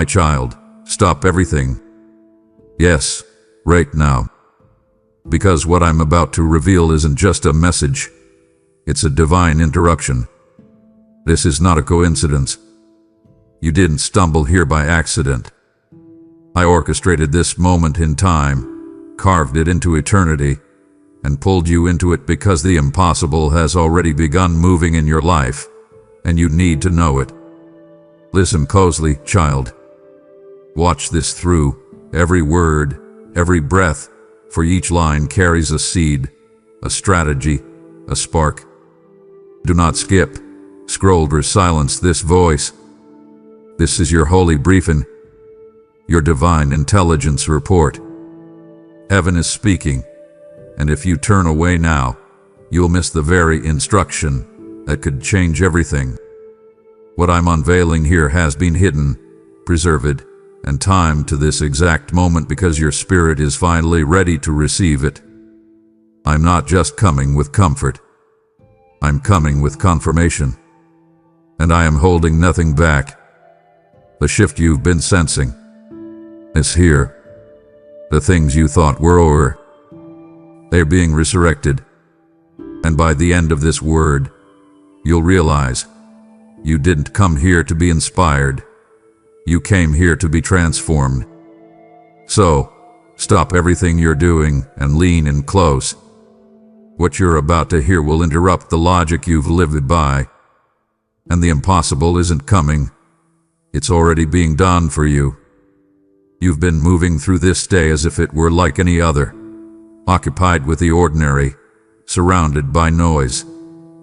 My child, stop everything. Yes, right now. Because what I'm about to reveal isn't just a message. It's a divine interruption. This is not a coincidence. You didn't stumble here by accident. I orchestrated this moment in time, carved it into eternity, and pulled you into it because the impossible has already begun moving in your life, and you need to know it. Listen closely, child. Watch this through, every word, every breath, for each line carries a seed, a strategy, a spark. Do not skip, scroll or silence this voice. This is your holy briefing, your divine intelligence report. Heaven is speaking, and if you turn away now, you'll miss the very instruction that could change everything. What I'm unveiling here has been hidden, preserved, and timed to this exact moment because your spirit is finally ready to receive it. I'm not just coming with comfort. I'm coming with confirmation. And I am holding nothing back. The shift you've been sensing is here. The things you thought were over, they're being resurrected. And by the end of this word, you'll realize you didn't come here to be inspired. You came here to be transformed. So, stop everything you're doing and lean in close. What you're about to hear will interrupt the logic you've lived by. And the impossible isn't coming. It's already being done for you. You've been moving through this day as if it were like any other, occupied with the ordinary, surrounded by noise,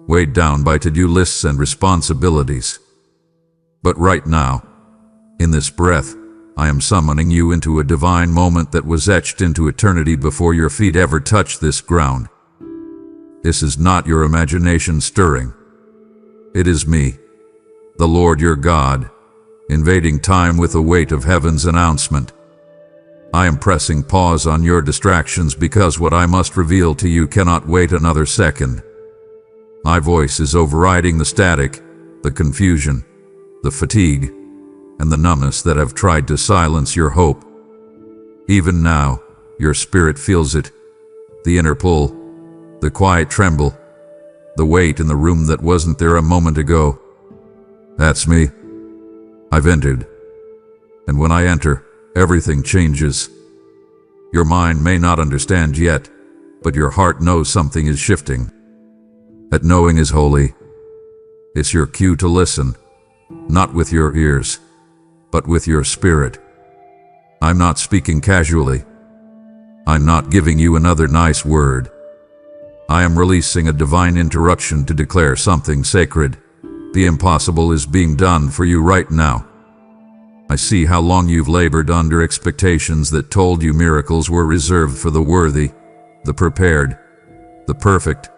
weighed down by to-do lists and responsibilities. But right now, in this breath, I am summoning you into a divine moment that was etched into eternity before your feet ever touched this ground. This is not your imagination stirring. It is me, the Lord your God, invading time with the weight of heaven's announcement. I am pressing pause on your distractions because what I must reveal to you cannot wait another second. My voice is overriding the static, the confusion, the fatigue, and the numbness that have tried to silence your hope. Even now, your spirit feels it, the inner pull, the quiet tremble, the weight in the room that wasn't there a moment ago. That's me. I've entered. And when I enter, everything changes. Your mind may not understand yet, but your heart knows something is shifting. That knowing is holy. It's your cue to listen, not with your ears, but with your spirit. I'm not speaking casually. I'm not giving you another nice word. I am releasing a divine interruption to declare something sacred. The impossible is being done for you right now. I see how long you've labored under expectations that told you miracles were reserved for the worthy, the prepared, the perfect.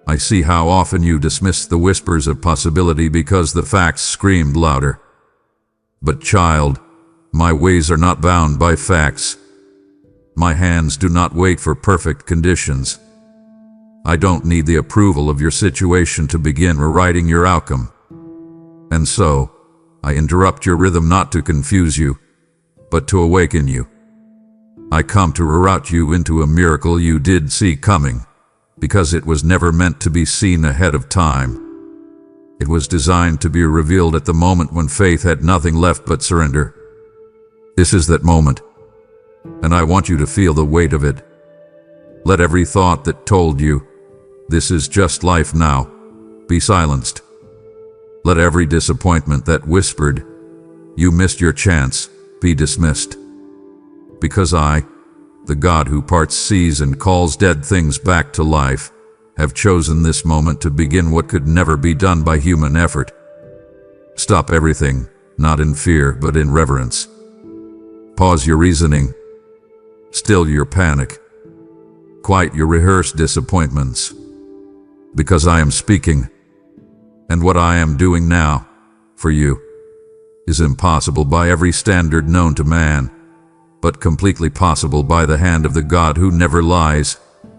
I see how often you dismissed the whispers of possibility because the facts screamed louder. But child, my ways are not bound by facts. My hands do not wait for perfect conditions. I don't need the approval of your situation to begin rewriting your outcome. And so, I interrupt your rhythm not to confuse you, but to awaken you. I come to reroute you into a miracle you did see coming, because it was never meant to be seen ahead of time. It was designed to be revealed at the moment when faith had nothing left but surrender. This is that moment, and I want you to feel the weight of it. Let every thought that told you, "This is just life now," be silenced. Let every disappointment that whispered, "You missed your chance," be dismissed. Because I, the God who parts seas and calls dead things back to life, have chosen this moment to begin what could never be done by human effort. Stop everything, not in fear but in reverence. Pause your reasoning. Still your panic. Quiet your rehearsed disappointments. Because I am speaking, and what I am doing now, for you, is impossible by every standard known to man, but completely possible by the hand of the God who never lies,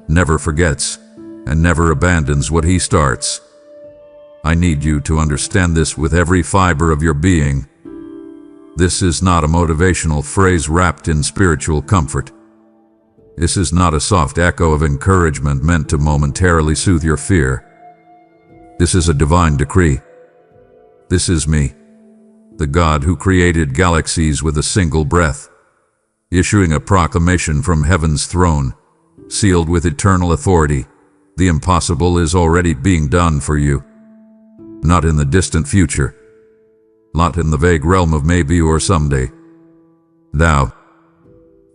never forgets, and never abandons what he starts. I need you to understand this with every fiber of your being. This is not a motivational phrase wrapped in spiritual comfort. This is not a soft echo of encouragement meant to momentarily soothe your fear. This is a divine decree. This is me, the God who created galaxies with a single breath, issuing a proclamation from heaven's throne, sealed with eternal authority. The impossible is already being done for you. Not in the distant future. Not in the vague realm of maybe or someday. Now,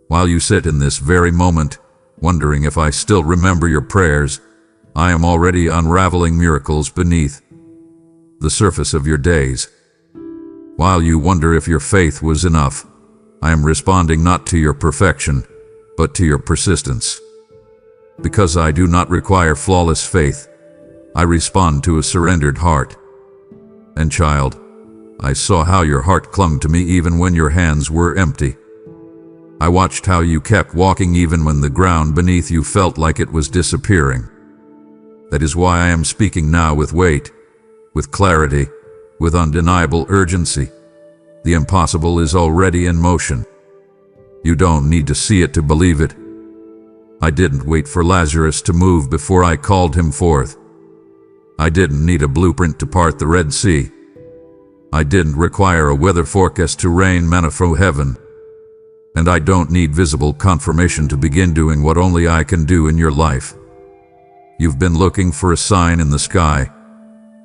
while you sit in this very moment, wondering if I still remember your prayers, I am already unraveling miracles beneath the surface of your days. While you wonder if your faith was enough, I am responding not to your perfection, but to your persistence. Because I do not require flawless faith, I respond to a surrendered heart. And child, I saw how your heart clung to me even when your hands were empty. I watched how you kept walking even when the ground beneath you felt like it was disappearing. That is why I am speaking now with weight, with clarity, with undeniable urgency. The impossible is already in motion. You don't need to see it to believe it. I didn't wait for Lazarus to move before I called him forth. I didn't need a blueprint to part the Red Sea. I didn't require a weather forecast to rain manna from heaven. And I don't need visible confirmation to begin doing what only I can do in your life. You've been looking for a sign in the sky,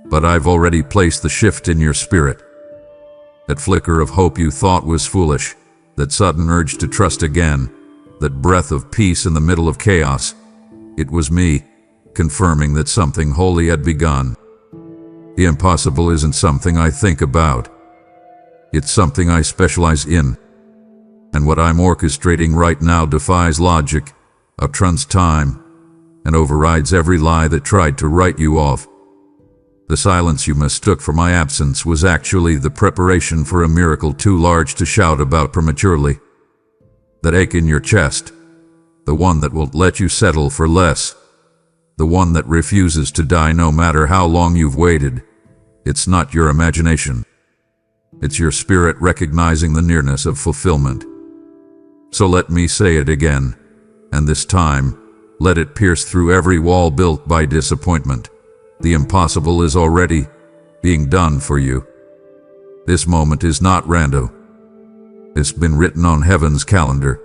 but I've already placed the shift in your spirit. That flicker of hope you thought was foolish, that sudden urge to trust again, that breath of peace in the middle of chaos. It was me, confirming that something holy had begun. The impossible isn't something I think about. It's something I specialize in. And what I'm orchestrating right now defies logic, outruns time, and overrides every lie that tried to write you off. The silence you mistook for my absence was actually the preparation for a miracle too large to shout about prematurely. That ache in your chest, the one that won't let you settle for less, the one that refuses to die no matter how long you've waited. It's not your imagination. It's your spirit recognizing the nearness of fulfillment. So let me say it again, and this time, let it pierce through every wall built by disappointment. The impossible is already being done for you. This moment is not random. It's been written on heaven's calendar.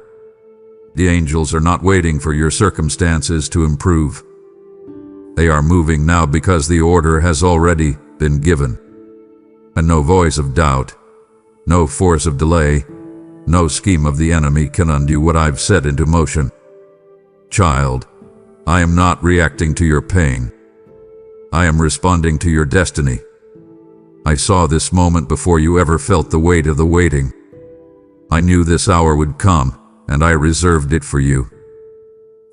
The angels are not waiting for your circumstances to improve. They are moving now because the order has already been given. And no voice of doubt, no force of delay, no scheme of the enemy can undo what I've set into motion. Child, I am not reacting to your pain. I am responding to your destiny. I saw this moment before you ever felt the weight of the waiting. I knew this hour would come, and I reserved it for you.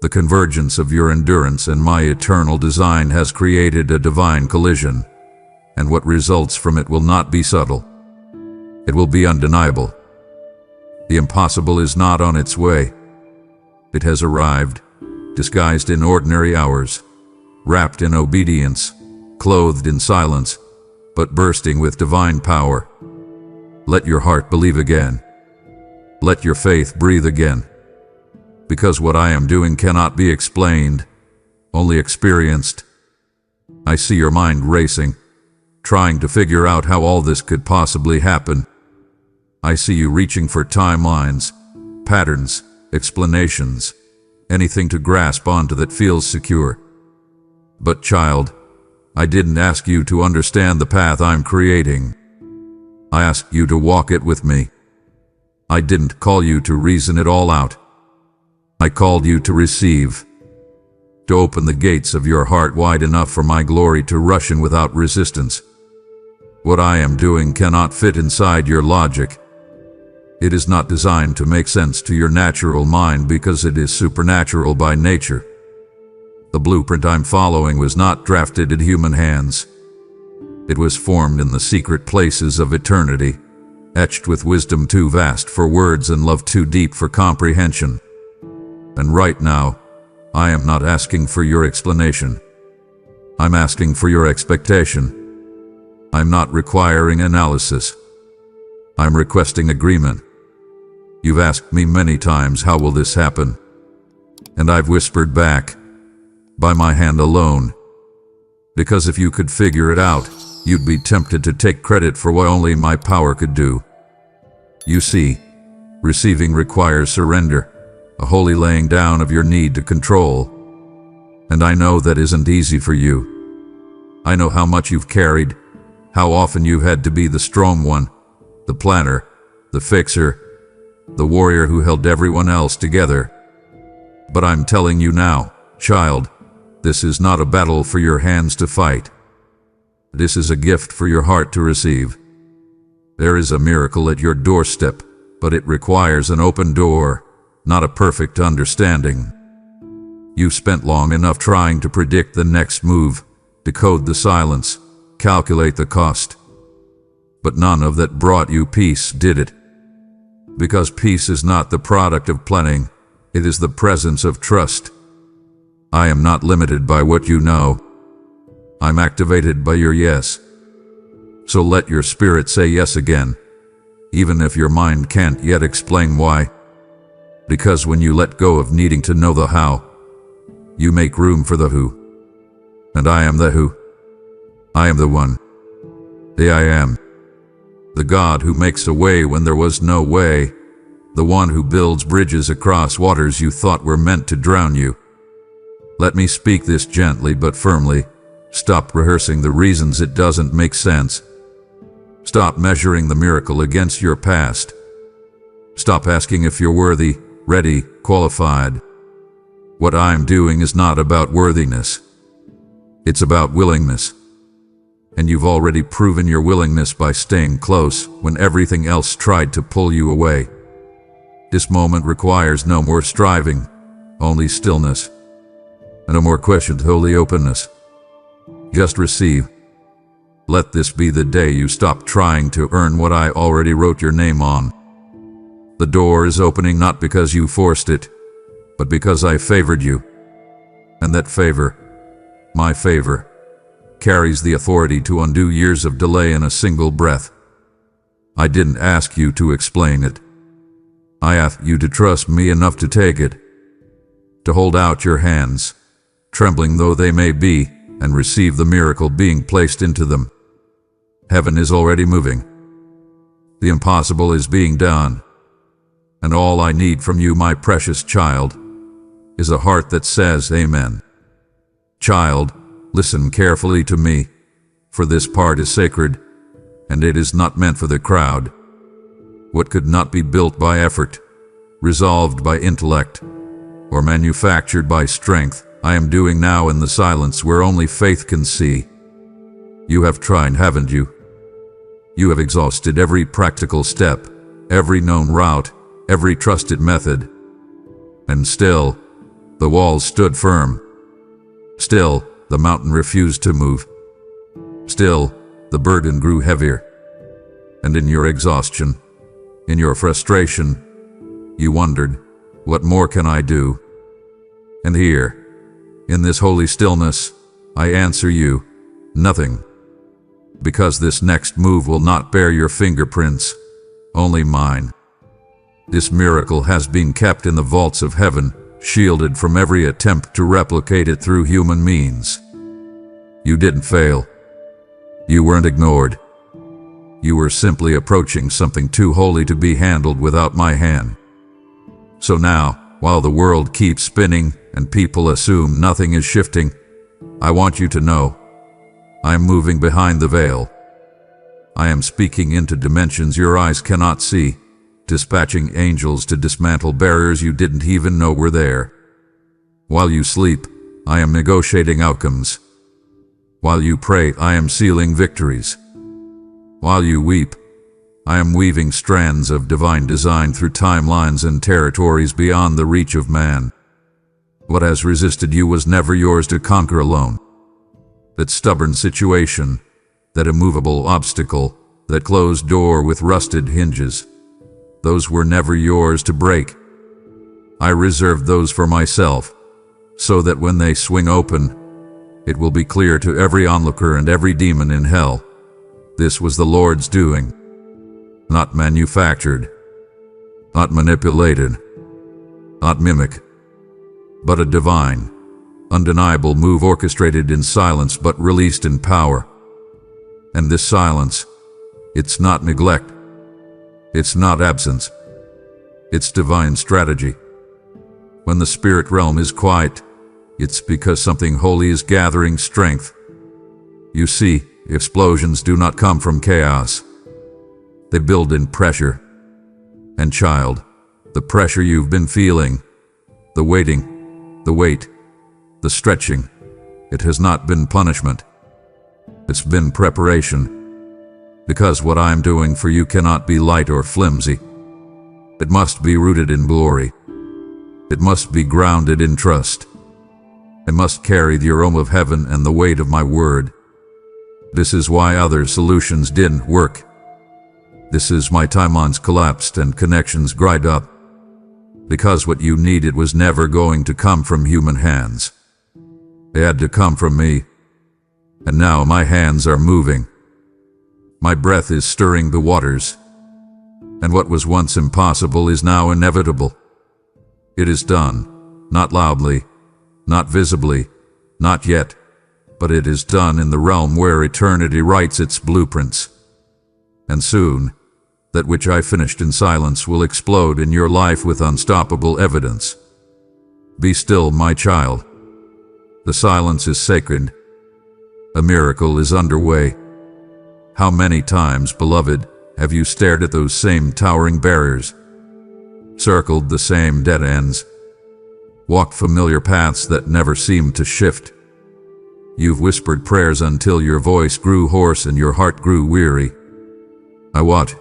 The convergence of your endurance and my eternal design has created a divine collision, and what results from it will not be subtle. It will be undeniable. The impossible is not on its way. It has arrived, disguised in ordinary hours, wrapped in obedience, clothed in silence, but bursting with divine power. Let your heart believe again. Let your faith breathe again. Because what I am doing cannot be explained, only experienced. I see your mind racing, trying to figure out how all this could possibly happen. I see you reaching for timelines, patterns, explanations, anything to grasp onto that feels secure. But child, I didn't ask you to understand the path I'm creating. I asked you to walk it with me. I didn't call you to reason it all out. I called you to receive, to open the gates of your heart wide enough for my glory to rush in without resistance. What I am doing cannot fit inside your logic. It is not designed to make sense to your natural mind because it is supernatural by nature. The blueprint I'm following was not drafted in human hands. It was formed in the secret places of eternity, etched with wisdom too vast for words and love too deep for comprehension. And right now, I am not asking for your explanation. I'm asking for your expectation. I'm not requiring analysis. I'm requesting agreement. You've asked me many times, how will this happen? And I've whispered back, by my hand alone. Because if you could figure it out, you'd be tempted to take credit for what only my power could do. You see, receiving requires surrender, a holy laying down of your need to control. And I know that isn't easy for you. I know how much you've carried, how often you've had to be the strong one, the planner, the fixer, the warrior who held everyone else together. But I'm telling you now, child, this is not a battle for your hands to fight. This is a gift for your heart to receive. There is a miracle at your doorstep, but it requires an open door, not a perfect understanding. You've spent long enough trying to predict the next move, decode the silence, calculate the cost. But none of that brought you peace, did it? Because peace is not the product of planning, it is the presence of trust. I am not limited by what you know. I'm activated by your yes. So let your spirit say yes again, even if your mind can't yet explain why. Because when you let go of needing to know the how, you make room for the who. And I am the who. I am the one. The I am. The God who makes a way when there was no way. The one who builds bridges across waters you thought were meant to drown you. Let me speak this gently but firmly. Stop rehearsing the reasons it doesn't make sense. Stop measuring the miracle against your past. Stop asking if you're worthy, ready, qualified. What I'm doing is not about worthiness. It's about willingness. And you've already proven your willingness by staying close when everything else tried to pull you away. This moment requires no more striving, only stillness, and no more questioned holy openness. Just receive. Let this be the day you stop trying to earn what I already wrote your name on. The door is opening not because you forced it, but because I favored you. And that favor, my favor, carries the authority to undo years of delay in a single breath. I didn't ask you to explain it. I asked you to trust me enough to take it, to hold out your hands, trembling though they may be, and receive the miracle being placed into them. Heaven is already moving. The impossible is being done. And all I need from you, my precious child, is a heart that says amen. Child, listen carefully to me, for this part is sacred, and it is not meant for the crowd. What could not be built by effort, resolved by intellect, or manufactured by strength, I am doing now in the silence where only faith can see. You have tried, haven't you? You have exhausted every practical step, every known route, every trusted method. And still, the walls stood firm. Still, the mountain refused to move. Still, the burden grew heavier. And in your exhaustion, in your frustration, you wondered, what more can I do? And here, in this holy stillness, I answer you, nothing. Because this next move will not bear your fingerprints, only mine. This miracle has been kept in the vaults of heaven, shielded from every attempt to replicate it through human means. You didn't fail. You weren't ignored. You were simply approaching something too holy to be handled without my hand. So now, while the world keeps spinning and people assume nothing is shifting, I want you to know, I am moving behind the veil. I am speaking into dimensions your eyes cannot see, dispatching angels to dismantle barriers you didn't even know were there. While you sleep, I am negotiating outcomes. While you pray, I am sealing victories. While you weep, I am weaving strands of divine design through timelines and territories beyond the reach of man. What has resisted you was never yours to conquer alone. That stubborn situation, that immovable obstacle, that closed door with rusted hinges, those were never yours to break. I reserved those for myself, so that when they swing open, it will be clear to every onlooker and every demon in hell. This was the Lord's doing. not manufactured, not manipulated, not mimic, but a divine, undeniable move orchestrated in silence but released in power. And this silence, it's not neglect, it's not absence, it's divine strategy. When the spirit realm is quiet, it's because something holy is gathering strength. You see, explosions do not come from chaos. They build in pressure. And child, the pressure you've been feeling, the waiting, the weight, the stretching, it has not been punishment. It's been preparation. Because what I'm doing for you cannot be light or flimsy. It must be rooted in glory. It must be grounded in trust. It must carry the aroma of heaven and the weight of my word. This is why other solutions didn't work. This is why timelines collapsed and connections dried up. Because what you needed was never going to come from human hands. It had to come from me. And now my hands are moving. My breath is stirring the waters. And what was once impossible is now inevitable. It is done, not loudly, not visibly, not yet, but it is done in the realm where eternity writes its blueprints. And soon, that which I finished in silence will explode in your life with unstoppable evidence. Be still, my child. The silence is sacred. A miracle is underway. How many times, beloved, have you stared at those same towering barriers, circled the same dead ends, walked familiar paths that never seemed to shift? You've whispered prayers until your voice grew hoarse and your heart grew weary. I watched.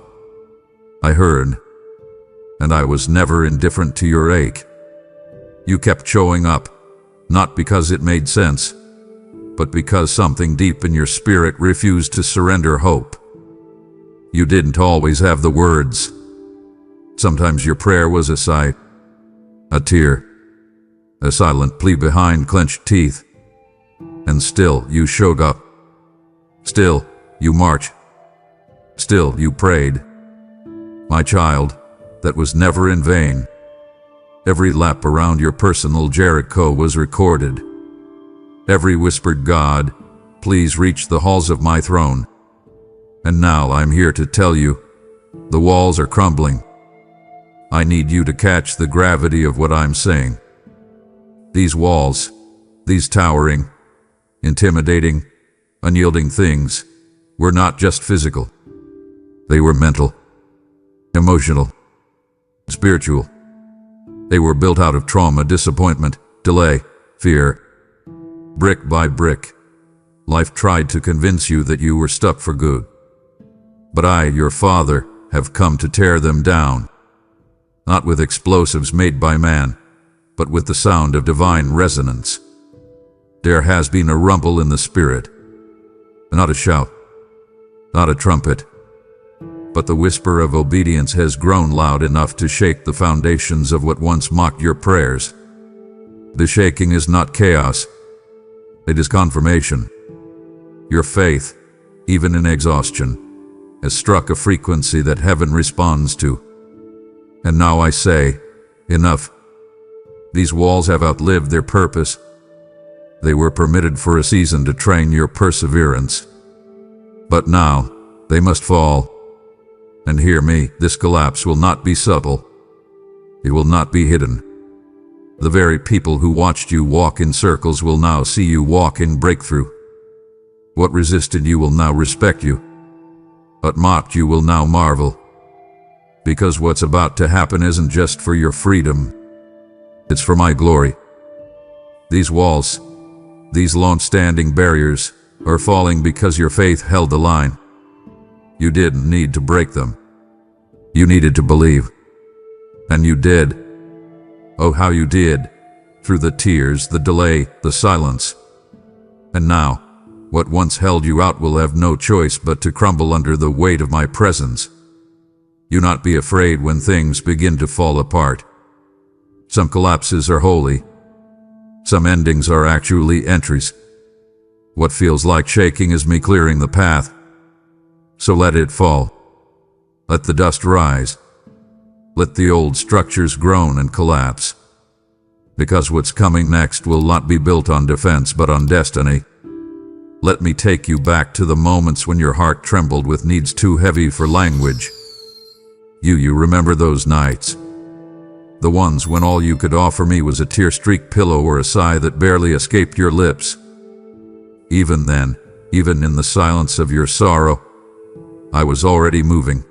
I heard. And I was never indifferent to your ache. You kept showing up, not because it made sense, but because something deep in your spirit refused to surrender hope. You didn't always have the words. Sometimes your prayer was a sigh, a tear, a silent plea behind clenched teeth. And still you showed up. Still you marched. Still you prayed. My child, that was never in vain. Every lap around your personal Jericho was recorded. Every whispered, God, please reach the halls of my throne. And now I'm here to tell you, the walls are crumbling. I need you to catch the gravity of what I'm saying. These walls, these towering, intimidating, unyielding things, were not just physical. They were mental, emotional, spiritual. They were built out of trauma, disappointment, delay, fear. Brick by brick, life tried to convince you that you were stuck for good. But I, your father, have come to tear them down. Not with explosives made by man, but with the sound of divine resonance. There has been a rumble in the spirit. Not a shout, not a trumpet, but the whisper of obedience has grown loud enough to shake the foundations of what once mocked your prayers. The shaking is not chaos. It is confirmation. Your faith, even in exhaustion, has struck a frequency that heaven responds to. And now I say, enough. These walls have outlived their purpose. They were permitted for a season to train your perseverance. But now, they must fall. And hear me, this collapse will not be subtle. It will not be hidden. The very people who watched you walk in circles will now see you walk in breakthrough. What resisted you will now respect you. What mocked you will now marvel. Because what's about to happen isn't just for your freedom. It's for my glory. These walls, these long-standing barriers, are falling because your faith held the line. You didn't need to break them. You needed to believe. And you did. Oh, how you did. Through the tears, the delay, the silence. And now, what once held you out will have no choice but to crumble under the weight of my presence. You not be afraid when things begin to fall apart. Some collapses are holy. Some endings are actually entries. What feels like shaking is me clearing the path. So let it fall. Let the dust rise. Let the old structures groan and collapse. Because what's coming next will not be built on defense but on destiny. Let me take you back to the moments when your heart trembled with needs too heavy for language. You remember those nights? The ones when all you could offer me was a tear-streaked pillow or a sigh that barely escaped your lips. Even then, even in the silence of your sorrow, I was already moving.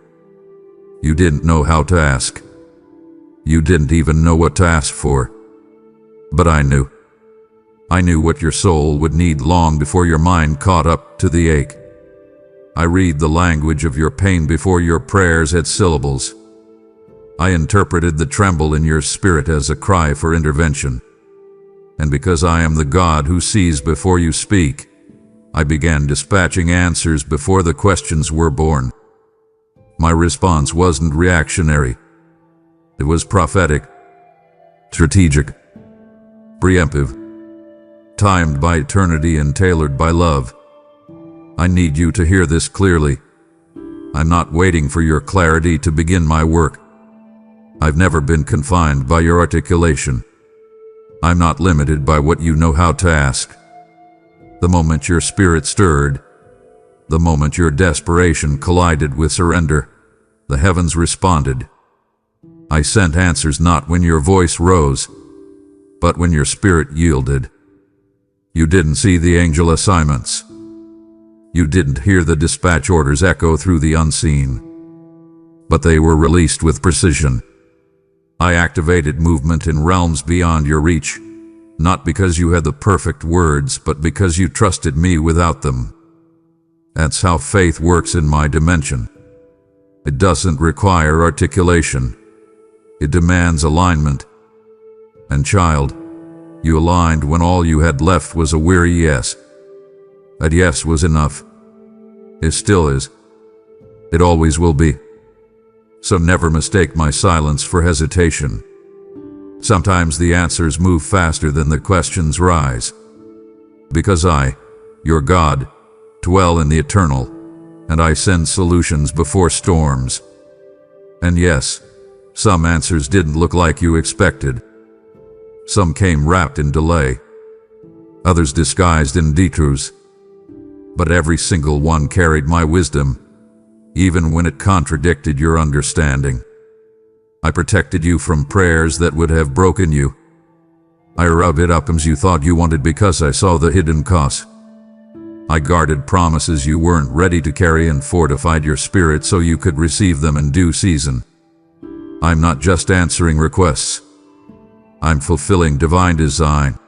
You didn't know how to ask. You didn't even know what to ask for. But I knew. I knew what your soul would need long before your mind caught up to the ache. I read the language of your pain before your prayers had syllables. I interpreted the tremble in your spirit as a cry for intervention. And because I am the God who sees before you speak, I began dispatching answers before the questions were born. My response wasn't reactionary. It was prophetic, strategic, preemptive, timed by eternity and tailored by love. I need you to hear this clearly. I'm not waiting for your clarity to begin my work. I've never been confined by your articulation. I'm not limited by what you know how to ask. The moment your spirit stirred, the moment your desperation collided with surrender, the heavens responded. I sent answers not when your voice rose, but when your spirit yielded. You didn't see the angel assignments. You didn't hear the dispatch orders echo through the unseen. But they were released with precision. I activated movement in realms beyond your reach, not because you had the perfect words, but because you trusted me without them. That's how faith works in my dimension. It doesn't require articulation. It demands alignment. And child, you aligned when all you had left was a weary yes. That yes was enough. It still is. It always will be. So never mistake my silence for hesitation. Sometimes the answers move faster than the questions rise. Because I, your God, dwell in the eternal, and I send solutions before storms. And yes, some answers didn't look like you expected. Some came wrapped in delay, others disguised in detours. But every single one carried my wisdom, even when it contradicted your understanding. I protected you from prayers that would have broken you. I rubbed it up as you thought you wanted because I saw the hidden cost. I guarded promises you weren't ready to carry and fortified your spirit so you could receive them in due season. I'm not just answering requests. I'm fulfilling divine design.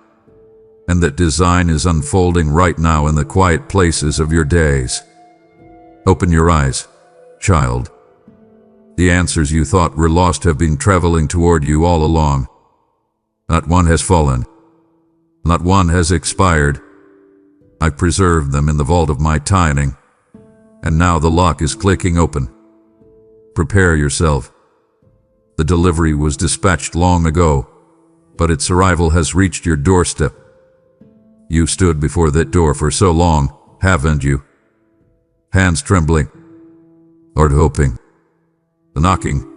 And that design is unfolding right now in the quiet places of your days. Open your eyes, child. The answers you thought were lost have been traveling toward you all along. Not one has fallen. Not one has expired. I preserved them in the vault of my timing, and now the lock is clicking open. Prepare yourself. The delivery was dispatched long ago, but its arrival has reached your doorstep. You stood before that door for so long, haven't you? Hands trembling, or hoping, knocking,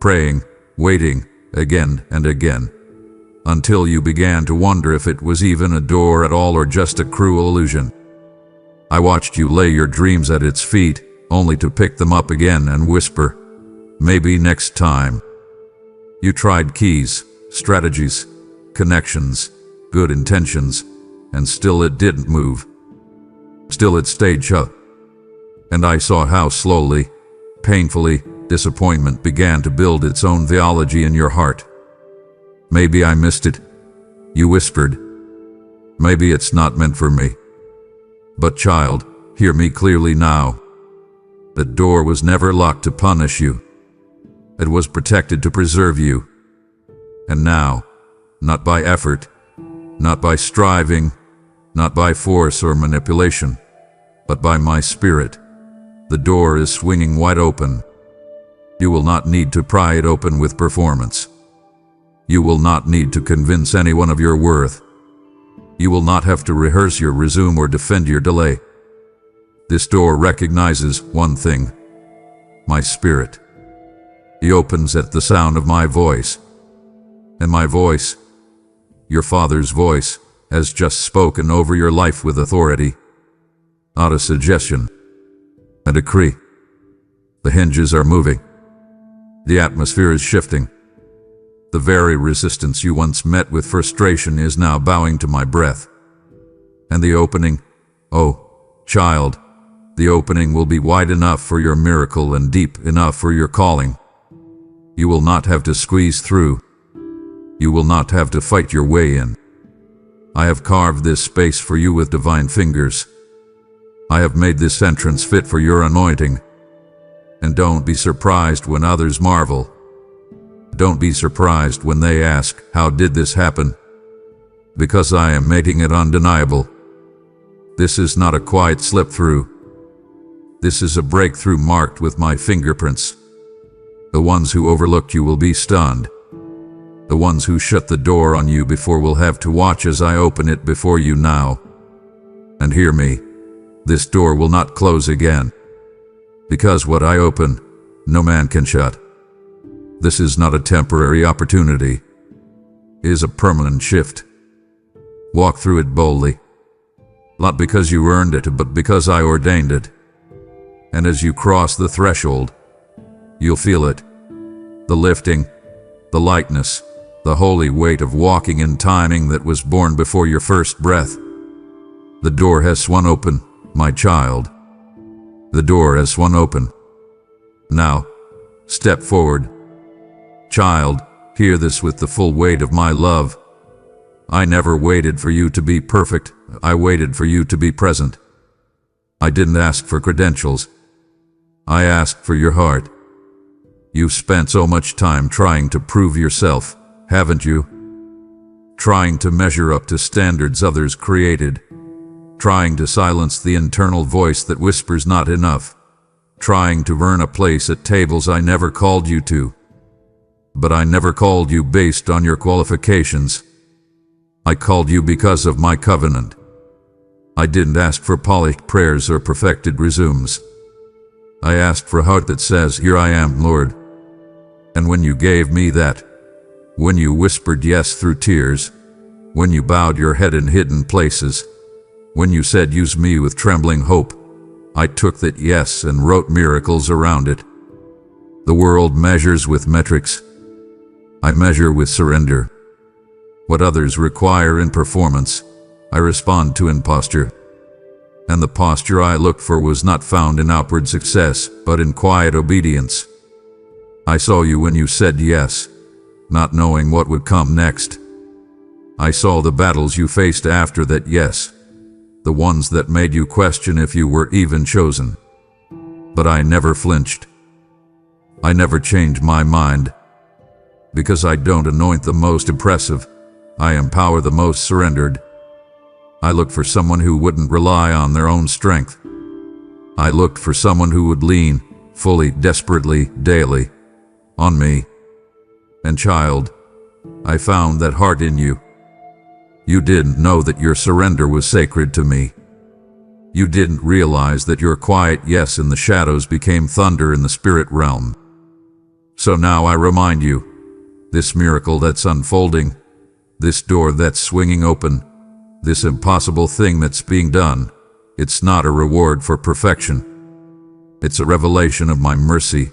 praying, waiting, again and again, until you began to wonder if it was even a door at all or just a cruel illusion. I watched you lay your dreams at its feet, only to pick them up again and whisper, maybe next time. You tried keys, strategies, connections, good intentions, and still it didn't move. Still it stayed shut. And I saw how slowly, painfully, disappointment began to build its own theology in your heart. Maybe I missed it, you whispered. Maybe it's not meant for me. But child, hear me clearly now. The door was never locked to punish you. It was protected to preserve you. And now, not by effort, not by striving, not by force or manipulation, but by my spirit, the door is swinging wide open. You will not need to pry it open with performance. You will not need to convince anyone of your worth. You will not have to rehearse your resume or defend your delay. This door recognizes one thing. my spirit. He opens at the sound of my voice. And my voice, your Father's voice, has just spoken over your life with authority. Not a suggestion, a decree. The hinges are moving. The atmosphere is shifting. The very resistance you once met with frustration is now bowing to my breath. And the opening, oh, child, the opening will be wide enough for your miracle and deep enough for your calling. You will not have to squeeze through. You will not have to fight your way in. I have carved this space for you with divine fingers. I have made this entrance fit for your anointing. And don't be surprised when others marvel. Don't be surprised when they ask, how did this happen? Because I am making it undeniable. This is not a quiet slip-through. This is a breakthrough marked with my fingerprints. The ones who overlooked you will be stunned. The ones who shut the door on you before will have to watch as I open it before you now. And hear me, this door will not close again. Because what I open, no man can shut. This is not a temporary opportunity. It is a permanent shift. Walk through it boldly. Not because you earned it, but because I ordained it. And as you cross the threshold, you'll feel it. The lifting, the lightness, the holy weight of walking in timing that was born before your first breath. The door has swung open, my child. The door has swung open. Now, step forward. Child, hear this with the full weight of my love. I never waited for you to be perfect. I waited for you to be present. I didn't ask for credentials. I asked for your heart. You've spent so much time trying to prove yourself, haven't you? Trying to measure up to standards others created. Trying to silence the internal voice that whispers not enough. Trying to earn a place at tables I never called you to. But I never called you based on your qualifications. I called you because of my covenant. I didn't ask for polished prayers or perfected resumes. I asked for a heart that says, "Here I am, Lord." And when you gave me that, when you whispered yes through tears, when you bowed your head in hidden places, when you said, "Use me with trembling hope," I took that yes and wrote miracles around it. The world measures with metrics. I measure with surrender. What others require in performance, I respond to in posture. And the posture I looked for was not found in outward success, but in quiet obedience. I saw you when you said yes, not knowing what would come next. I saw the battles you faced after that yes, the ones that made you question if you were even chosen. But I never flinched. I never changed my mind. Because I don't anoint the most impressive, I empower the most surrendered. I looked for someone who wouldn't rely on their own strength. I looked for someone who would lean, fully, desperately, daily, on me. And child, I found that heart in you. You didn't know that your surrender was sacred to me. You didn't realize that your quiet yes in the shadows became thunder in the spirit realm. So now I remind you, this miracle that's unfolding, this door that's swinging open, this impossible thing that's being done, it's not a reward for perfection. It's a revelation of my mercy.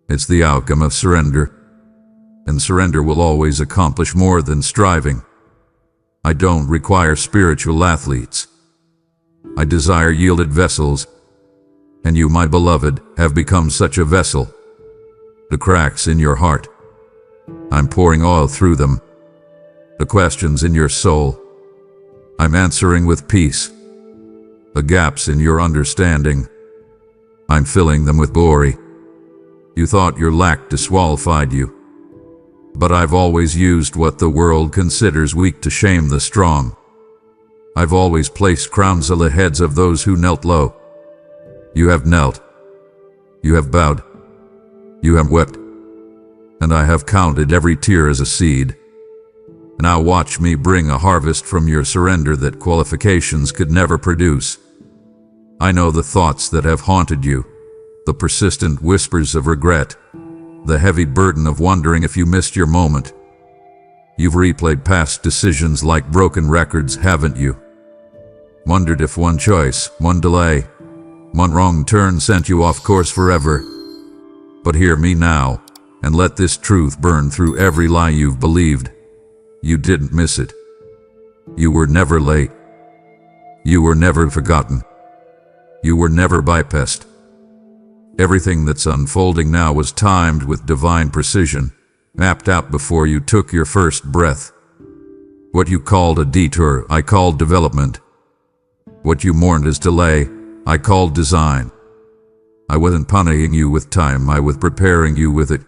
It's the outcome of surrender. And surrender will always accomplish more than striving. I don't require spiritual athletes. I desire yielded vessels. And you, my beloved, have become such a vessel. The cracks in your heart, I'm pouring oil through them. The questions in your soul, I'm answering with peace. The gaps in your understanding, I'm filling them with glory. You thought your lack disqualified you. But I've always used what the world considers weak to shame the strong. I've always placed crowns on the heads of those who knelt low. You have knelt. You have bowed. You have wept. And I have counted every tear as a seed. Now watch me bring a harvest from your surrender that qualifications could never produce. I know the thoughts that have haunted you, the persistent whispers of regret, the heavy burden of wondering if you missed your moment. You've replayed past decisions like broken records, haven't you? Wondered if one choice, one delay, one wrong turn sent you off course forever. But hear me now, and let this truth burn through every lie you've believed. You didn't miss it. You were never late. You were never forgotten. You were never bypassed. Everything that's unfolding now was timed with divine precision, mapped out before you took your first breath. What you called a detour, I called development. What you mourned as delay, I called design. I wasn't punishing you with time, I was preparing you with it.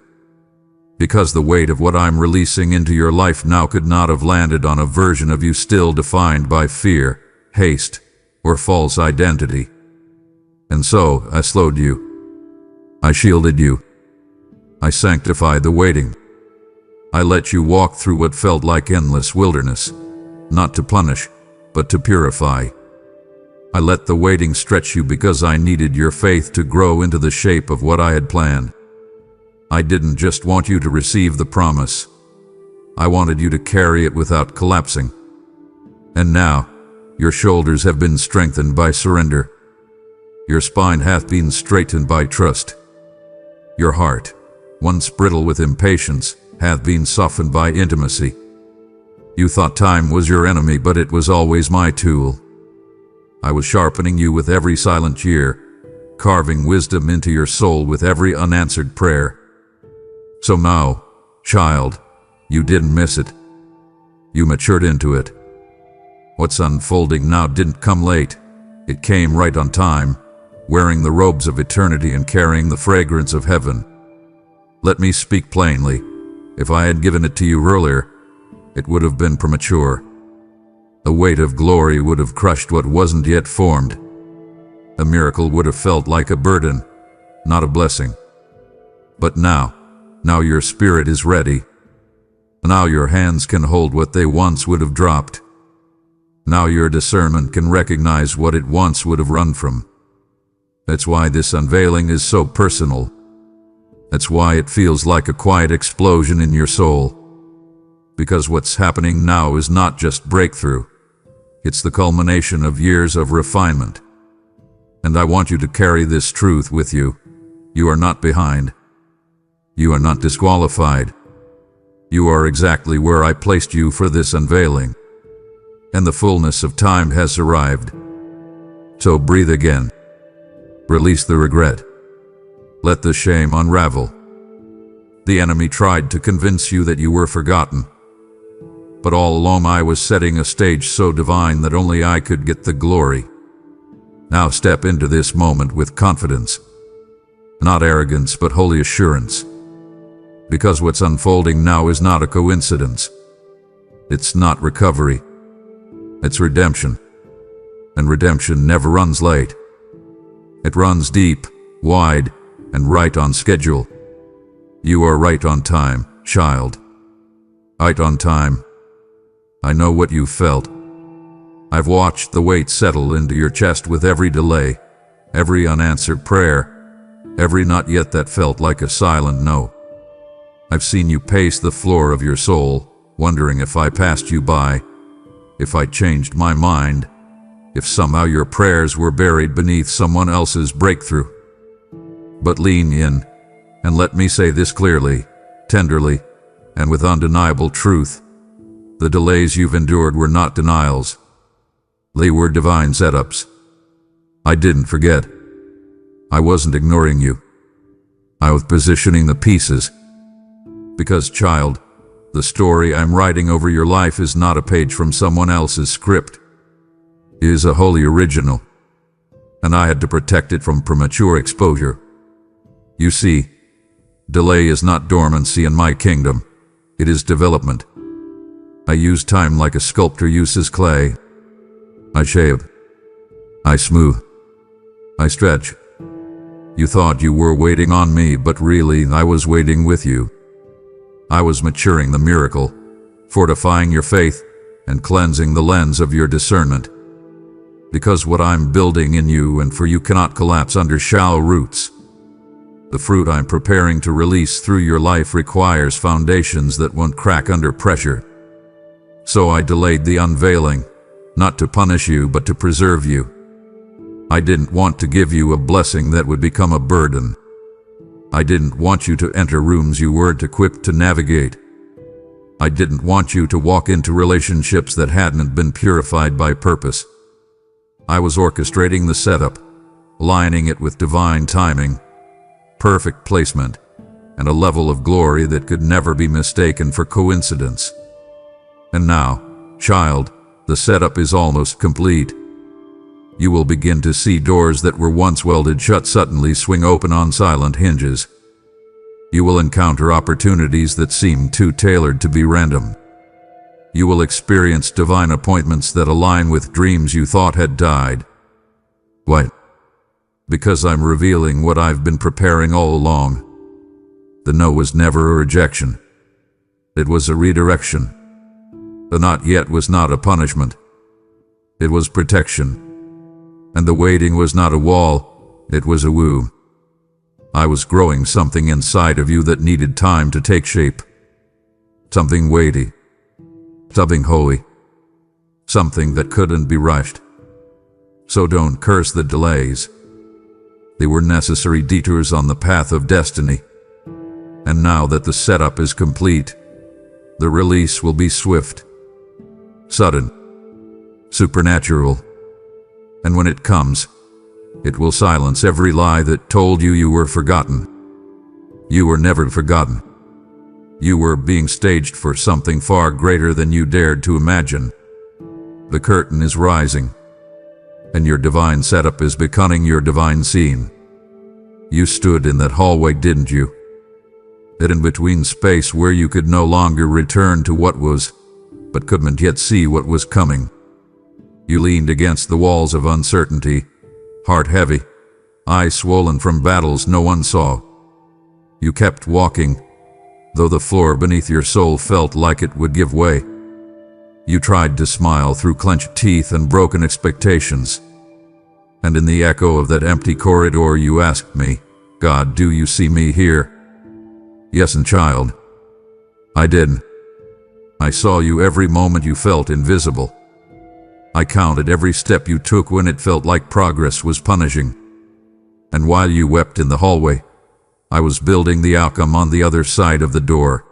Because the weight of what I'm releasing into your life now could not have landed on a version of you still defined by fear, haste, or false identity. And so, I slowed you. I shielded you. I sanctified the waiting. I let you walk through what felt like endless wilderness, not to punish, but to purify. I let the waiting stretch you because I needed your faith to grow into the shape of what I had planned. I didn't just want you to receive the promise. I wanted you to carry it without collapsing. And now, your shoulders have been strengthened by surrender. Your spine hath been straightened by trust. Your heart, once brittle with impatience, hath been softened by intimacy. You thought time was your enemy, but it was always my tool. I was sharpening you with every silent year, carving wisdom into your soul with every unanswered prayer. So now, child, you didn't miss it. You matured into it. What's unfolding now didn't come late. It came right on time, wearing the robes of eternity and carrying the fragrance of heaven. Let me speak plainly. If I had given it to you earlier, it would have been premature. The weight of glory would have crushed what wasn't yet formed. A miracle would have felt like a burden, not a blessing. But now your spirit is ready. Now your hands can hold what they once would have dropped. Now your discernment can recognize what it once would have run from. That's why this unveiling is so personal. That's why it feels like a quiet explosion in your soul. Because what's happening now is not just breakthrough. It's the culmination of years of refinement. And I want you to carry this truth with you. You are not behind. You are not disqualified. You are exactly where I placed you for this unveiling. And the fullness of time has arrived. So breathe again. Release the regret. Let the shame unravel. The enemy tried to convince you that you were forgotten. But all along I was setting a stage so divine that only I could get the glory. Now step into this moment with confidence. Not arrogance, but holy assurance. Because what's unfolding now is not a coincidence. It's not recovery. It's redemption. And redemption never runs late. It runs deep, wide, and right on schedule. You are right on time, child. Right on time. I know what you felt. I've watched the weight settle into your chest with every delay, every unanswered prayer, every not yet that felt like a silent no. I've seen you pace the floor of your soul, wondering if I passed you by, if I changed my mind, if somehow your prayers were buried beneath someone else's breakthrough. But lean in, and let me say this clearly, tenderly, and with undeniable truth. The delays you've endured were not denials. They were divine setups. I didn't forget. I wasn't ignoring you. I was positioning the pieces. Because, child, the story I'm writing over your life is not a page from someone else's script. It is a wholly original. And I had to protect it from premature exposure. You see, delay is not dormancy in my kingdom. It is development. I use time like a sculptor uses clay. I shape. I smooth. I stretch. You thought you were waiting on me, but really I was waiting with you. I was maturing the miracle, fortifying your faith, and cleansing the lens of your discernment. Because what I'm building in you and for you cannot collapse under shallow roots. The fruit I'm preparing to release through your life requires foundations that won't crack under pressure. So I delayed the unveiling, not to punish you, but to preserve you. I didn't want to give you a blessing that would become a burden. I didn't want you to enter rooms you weren't equipped to navigate. I didn't want you to walk into relationships that hadn't been purified by purpose. I was orchestrating the setup, aligning it with divine timing, perfect placement, and a level of glory that could never be mistaken for coincidence. And now, child, the setup is almost complete. You will begin to see doors that were once welded shut suddenly swing open on silent hinges. You will encounter opportunities that seem too tailored to be random. You will experience divine appointments that align with dreams you thought had died. Why? Because I'm revealing what I've been preparing all along. The no was never a rejection. It was a redirection. The not yet was not a punishment. It was protection. And the waiting was not a wall, it was a womb. I was growing something inside of you that needed time to take shape. Something weighty. Something holy. Something that couldn't be rushed. So don't curse the delays. They were necessary detours on the path of destiny. And now that the setup is complete, the release will be swift, sudden, supernatural. And when it comes, it will silence every lie that told you you were forgotten. You were never forgotten. You were being staged for something far greater than you dared to imagine. The curtain is rising, and your divine setup is becoming your divine scene. You stood in that hallway, didn't you? That in-between space where you could no longer return to what was, but couldn't yet see what was coming. You leaned against the walls of uncertainty, heart heavy, eyes swollen from battles no one saw. You kept walking, though the floor beneath your soul felt like it would give way. You tried to smile through clenched teeth and broken expectations. And in the echo of that empty corridor you asked me, God, do you see me here? Yes, and child, I did. I saw you every moment you felt invisible. I counted every step you took when it felt like progress was punishing. And while you wept in the hallway, I was building the outcome on the other side of the door.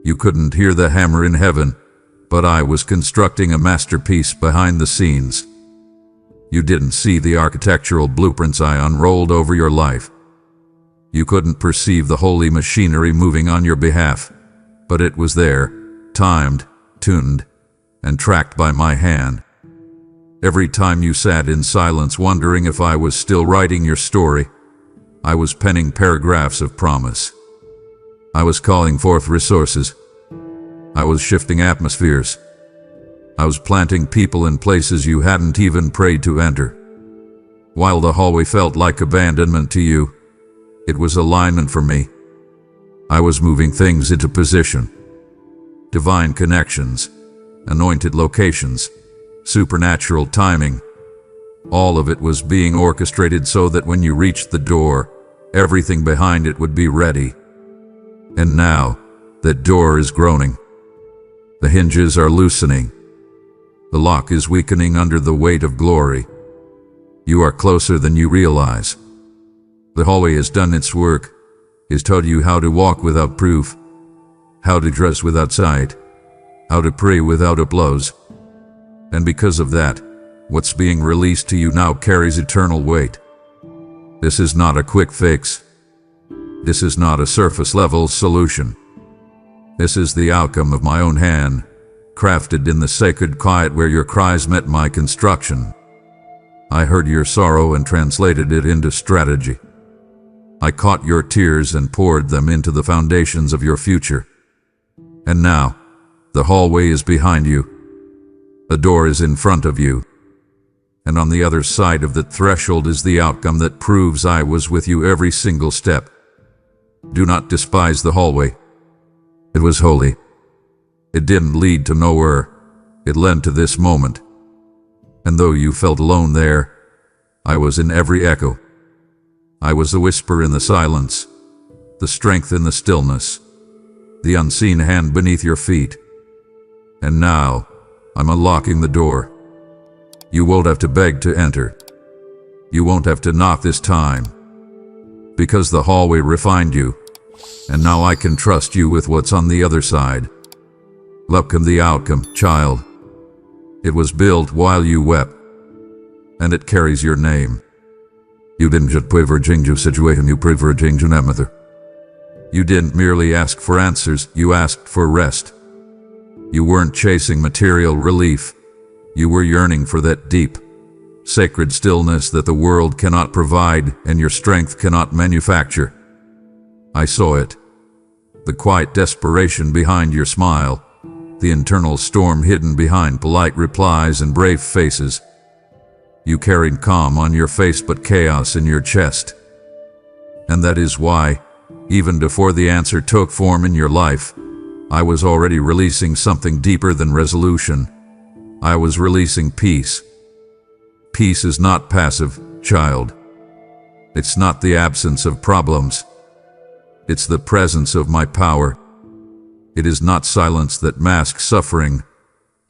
You couldn't hear the hammer in heaven, but I was constructing a masterpiece behind the scenes. You didn't see the architectural blueprints I unrolled over your life. You couldn't perceive the holy machinery moving on your behalf, but it was there, timed, tuned, and tracked by my hand. Every time you sat in silence wondering if I was still writing your story, I was penning paragraphs of promise. I was calling forth resources. I was shifting atmospheres. I was planting people in places you hadn't even prayed to enter. While the hallway felt like abandonment to you, it was alignment for me. I was moving things into position. Divine connections, anointed locations, supernatural timing. All of it was being orchestrated so that when you reached the door, everything behind it would be ready. And now, that door is groaning. The hinges are loosening. The lock is weakening under the weight of glory. You are closer than you realize. The hallway has done its work, has taught you how to walk without proof, how to dress without sight, how to pray without applause. And because of that, what's being released to you now carries eternal weight. This is not a quick fix. This is not a surface-level solution. This is the outcome of my own hand, crafted in the sacred quiet where your cries met my construction. I heard your sorrow and translated it into strategy. I caught your tears and poured them into the foundations of your future. And now, the hallway is behind you. The door is in front of you. And on the other side of that threshold is the outcome that proves I was with you every single step. Do not despise the hallway. It was holy. It didn't lead to nowhere. It led to this moment. And though you felt alone there, I was in every echo. I was the whisper in the silence, the strength in the stillness, the unseen hand beneath your feet. And now, I'm unlocking the door. You won't have to beg to enter. You won't have to knock this time, because the hallway refined you, and now I can trust you with what's on the other side. Welcome the outcome, child. It was built while you wept, and it carries your name. You didn't just pray for a change of situation, you prayed for a change in atmosphere. You didn't merely ask for answers, you asked for rest. You weren't chasing material relief. You were yearning for that deep, sacred stillness that the world cannot provide and your strength cannot manufacture. I saw it. The quiet desperation behind your smile, the internal storm hidden behind polite replies and brave faces. You carried calm on your face but chaos in your chest. And that is why, even before the answer took form in your life, I was already releasing something deeper than resolution. I was releasing peace. Peace is not passive, child. It's not the absence of problems. It's the presence of my power. It is not silence that masks suffering.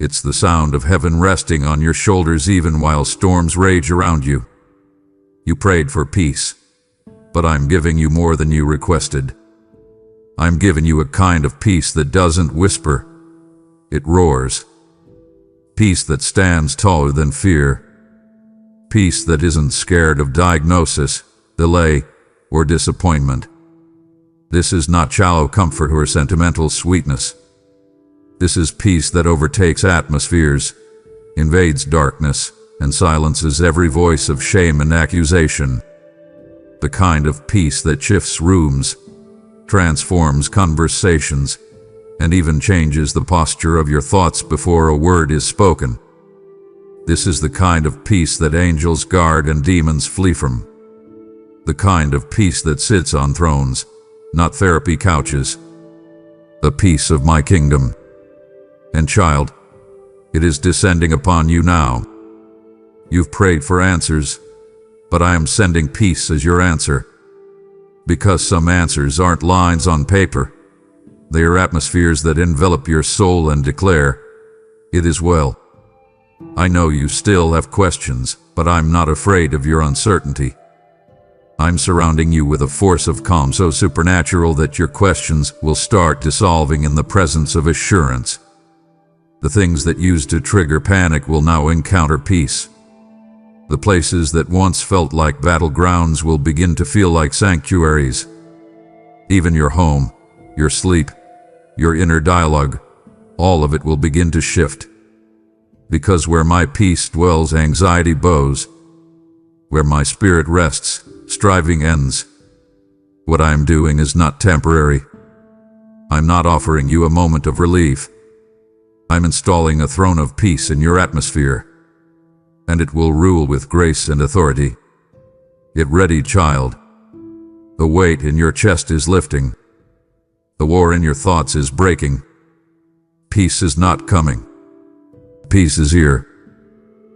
It's the sound of heaven resting on your shoulders even while storms rage around you. You prayed for peace, but I'm giving you more than you requested. I'm giving you a kind of peace that doesn't whisper. It roars. Peace that stands taller than fear. Peace that isn't scared of diagnosis, delay, or disappointment. This is not shallow comfort or sentimental sweetness. This is peace that overtakes atmospheres, invades darkness, and silences every voice of shame and accusation. The kind of peace that shifts rooms, transforms conversations, and even changes the posture of your thoughts before a word is spoken. This is the kind of peace that angels guard and demons flee from. The kind of peace that sits on thrones, not therapy couches. The peace of my kingdom. And child, it is descending upon you now. You've prayed for answers, but I am sending peace as your answer. Because some answers aren't lines on paper. They are atmospheres that envelop your soul and declare, "It is well." I know you still have questions, but I'm not afraid of your uncertainty. I'm surrounding you with a force of calm so supernatural that your questions will start dissolving in the presence of assurance. The things that used to trigger panic will now encounter peace. The places that once felt like battlegrounds will begin to feel like sanctuaries. Even your home, your sleep, your inner dialogue, all of it will begin to shift. Because where my peace dwells, anxiety bows. Where my spirit rests, striving ends. What I am doing is not temporary. I'm not offering you a moment of relief. I'm installing a throne of peace in your atmosphere, and it will rule with grace and authority. Get ready, child. The weight in your chest is lifting. The war in your thoughts is breaking. Peace is not coming. Peace is here,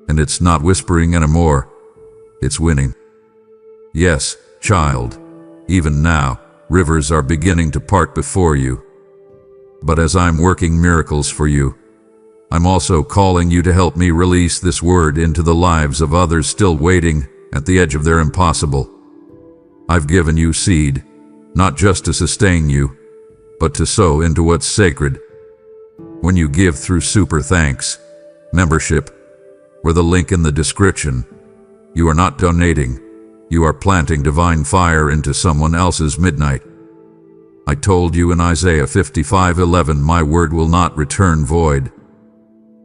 and it's not whispering anymore. It's winning. Yes, child, even now, rivers are beginning to part before you. But as I'm working miracles for you, I'm also calling you to help me release this word into the lives of others still waiting at the edge of their impossible. I've given you seed, not just to sustain you, but to sow into what's sacred. When you give through super thanks, membership, or the link in the description, you are not donating, you are planting divine fire into someone else's midnight. I told you in Isaiah 55:11, my word will not return void.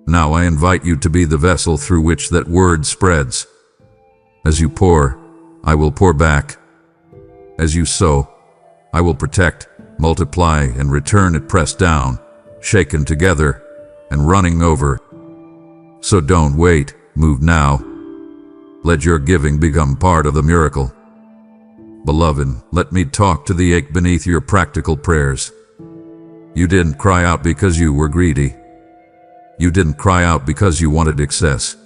Now I invite you to be the vessel through which that word spreads. As you pour, I will pour back. As you sow, I will protect, multiply, and return it pressed down, shaken together, and running over. So don't wait, move now. Let your giving become part of the miracle. Beloved, let me talk to the ache beneath your practical prayers. You didn't cry out because you were greedy. You didn't cry out because you wanted excess.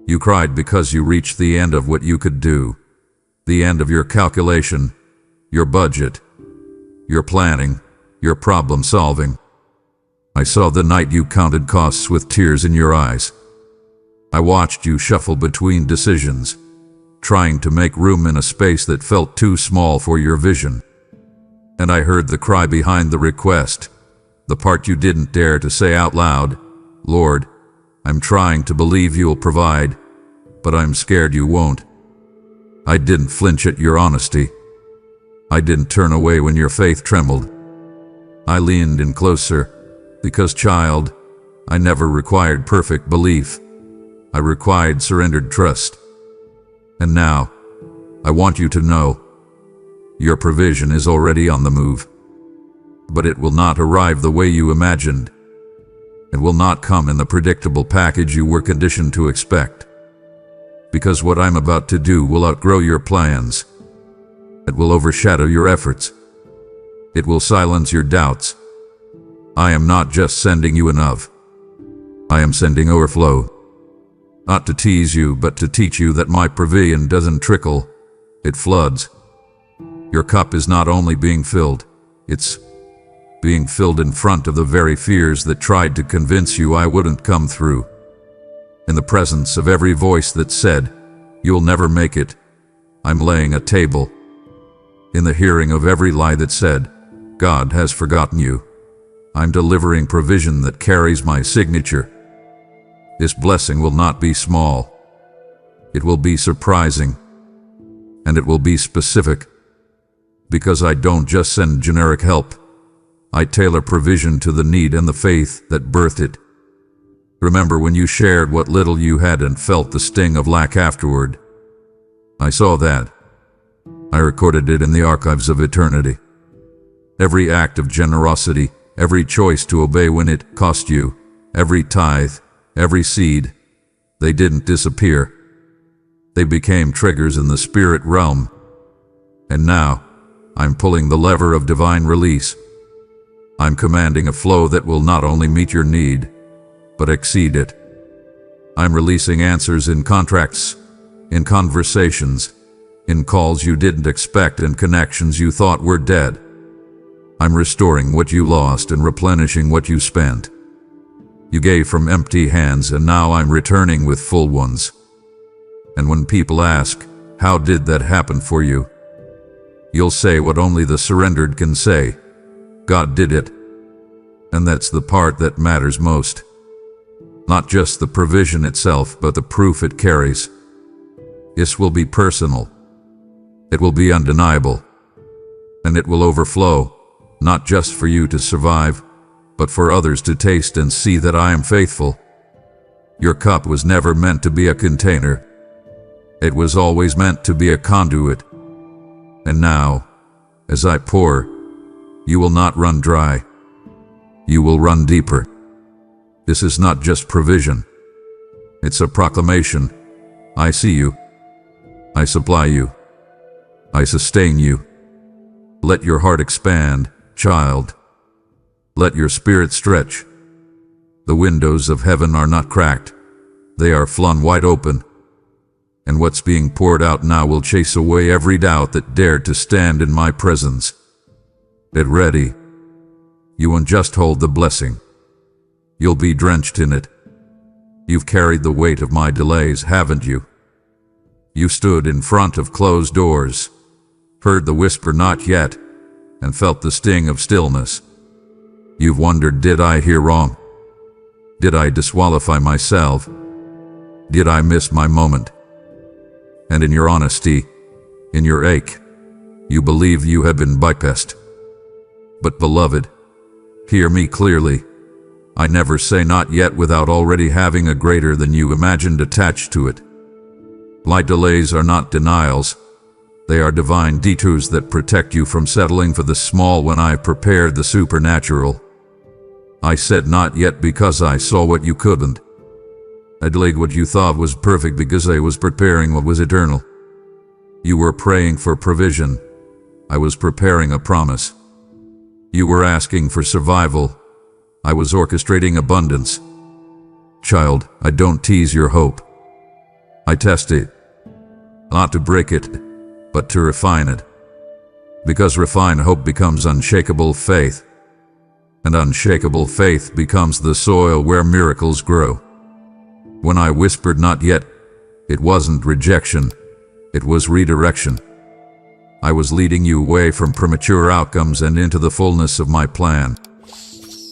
You cried because you reached the end of what you could do, the end of your calculation, your budget, your planning, your problem solving. I saw the night you counted costs with tears in your eyes. I watched you shuffle between decisions, trying to make room in a space that felt too small for your vision. And I heard the cry behind the request, the part you didn't dare to say out loud. Lord, I'm trying to believe you'll provide, but I'm scared you won't. I didn't flinch at your honesty. I didn't turn away when your faith trembled. I leaned in closer, because, child, I never required perfect belief. I required surrendered trust. And now, I want you to know, your provision is already on the move. But it will not arrive the way you imagined. It will not come in the predictable package you were conditioned to expect. Because what I'm about to do will outgrow your plans. It will overshadow your efforts. It will silence your doubts. I am not just sending you enough. I am sending overflow. Not to tease you, but to teach you that my provision doesn't trickle, it floods. Your cup is not only being filled, it's being filled in front of the very fears that tried to convince you I wouldn't come through. In the presence of every voice that said, you'll never make it, I'm laying a table. In the hearing of every lie that said, God has forgotten you, I'm delivering provision that carries my signature. This blessing will not be small. It will be surprising. And it will be specific. Because I don't just send generic help. I tailor provision to the need and the faith that birthed it. Remember when you shared what little you had and felt the sting of lack afterward? I saw that. I recorded it in the archives of eternity. Every act of generosity, every choice to obey when it cost you, every tithe, every seed, they didn't disappear. They became triggers in the spirit realm. And now, I'm pulling the lever of divine release. I'm commanding a flow that will not only meet your need, but exceed it. I'm releasing answers in contracts, in conversations, in calls you didn't expect and connections you thought were dead. I'm restoring what you lost and replenishing what you spent. You gave from empty hands, and now I'm returning with full ones. And when people ask, how did that happen for you? You'll say what only the surrendered can say. God did it. And that's the part that matters most. Not just the provision itself, but the proof it carries. This will be personal. It will be undeniable. And it will overflow, not just for you to survive, but for others to taste and see that I am faithful. Your cup was never meant to be a container. It was always meant to be a conduit. And now, as I pour, you will not run dry. You will run deeper. This is not just provision. It's a proclamation. I see you. I supply you. I sustain you. Let your heart expand, child. Let your spirit stretch. The windows of heaven are not cracked. They are flung wide open. And what's being poured out now will chase away every doubt that dared to stand in my presence. Get ready. You won't just hold the blessing. You'll be drenched in it. You've carried the weight of my delays, haven't you? You stood in front of closed doors, heard the whisper not yet, and felt the sting of stillness. You've wondered, did I hear wrong? Did I disqualify myself? Did I miss my moment? And in your honesty, in your ache, you believe you have been bypassed. But beloved, hear me clearly. I never say not yet without already having a greater than you imagined attached to it. My delays are not denials. They are divine detours that protect you from settling for the small when I prepared the supernatural. I said not yet because I saw what you couldn't. I delayed what you thought was perfect because I was preparing what was eternal. You were praying for provision. I was preparing a promise. You were asking for survival. I was orchestrating abundance. Child, I don't tease your hope. I test it. Not to break it, but to refine it. Because refined hope becomes unshakable faith, and unshakable faith becomes the soil where miracles grow. When I whispered not yet, it wasn't rejection, it was redirection. I was leading you away from premature outcomes and into the fullness of my plan.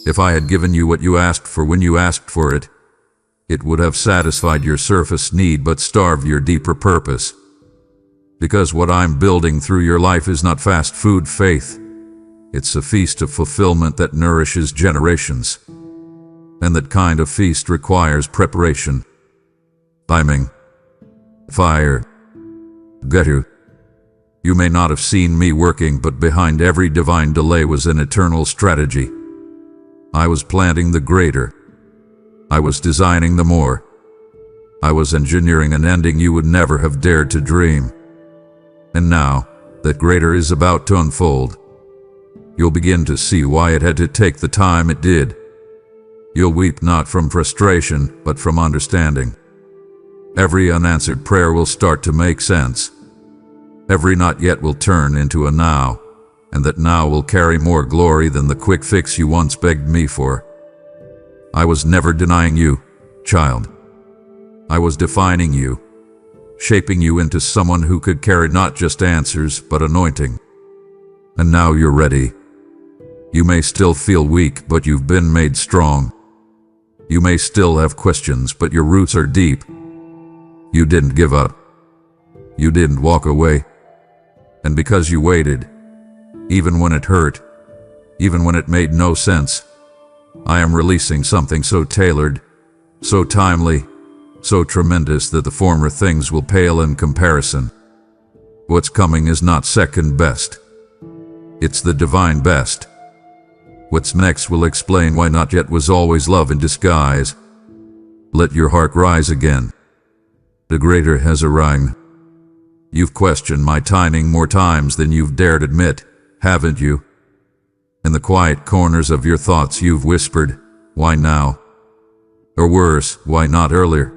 If I had given you what you asked for when you asked for it, it would have satisfied your surface need but starved your deeper purpose. Because what I'm building through your life is not fast food faith. It's a feast of fulfillment that nourishes generations. And that kind of feast requires preparation, timing, fire. Get you. You may not have seen me working, but behind every divine delay was an eternal strategy. I was planting the greater. I was designing the more. I was engineering an ending you would never have dared to dream. And now, that greater is about to unfold. You'll begin to see why it had to take the time it did. You'll weep not from frustration, but from understanding. Every unanswered prayer will start to make sense. Every not yet will turn into a now, and that now will carry more glory than the quick fix you once begged me for. I was never denying you, child. I was defining you, shaping you into someone who could carry not just answers, but anointing. And now you're ready. You may still feel weak, but you've been made strong. You may still have questions, but your roots are deep. You didn't give up. You didn't walk away. And because you waited, even when it hurt, even when it made no sense, I am releasing something so tailored, so timely, so tremendous that the former things will pale in comparison. What's coming is not second best. It's the divine best. What's next will explain why not yet was always love in disguise. Let your heart rise again. The greater has arrived. You've questioned my timing more times than you've dared admit, haven't you? In the quiet corners of your thoughts you've whispered, why now? Or worse, why not earlier?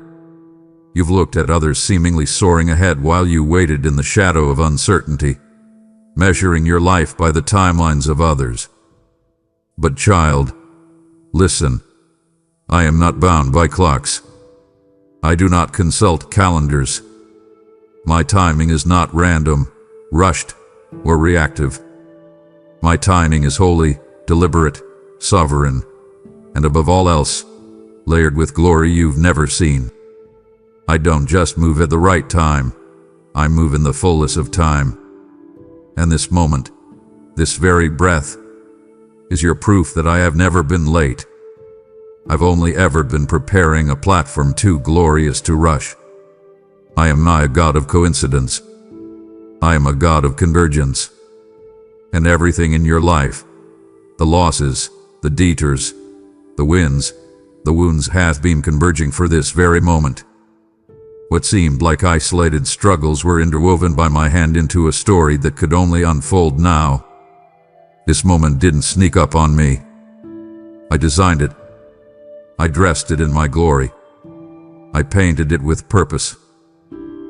You've looked at others seemingly soaring ahead while you waited in the shadow of uncertainty, measuring your life by the timelines of others. But child, listen, I am not bound by clocks. I do not consult calendars. My timing is not random, rushed, or reactive. My timing is holy, deliberate, sovereign, and above all else, layered with glory you've never seen. I don't just move at the right time, I move in the fullness of time. And this moment, this very breath, is your proof that I have never been late. I've only ever been preparing a platform too glorious to rush. I am not a God of coincidence. I am a God of convergence. And everything in your life, the losses, the detours, the wins, the wounds hath been converging for this very moment. What seemed like isolated struggles were interwoven by my hand into a story that could only unfold now. This moment didn't sneak up on me. I designed it. I dressed it in my glory. I painted it with purpose.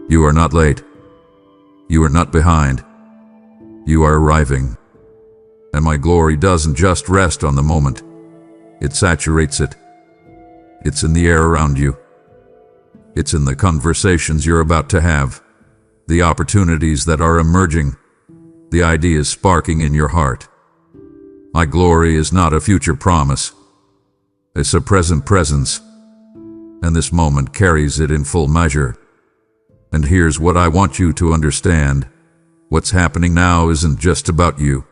You are not late. You are not behind. You are arriving. And my glory doesn't just rest on the moment. It saturates it. It's in the air around you. It's in the conversations you're about to have, the opportunities that are emerging, the ideas sparking in your heart. My glory is not a future promise. It's a present presence, and this moment carries it in full measure. And here's what I want you to understand. What's happening now isn't just about you.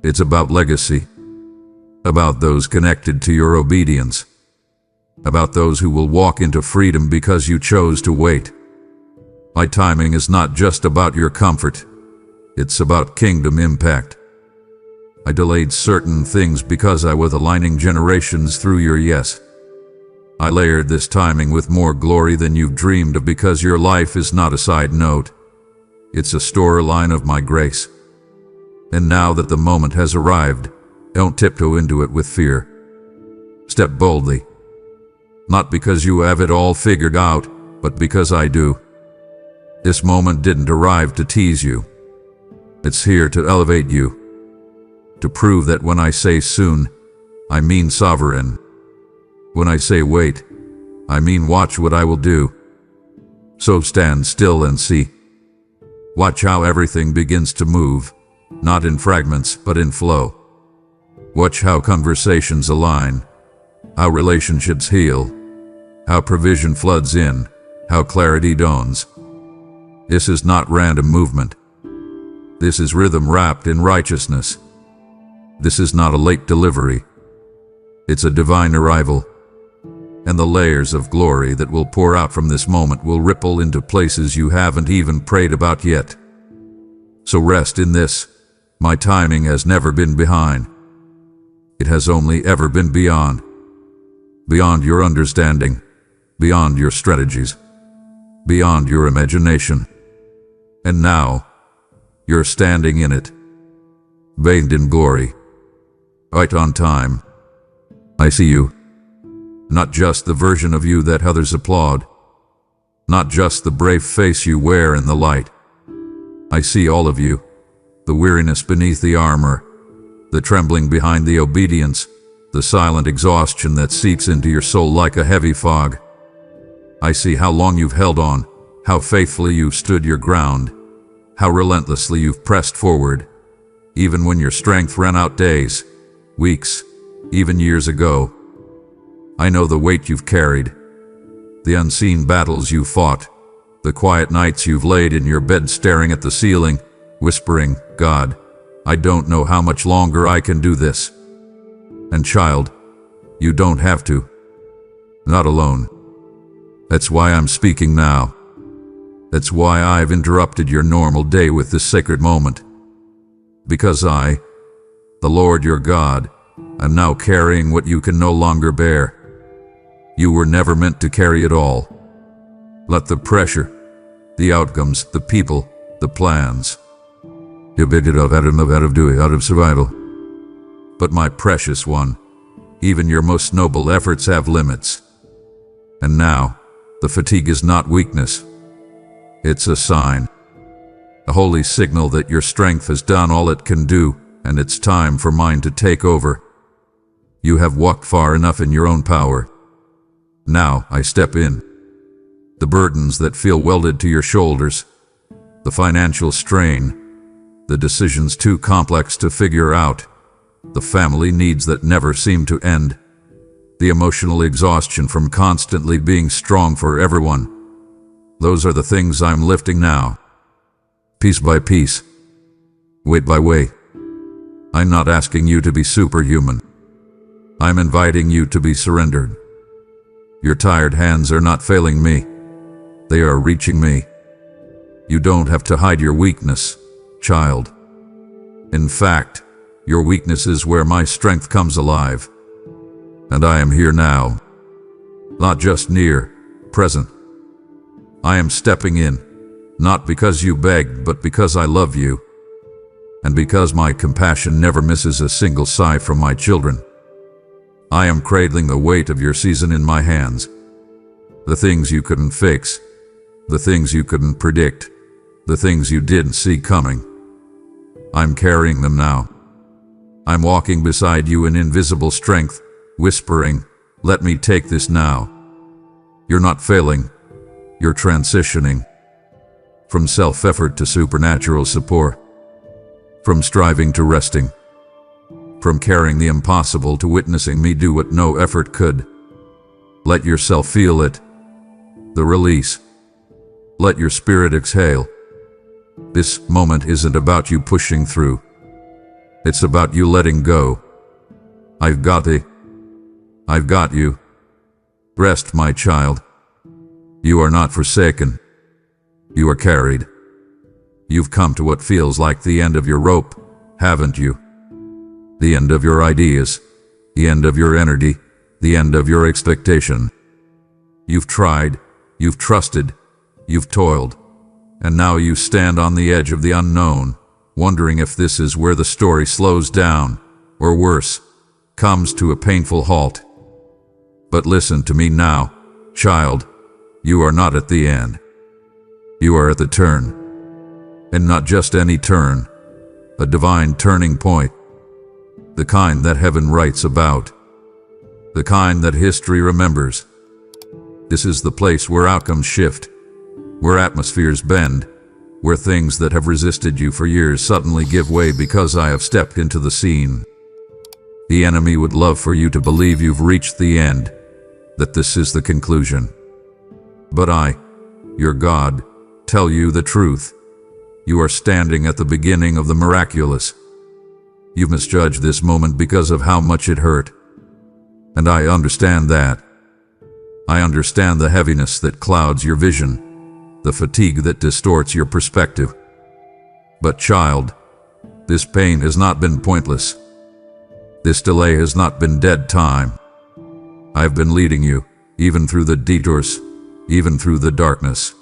It's about legacy, about those connected to your obedience, about those who will walk into freedom because you chose to wait. My timing is not just about your comfort. It's about kingdom impact. I delayed certain things because I was aligning generations through your yes. I layered this timing with more glory than you've dreamed of because your life is not a side note. It's a storyline of my grace. And now that the moment has arrived, don't tiptoe into it with fear. Step boldly. Not because you have it all figured out, but because I do. This moment didn't arrive to tease you. It's here to elevate you, to prove that when I say soon, I mean sovereign. When I say wait, I mean watch what I will do. So stand still and see. Watch how everything begins to move, not in fragments but in flow. Watch how conversations align, how relationships heal, how provision floods in, how clarity dawns. This is not random movement. This is rhythm wrapped in righteousness. This is not a late delivery. It's a divine arrival. And the layers of glory that will pour out from this moment will ripple into places you haven't even prayed about yet. So rest in this. My timing has never been behind. It has only ever been beyond. Beyond your understanding, beyond your strategies, beyond your imagination. And now, you're standing in it, bathed in glory, right on time. I see you. Not just the version of you that others applaud, not just the brave face you wear in the light. I see all of you, the weariness beneath the armor, the trembling behind the obedience, the silent exhaustion that seeps into your soul like a heavy fog. I see how long you've held on, how faithfully you've stood your ground, how relentlessly you've pressed forward, even when your strength ran out days, weeks, even years ago. I know the weight you've carried, the unseen battles you fought, the quiet nights you've laid in your bed staring at the ceiling, whispering, God, I don't know how much longer I can do this. And child, you don't have to. Not alone. That's why I'm speaking now. That's why I've interrupted your normal day with this sacred moment. Because I, the Lord your God, am now carrying what you can no longer bear. You were never meant to carry it all. Let the pressure, the outcomes, the people, the plans, out of survival. But my precious one, even your most noble efforts have limits. And now, the fatigue is not weakness. It's a sign, a holy signal that your strength has done all it can do, and it's time for mine to take over. You have walked far enough in your own power. Now I step in. The burdens that feel welded to your shoulders, the financial strain, the decisions too complex to figure out, the family needs that never seem to end, the emotional exhaustion from constantly being strong for everyone. Those are the things I'm lifting now, piece by piece, weight by weight. I'm not asking you to be superhuman. I'm inviting you to be surrendered. Your tired hands are not failing me. They are reaching me. You don't have to hide your weakness, child. In fact, your weakness is where my strength comes alive. And I am here now. Not just near, present. I am stepping in, not because you begged, but because I love you. And because my compassion never misses a single sigh from my children. I am cradling the weight of your season in my hands. The things you couldn't fix, the things you couldn't predict, the things you didn't see coming. I'm carrying them now. I'm walking beside you in invisible strength, whispering, let me take this now. You're not failing. You're transitioning. From self-effort to supernatural support. From striving to resting. From carrying the impossible to witnessing me do what no effort could. Let yourself feel it. The release. Let your spirit exhale. This moment isn't about you pushing through. It's about you letting go. I've got it. I've got you. Rest, my child. You are not forsaken. You are carried. You've come to what feels like the end of your rope, haven't you? The end of your ideas, the end of your energy, the end of your expectation. You've tried, you've trusted, you've toiled, and now you stand on the edge of the unknown, wondering if this is where the story slows down, or worse, comes to a painful halt. But listen to me now, child, you are not at the end. You are at the turn. And not just any turn, a divine turning point. The kind that heaven writes about. The kind that history remembers. This is the place where outcomes shift, where atmospheres bend, where things that have resisted you for years suddenly give way because I have stepped into the scene. The enemy would love for you to believe you've reached the end, that this is the conclusion. But I, your God, tell you the truth. You are standing at the beginning of the miraculous. You've misjudged this moment because of how much it hurt. And I understand that. I understand the heaviness that clouds your vision, the fatigue that distorts your perspective. But child, this pain has not been pointless. This delay has not been dead time. I've been leading you, even through the detours, even through the darkness.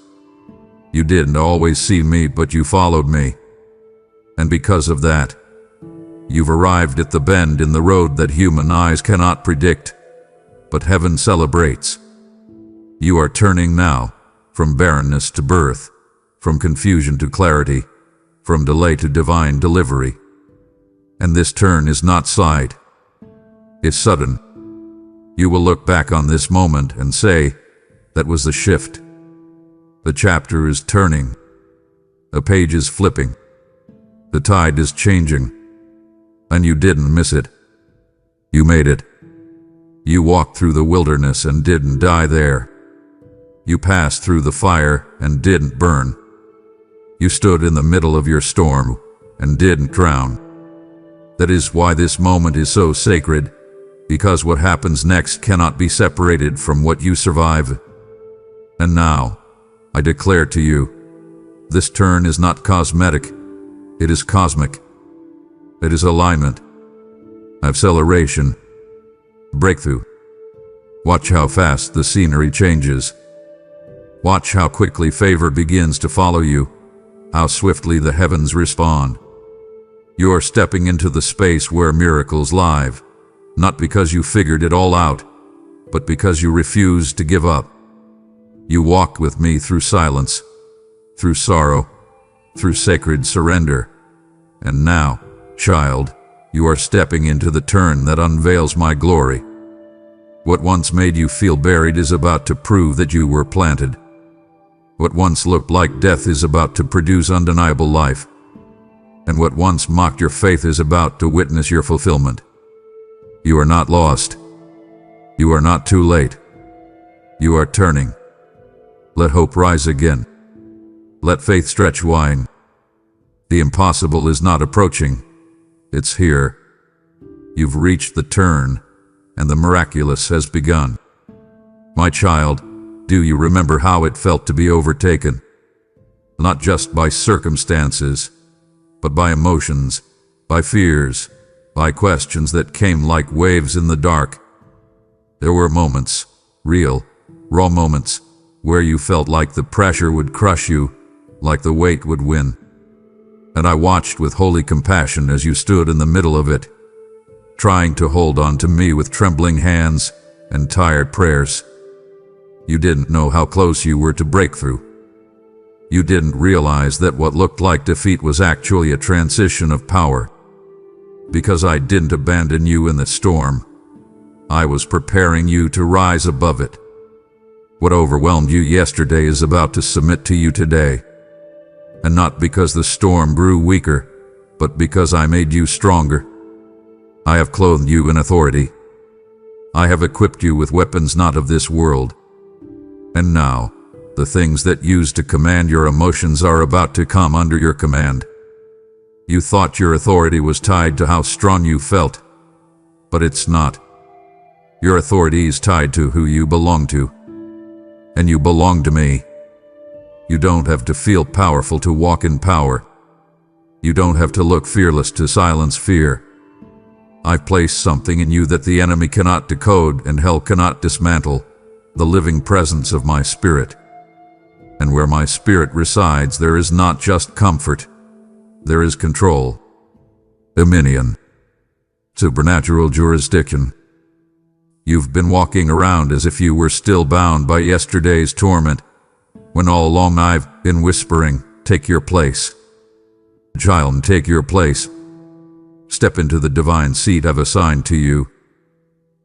You didn't always see me, but you followed me. And because of that, you've arrived at the bend in the road that human eyes cannot predict, but heaven celebrates. You are turning now, from barrenness to birth, from confusion to clarity, from delay to divine delivery. And this turn is not side. It's sudden. You will look back on this moment and say, that was the shift. The chapter is turning. A page is flipping. The tide is changing. And you didn't miss it. You made it. You walked through the wilderness and didn't die there. You passed through the fire and didn't burn. You stood in the middle of your storm and didn't drown. That is why this moment is so sacred, because what happens next cannot be separated from what you survive. And now, I declare to you, this turn is not cosmetic, it is cosmic. It is alignment, acceleration, breakthrough. Watch how fast the scenery changes. Watch how quickly favor begins to follow you, how swiftly the heavens respond. You are stepping into the space where miracles live, not because you figured it all out, but because you refused to give up. You walked with me through silence, through sorrow, through sacred surrender. And now, child, you are stepping into the turn that unveils my glory. What once made you feel buried is about to prove that you were planted. What once looked like death is about to produce undeniable life. And what once mocked your faith is about to witness your fulfillment. You are not lost. You are not too late. You are turning. Let hope rise again. Let faith stretch wide. The impossible is not approaching. It's here. You've reached the turn, and the miraculous has begun. My child, do you remember how it felt to be overtaken? Not just by circumstances, but by emotions, by fears, by questions that came like waves in the dark. There were moments, real, raw moments, where you felt like the pressure would crush you, like the weight would win. And I watched with holy compassion as you stood in the middle of it, trying to hold on to me with trembling hands and tired prayers. You didn't know how close you were to breakthrough. You didn't realize that what looked like defeat was actually a transition of power. Because I didn't abandon you in the storm, I was preparing you to rise above it. What overwhelmed you yesterday is about to submit to you today. And not because the storm grew weaker, but because I made you stronger. I have clothed you in authority. I have equipped you with weapons not of this world. And now, the things that used to command your emotions are about to come under your command. You thought your authority was tied to how strong you felt, but it's not. Your authority is tied to who you belong to. And you belong to me. You don't have to feel powerful to walk in power. You don't have to look fearless to silence fear. I've placed something in you that the enemy cannot decode and hell cannot dismantle, the living presence of my spirit. And where my spirit resides, there is not just comfort, there is control, dominion, supernatural jurisdiction. You've been walking around as if you were still bound by yesterday's torment, when all along I've been whispering, take your place. Child, take your place. Step into the divine seat I've assigned to you.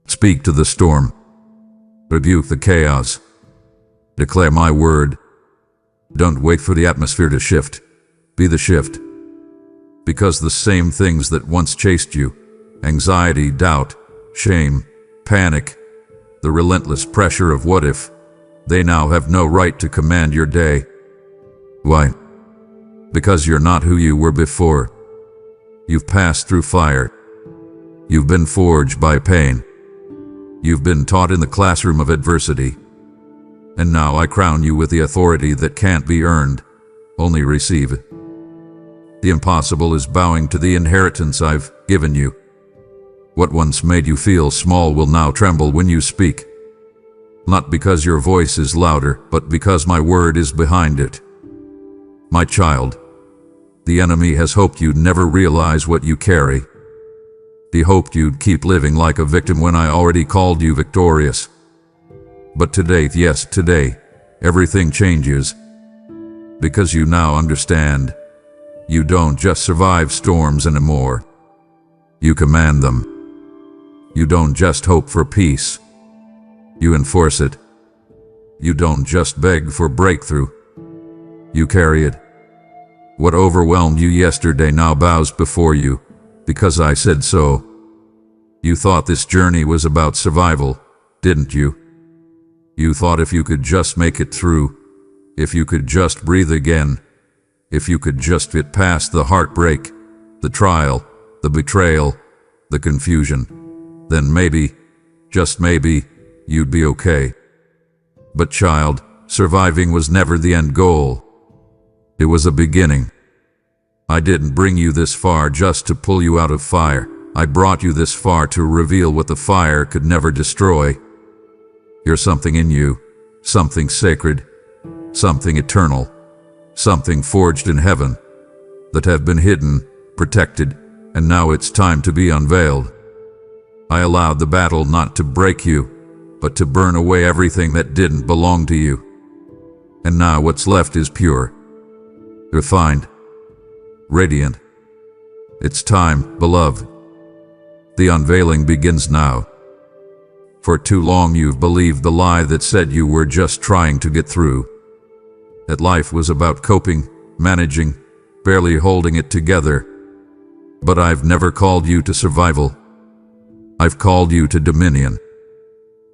Speak to the storm. Rebuke the chaos. Declare my word. Don't wait for the atmosphere to shift. Be the shift. Because the same things that once chased you, anxiety, doubt, shame, panic, the relentless pressure of what if, they now have no right to command your day. Why? Because you're not who you were before. You've passed through fire. You've been forged by pain. You've been taught in the classroom of adversity. And now I crown you with the authority that can't be earned, only receive. The impossible is bowing to the inheritance I've given you. What once made you feel small will now tremble when you speak. Not because your voice is louder, but because my word is behind it. My child, the enemy has hoped you'd never realize what you carry. He hoped you'd keep living like a victim when I already called you victorious. But today, yes, today, everything changes. Because you now understand. You don't just survive storms anymore. You command them. You don't just hope for peace. You enforce it. You don't just beg for breakthrough. You carry it. What overwhelmed you yesterday now bows before you, because I said so. You thought this journey was about survival, didn't you? You thought if you could just make it through, if you could just breathe again, if you could just get past the heartbreak, the trial, the betrayal, the confusion, then maybe, just maybe, you'd be okay. But child, surviving was never the end goal. It was a beginning. I didn't bring you this far just to pull you out of fire. I brought you this far to reveal what the fire could never destroy. You're something in you, something sacred, something eternal, something forged in heaven, that have been hidden, protected, and now it's time to be unveiled. I allowed the battle not to break you, but to burn away everything that didn't belong to you. And now what's left is pure, refined, radiant. It's time, beloved. The unveiling begins now. For too long you've believed the lie that said you were just trying to get through. That life was about coping, managing, barely holding it together. But I've never called you to survival. I've called you to dominion.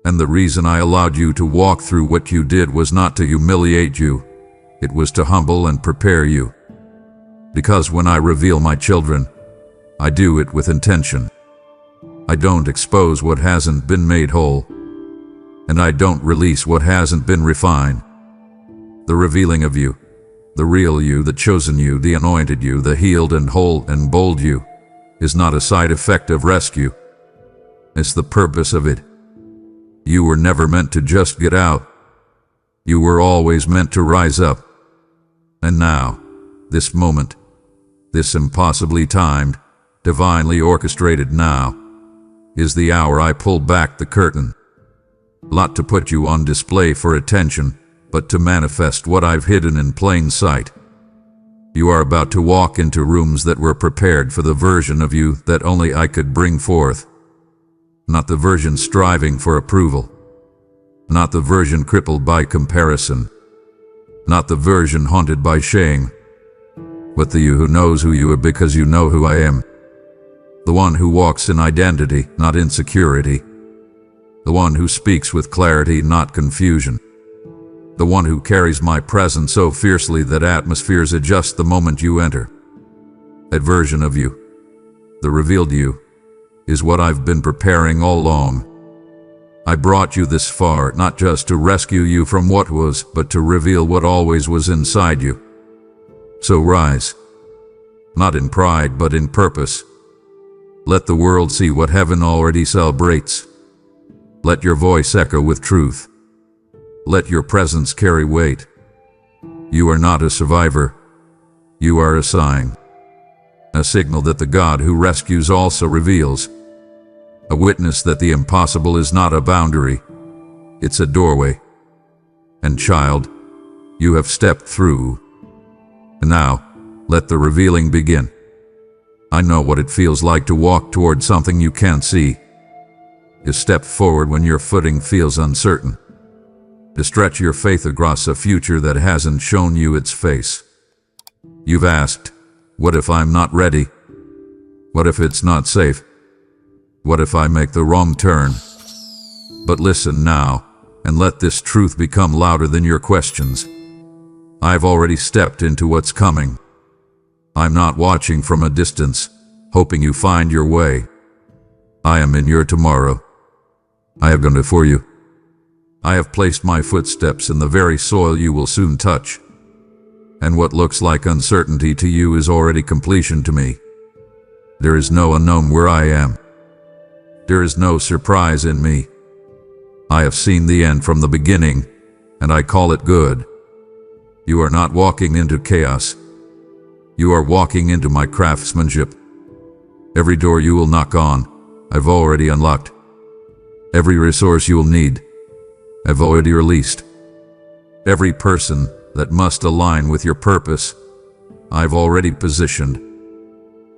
And the reason I allowed you to walk through what you did was not to humiliate you. It was to humble and prepare you. Because when I reveal my children, I do it with intention. I don't expose what hasn't been made whole. And I don't release what hasn't been refined. The revealing of you, the real you, the chosen you, the anointed you, the healed and whole and bold you, is not a side effect of rescue. It's the purpose of it. You were never meant to just get out. You were always meant to rise up. And now, this moment, this impossibly timed, divinely orchestrated now, is the hour I pull back the curtain. Not to put you on display for attention, but to manifest what I've hidden in plain sight. You are about to walk into rooms that were prepared for the version of you that only I could bring forth. Not the version striving for approval. Not the version crippled by comparison. Not the version haunted by shame. But the you who knows who you are because you know who I am. The one who walks in identity, not insecurity. The one who speaks with clarity, not confusion. The one who carries my presence so fiercely that atmospheres adjust the moment you enter. That version of you, the revealed you, is what I've been preparing all along. I brought you this far not just to rescue you from what was, but to reveal what always was inside you. So rise, not in pride but in purpose. Let the world see what heaven already celebrates. Let your voice echo with truth. Let your presence carry weight. You are not a survivor. You are a sign. A signal that the God who rescues also reveals. A witness that the impossible is not a boundary. It's a doorway. And child, You have stepped through. And now, let the revealing begin. I know what it feels like to walk toward something you can't see. To step forward when your footing feels uncertain. To stretch your faith across a future that hasn't shown you its face. You've asked, what if I'm not ready? What if it's not safe? What if I make the wrong turn? But listen now, and let this truth become louder than your questions. I've already stepped into what's coming. I'm not watching from a distance, hoping you find your way. I am in your tomorrow. I have gone before you. I have placed my footsteps in the very soil you will soon touch. And what looks like uncertainty to you is already completion to me. There is no unknown where I am. There is no surprise in me. I have seen the end from the beginning, and I call it good. You are not walking into chaos. You are walking into my craftsmanship. Every door you will knock on, I've already unlocked. Every resource you will need, I've already released. Every person that must align with your purpose, I've already positioned.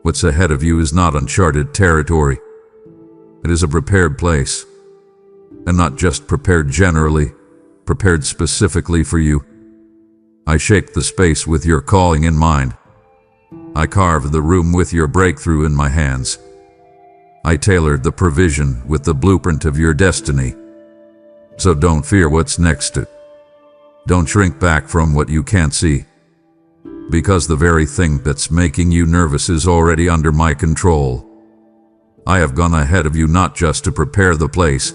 What's ahead of you is not uncharted territory. It is a prepared place. And not just prepared generally, prepared specifically for you. I shaped the space with your calling in mind. I carved the room with your breakthrough in my hands. I tailored the provision with the blueprint of your destiny. So don't fear what's next. Don't shrink back from what you can't see. Because the very thing that's making you nervous is already under my control. I have gone ahead of you not just to prepare the place,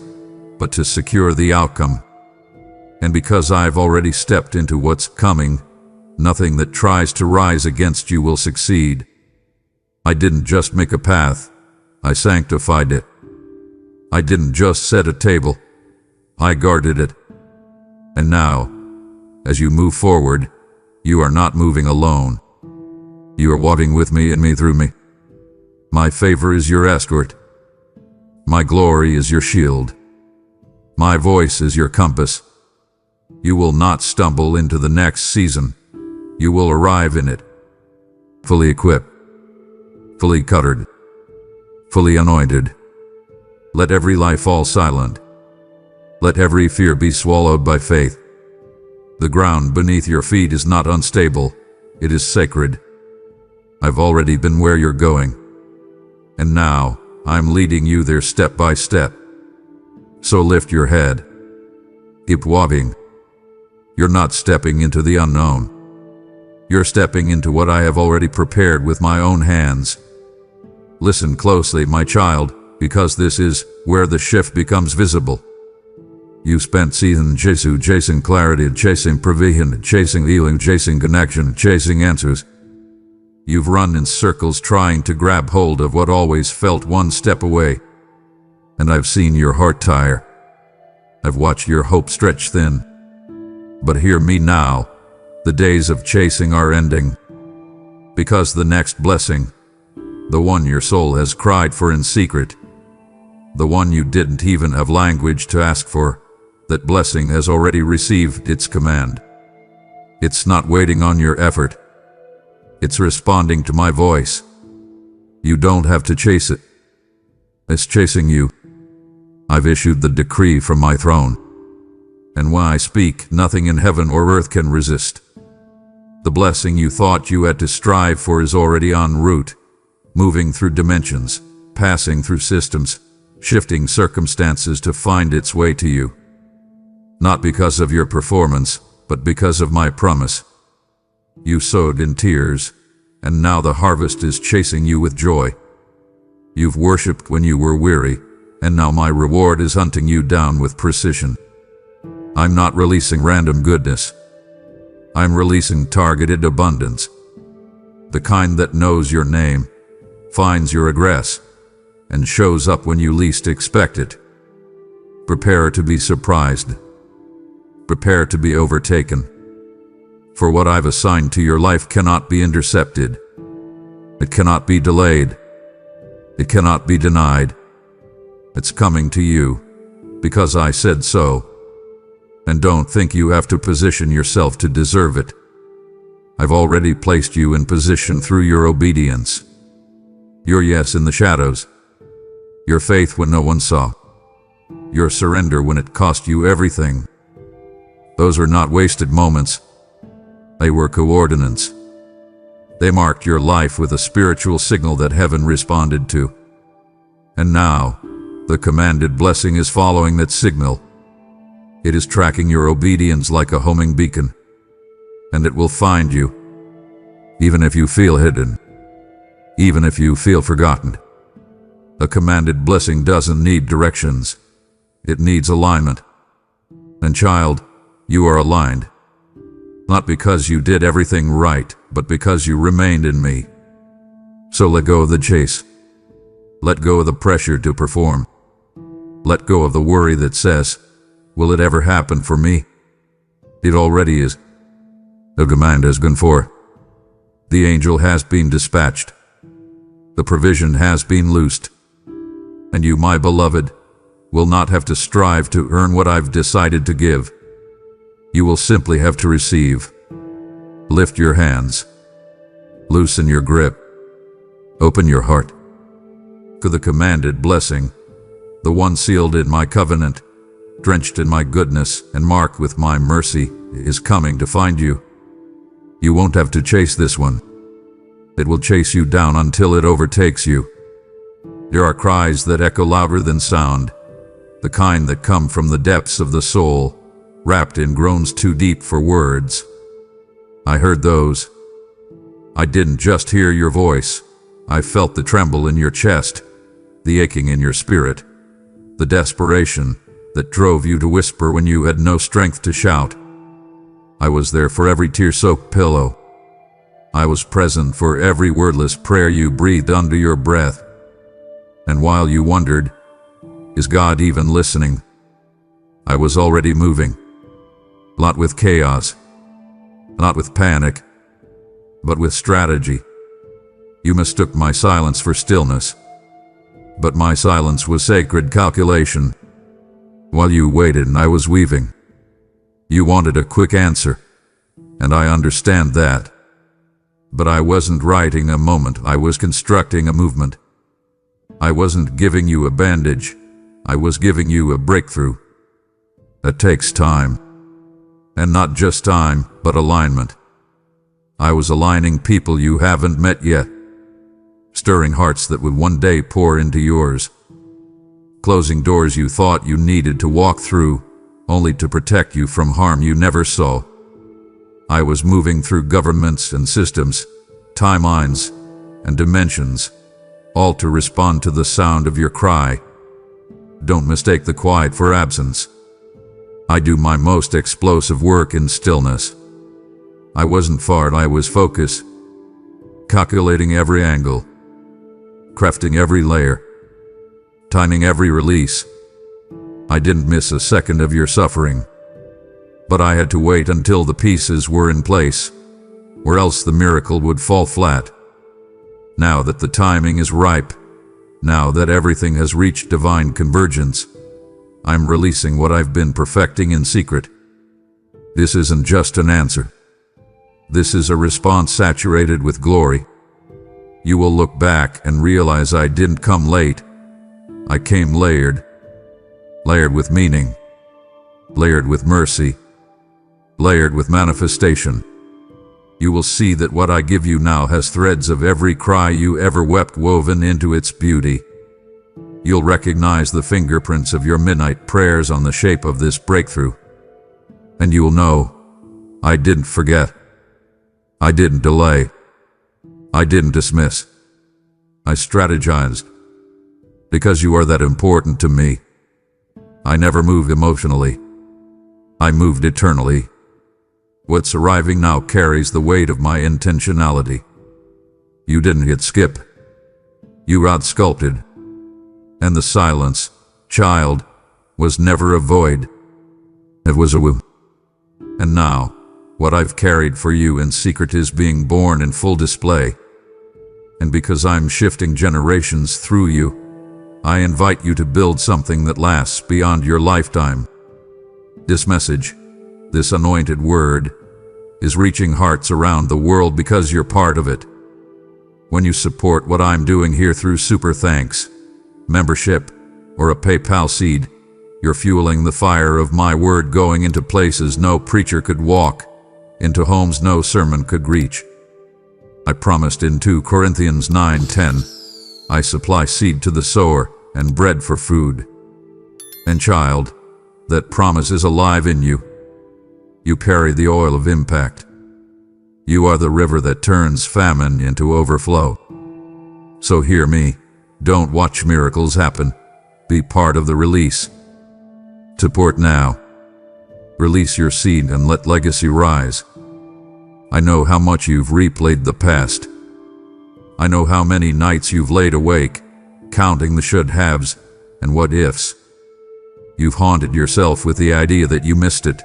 but to secure the outcome. And because I've already stepped into what's coming, nothing that tries to rise against you will succeed. I didn't just make a path, I sanctified it. I didn't just set a table, I guarded it. And now, as you move forward, you are not moving alone. You are walking with me and me through me. My favor is your escort. My glory is your shield. My voice is your compass. You will not stumble into the next season. You will arrive in it, fully equipped, fully covered, fully anointed. Let every lie fall silent. Let every fear be swallowed by faith. The ground beneath your feet is not unstable, it is sacred. I've already been where you're going, and now I'm leading you there step by step. So lift your head. Keep walking. You're not stepping into the unknown. You're stepping into what I have already prepared with my own hands. Listen closely, my child, because this is where the shift becomes visible. You spent seasons chasing clarity, chasing provision, chasing healing, chasing connection, chasing answers. You've run in circles trying to grab hold of what always felt one step away. And I've seen your heart tire. I've watched your hope stretch thin. But hear me now, the days of chasing are ending. Because the next blessing, the one your soul has cried for in secret, the one you didn't even have language to ask for, that blessing has already received its command. It's not waiting on your effort. It's responding to my voice. You don't have to chase it. It's chasing you. I've issued the decree from my throne. And when I speak, nothing in heaven or earth can resist. The blessing you thought you had to strive for is already en route, moving through dimensions, passing through systems, shifting circumstances to find its way to you. Not because of your performance, but because of my promise. You sowed in tears, and now the harvest is chasing you with joy. You've worshipped when you were weary, and now my reward is hunting you down with precision. I'm not releasing random goodness. I'm releasing targeted abundance. The kind that knows your name, finds your address, and shows up when you least expect it. Prepare to be surprised. Prepare to be overtaken. For what I've assigned to your life cannot be intercepted. It cannot be delayed. It cannot be denied. It's coming to you, because I said so. And don't think you have to position yourself to deserve it. I've already placed you in position through your obedience. Your yes in the shadows. Your faith when no one saw. Your surrender when it cost you everything. Those are not wasted moments. They were coordinates. They marked your life with a spiritual signal that heaven responded to. And now, the commanded blessing is following that signal. It is tracking your obedience like a homing beacon. And it will find you, even if you feel hidden, even if you feel forgotten. A commanded blessing doesn't need directions. It needs alignment. And child, you are aligned. Not because you did everything right, but because you remained in me. So let go of the chase. Let go of the pressure to perform. Let go of the worry that says, will it ever happen for me? It already is. The command has gone forth. The angel has been dispatched. The provision has been loosed. And you, my beloved, will not have to strive to earn what I've decided to give. You will simply have to receive. Lift your hands. Loosen your grip. Open your heart. To the commanded blessing, the one sealed in my covenant, drenched in my goodness and marked with my mercy, is coming to find you. You won't have to chase this one. It will chase you down until it overtakes you. There are cries that echo louder than sound, the kind that come from the depths of the soul, wrapped in groans too deep for words. I heard those. I didn't just hear your voice. I felt the tremble in your chest, the aching in your spirit, the desperation that drove you to whisper when you had no strength to shout. I was there for every tear-soaked pillow. I was present for every wordless prayer you breathed under your breath. And while you wondered, is God even listening? I was already moving. Not with chaos, not with panic, but with strategy. You mistook my silence for stillness, but my silence was sacred calculation. While you waited and I was weaving, you wanted a quick answer, and I understand that. But I wasn't writing a moment, I was constructing a movement. I wasn't giving you a bandage, I was giving you a breakthrough. That takes time. And not just time, but alignment. I was aligning people you haven't met yet, stirring hearts that would one day pour into yours, closing doors you thought you needed to walk through, only to protect you from harm you never saw. I was moving through governments and systems, timelines and dimensions, all to respond to the sound of your cry. Don't mistake the quiet for absence. I do my most explosive work in stillness. I wasn't far, I was focused, calculating every angle, crafting every layer, timing every release. I didn't miss a second of your suffering, but I had to wait until the pieces were in place, or else the miracle would fall flat. Now that the timing is ripe, now that everything has reached divine convergence, I'm releasing what I've been perfecting in secret. This isn't just an answer. This is a response saturated with glory. You will look back and realize I didn't come late. I came layered. Layered with meaning. Layered with mercy. Layered with manifestation. You will see that what I give you now has threads of every cry you ever wept woven into its beauty. You'll recognize the fingerprints of your midnight prayers on the shape of this breakthrough. And you will know, I didn't forget. I didn't delay. I didn't dismiss. I strategized. Because you are that important to me. I never moved emotionally. I moved eternally. What's arriving now carries the weight of my intentionality. You didn't hit skip. You out-sculpted. And the silence, child, was never a void. It was a womb. And now, what I've carried for you in secret is being born in full display. And because I'm shifting generations through you, I invite you to build something that lasts beyond your lifetime. This message, this anointed word, is reaching hearts around the world because you're part of it. When you support what I'm doing here through super thanks, membership, or a PayPal seed, you're fueling the fire of my word going into places no preacher could walk, into homes no sermon could reach. I promised in 2 Corinthians 9:10, I supply seed to the sower and bread for food. And child, that promise is alive in you. You carry the oil of impact. You are the river that turns famine into overflow. So hear me, don't watch miracles happen. Be part of the release. Support now. Release your seed and let legacy rise. I know how much you've replayed the past. I know how many nights you've laid awake, counting the should-haves and what-ifs. You've haunted yourself with the idea that you missed it,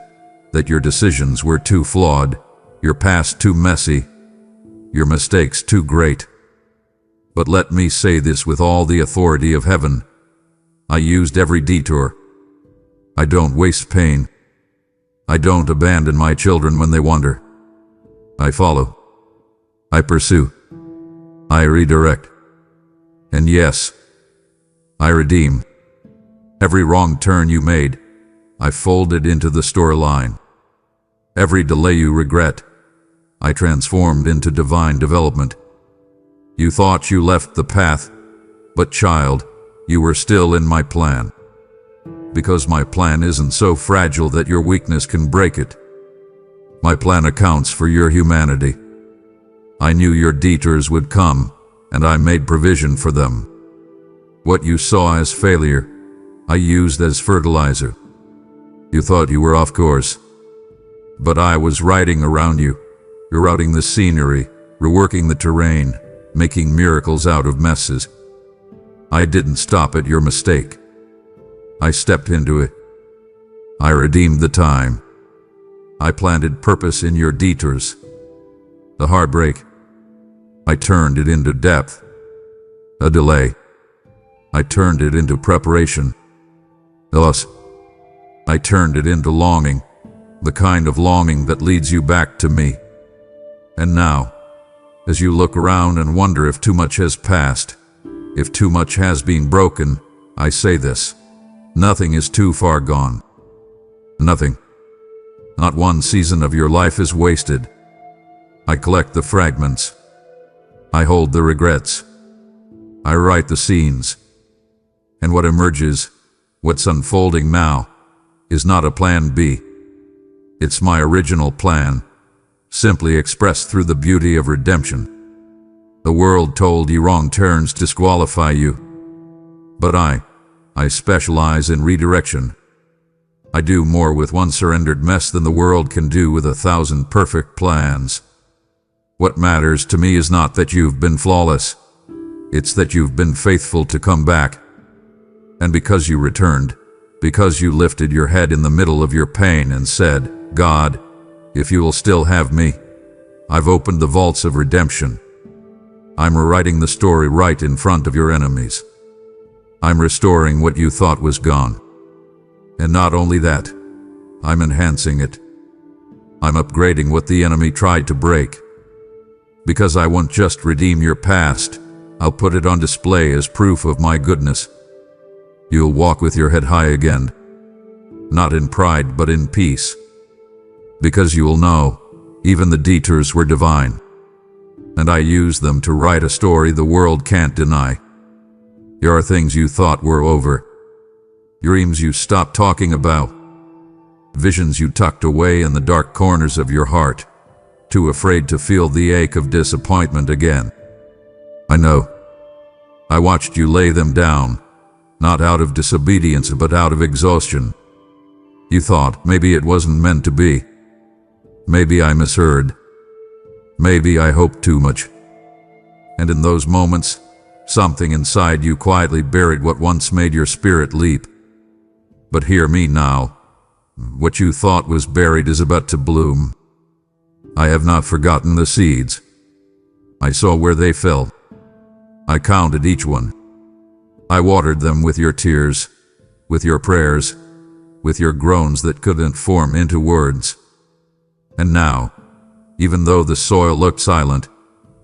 that your decisions were too flawed, your past too messy, your mistakes too great. But let me say this with all the authority of heaven. I used every detour. I don't waste pain. I don't abandon my children when they wander. I follow. I pursue. I redirect. And yes, I redeem. Every wrong turn you made, I folded into the storyline. Every delay you regret, I transformed into divine development. You thought you left the path, but child, you were still in my plan. Because my plan isn't so fragile that your weakness can break it. My plan accounts for your humanity. I knew your detours would come, and I made provision for them. What you saw as failure, I used as fertilizer. You thought you were off course, but I was riding around you, rerouting the scenery, reworking the terrain, making miracles out of messes. I didn't stop at your mistake. I stepped into it. I redeemed the time. I planted purpose in your detours. The heartbreak, I turned it into depth. A delay, I turned it into preparation. The loss, I turned it into longing, the kind of longing that leads you back to me. And now, as you look around and wonder if too much has passed, if too much has been broken, I say this: nothing is too far gone. Nothing. Not one season of your life is wasted. I collect the fragments. I hold the regrets. I write the scenes. And what emerges, what's unfolding now, is not a plan B. It's my original plan, simply expressed through the beauty of redemption. The world told you wrong turns disqualify you. But I specialize in redirection. I do more with one surrendered mess than the world can do with 1,000 perfect plans. What matters to me is not that you've been flawless. It's that you've been faithful to come back. And because you returned, because you lifted your head in the middle of your pain and said, God, if you will still have me, I've opened the vaults of redemption. I'm rewriting the story right in front of your enemies. I'm restoring what you thought was gone. And not only that, I'm enhancing it. I'm upgrading what the enemy tried to break. Because I won't just redeem your past, I'll put it on display as proof of my goodness. You'll walk with your head high again, not in pride but in peace. Because you will know, even the detours were divine. And I used them to write a story the world can't deny. There are things you thought were over, dreams you stopped talking about, visions you tucked away in the dark corners of your heart, too afraid to feel the ache of disappointment again. I know. I watched you lay them down, not out of disobedience but out of exhaustion. You thought maybe it wasn't meant to be. Maybe I misheard. Maybe I hoped too much. And in those moments, something inside you quietly buried what once made your spirit leap. But hear me now. What you thought was buried is about to bloom. I have not forgotten the seeds. I saw where they fell. I counted each one. I watered them with your tears, with your prayers, with your groans that couldn't form into words. And now, even though the soil looked silent,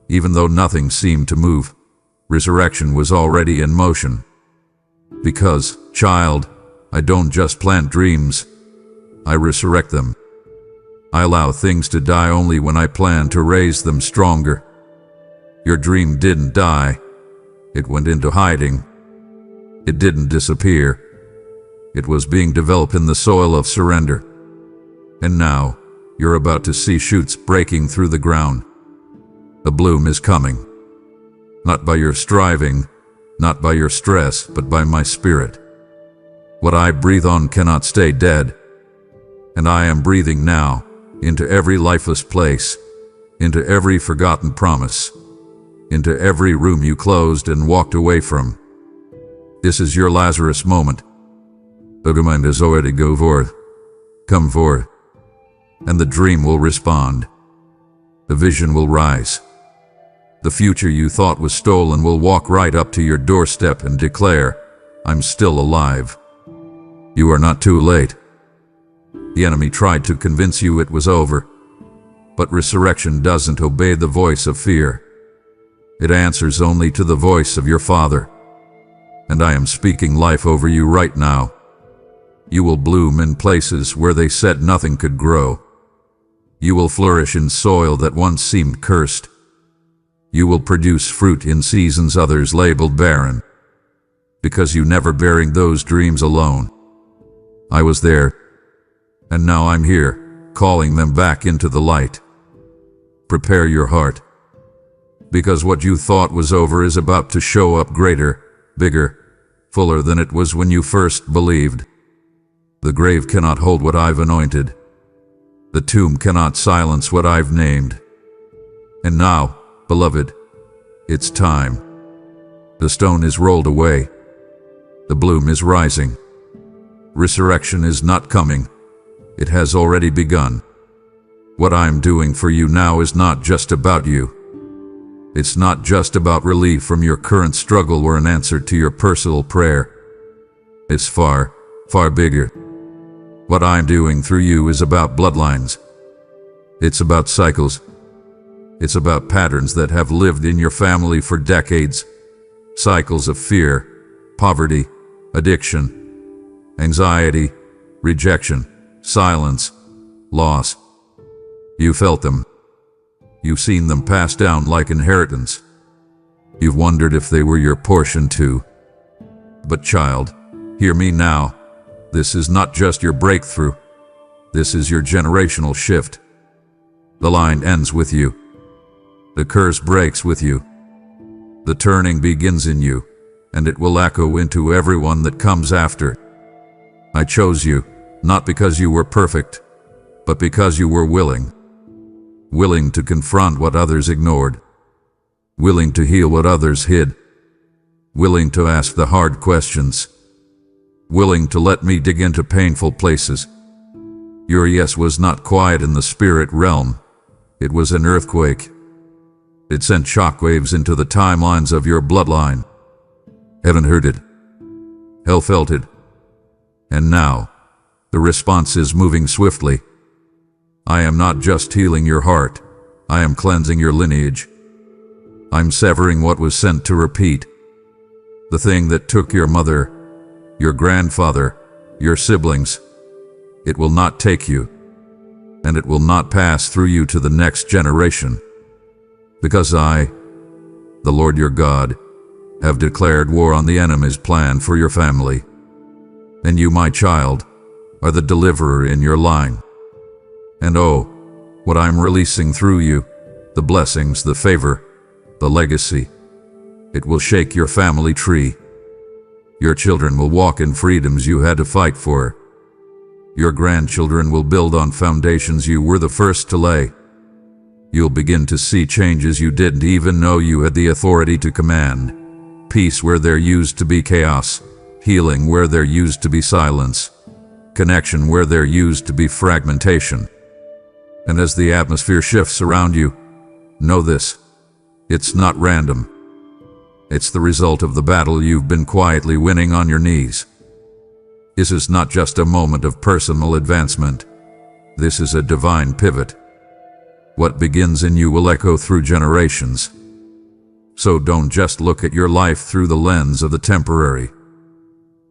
even though nothing seemed to move, resurrection was already in motion. Because, child, I don't just plant dreams, I resurrect them. I allow things to die only when I plan to raise them stronger. Your dream didn't die. It went into hiding. It didn't disappear. It was being developed in the soil of surrender. And now, you're about to see shoots breaking through the ground. The bloom is coming. Not by your striving, not by your stress, but by my spirit. What I breathe on cannot stay dead. And I am breathing now into every lifeless place, into every forgotten promise, into every room you closed and walked away from. This is your Lazarus moment. The mind is already go forth. Come forth. And the dream will respond. The vision will rise. The future you thought was stolen will walk right up to your doorstep and declare, I'm still alive. You are not too late. The enemy tried to convince you it was over. But resurrection doesn't obey the voice of fear. It answers only to the voice of your Father. And I am speaking life over you right now. You will bloom in places where they said nothing could grow. You will flourish in soil that once seemed cursed. You will produce fruit in seasons others labeled barren. Because you never bearing those dreams alone. I was there. And now I'm here, calling them back into the light. Prepare your heart. Because what you thought was over is about to show up greater, bigger, fuller than it was when you first believed. The grave cannot hold what I've anointed. The tomb cannot silence what I've named. And now, beloved, it's time. The stone is rolled away. The bloom is rising. Resurrection is not coming. It has already begun. What I'm doing for you now is not just about you. It's not just about relief from your current struggle or an answer to your personal prayer. It's far, far bigger. What I'm doing through you is about bloodlines. It's about cycles. It's about patterns that have lived in your family for decades. Cycles of fear, poverty, addiction, anxiety, rejection, silence, loss. You felt them. You've seen them passed down like inheritance. You've wondered if they were your portion too. But child, hear me now. This is not just your breakthrough. This is your generational shift. The line ends with you. The curse breaks with you. The turning begins in you, and it will echo into everyone that comes after. I chose you, not because you were perfect, but because you were willing. Willing to confront what others ignored. Willing to heal what others hid. Willing to ask the hard questions. Willing to let me dig into painful places. Your yes was not quiet in the spirit realm. It was an earthquake. It sent shockwaves into the timelines of your bloodline. Heaven heard it. Hell felt it. And now, the response is moving swiftly. I am not just healing your heart. I am cleansing your lineage. I'm severing what was sent to repeat. The thing that took your mother, your grandfather, your siblings. It will not take you. And it will not pass through you to the next generation. Because I, the Lord your God, have declared war on the enemy's plan for your family. And you, my child, are the deliverer in your line. And oh, what I'm releasing through you, the blessings, the favor, the legacy. It will shake your family tree. Your children will walk in freedoms you had to fight for. Your grandchildren will build on foundations you were the first to lay. You'll begin to see changes you didn't even know you had the authority to command. Peace where there used to be chaos. Healing where there used to be silence. Connection where there used to be fragmentation. And as the atmosphere shifts around you, know this. It's not random. It's the result of the battle you've been quietly winning on your knees. This is not just a moment of personal advancement. This is a divine pivot. What begins in you will echo through generations. So don't just look at your life through the lens of the temporary.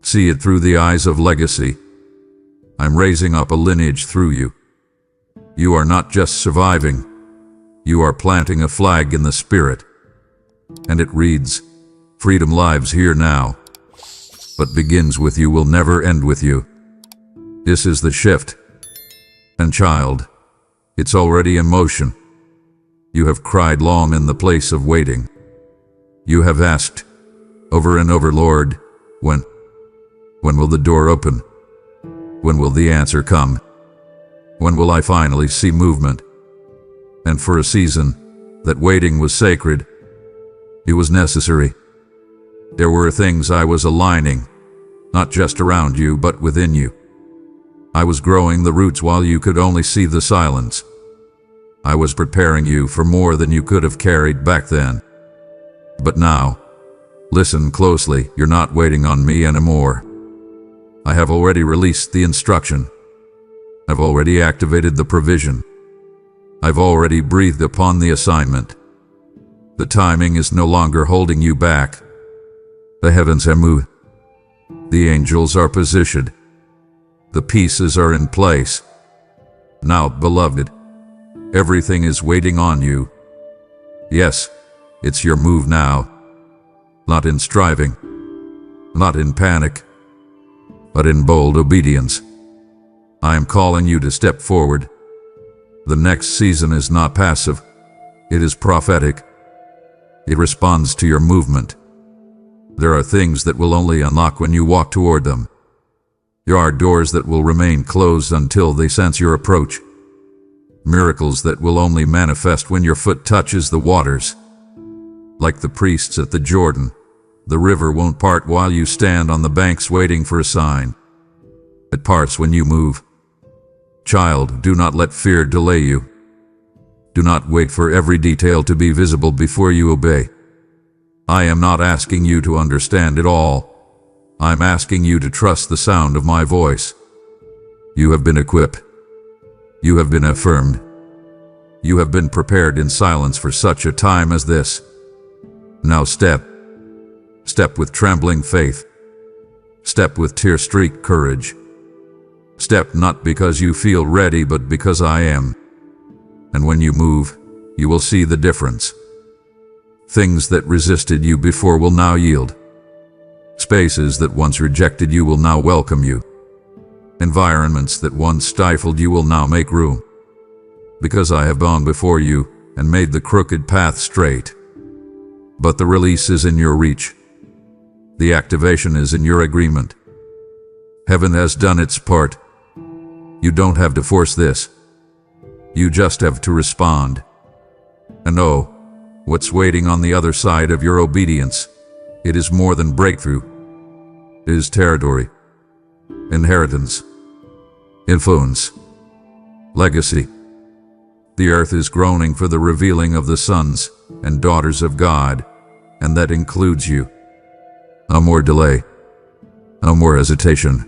See it through the eyes of legacy. I'm raising up a lineage through you. You are not just surviving. You are planting a flag in the spirit. And it reads, "Freedom lives here now. What begins with you will never end with you." This is the shift. And child, it's already in motion. You have cried long in the place of waiting. You have asked, over and over, "Lord, when? When will the door open? When will the answer come? When will I finally see movement?" And for a season, that waiting was sacred. It was necessary. There were things I was aligning, not just around you, but within you. I was growing the roots while you could only see the silence. I was preparing you for more than you could have carried back then. But now, listen closely, you're not waiting on me anymore. I have already released the instruction. I've already activated the provision. I've already breathed upon the assignment. The timing is no longer holding you back. The heavens have moved. The angels are positioned. The pieces are in place. Now, beloved, everything is waiting on you. Yes, it's your move now. Not in striving, not in panic, but in bold obedience. I am calling you to step forward. The next season is not passive. It is prophetic. It responds to your movement. There are things that will only unlock when you walk toward them. There are doors that will remain closed until they sense your approach. Miracles that will only manifest when your foot touches the waters. Like the priests at the Jordan, the river won't part while you stand on the banks waiting for a sign. It parts when you move. Child, do not let fear delay you. Do not wait for every detail to be visible before you obey. I am not asking you to understand it all. I'm asking you to trust the sound of my voice. You have been equipped. You have been affirmed. You have been prepared in silence for such a time as this. Now step. Step with trembling faith. Step with tear-streaked courage. Step not because you feel ready, but because I am. And when you move, you will see the difference. Things that resisted you before will now yield. Spaces that once rejected you will now welcome you. Environments that once stifled you will now make room. Because I have gone before you and made the crooked path straight. But the release is in your reach. The activation is in your agreement. Heaven has done its part. You don't have to force this. You just have to respond. And know what's waiting on the other side of your obedience. It is more than breakthrough. It is territory, inheritance, influence, legacy. The earth is groaning for the revealing of the sons and daughters of God, and that includes you. No more delay. No more hesitation.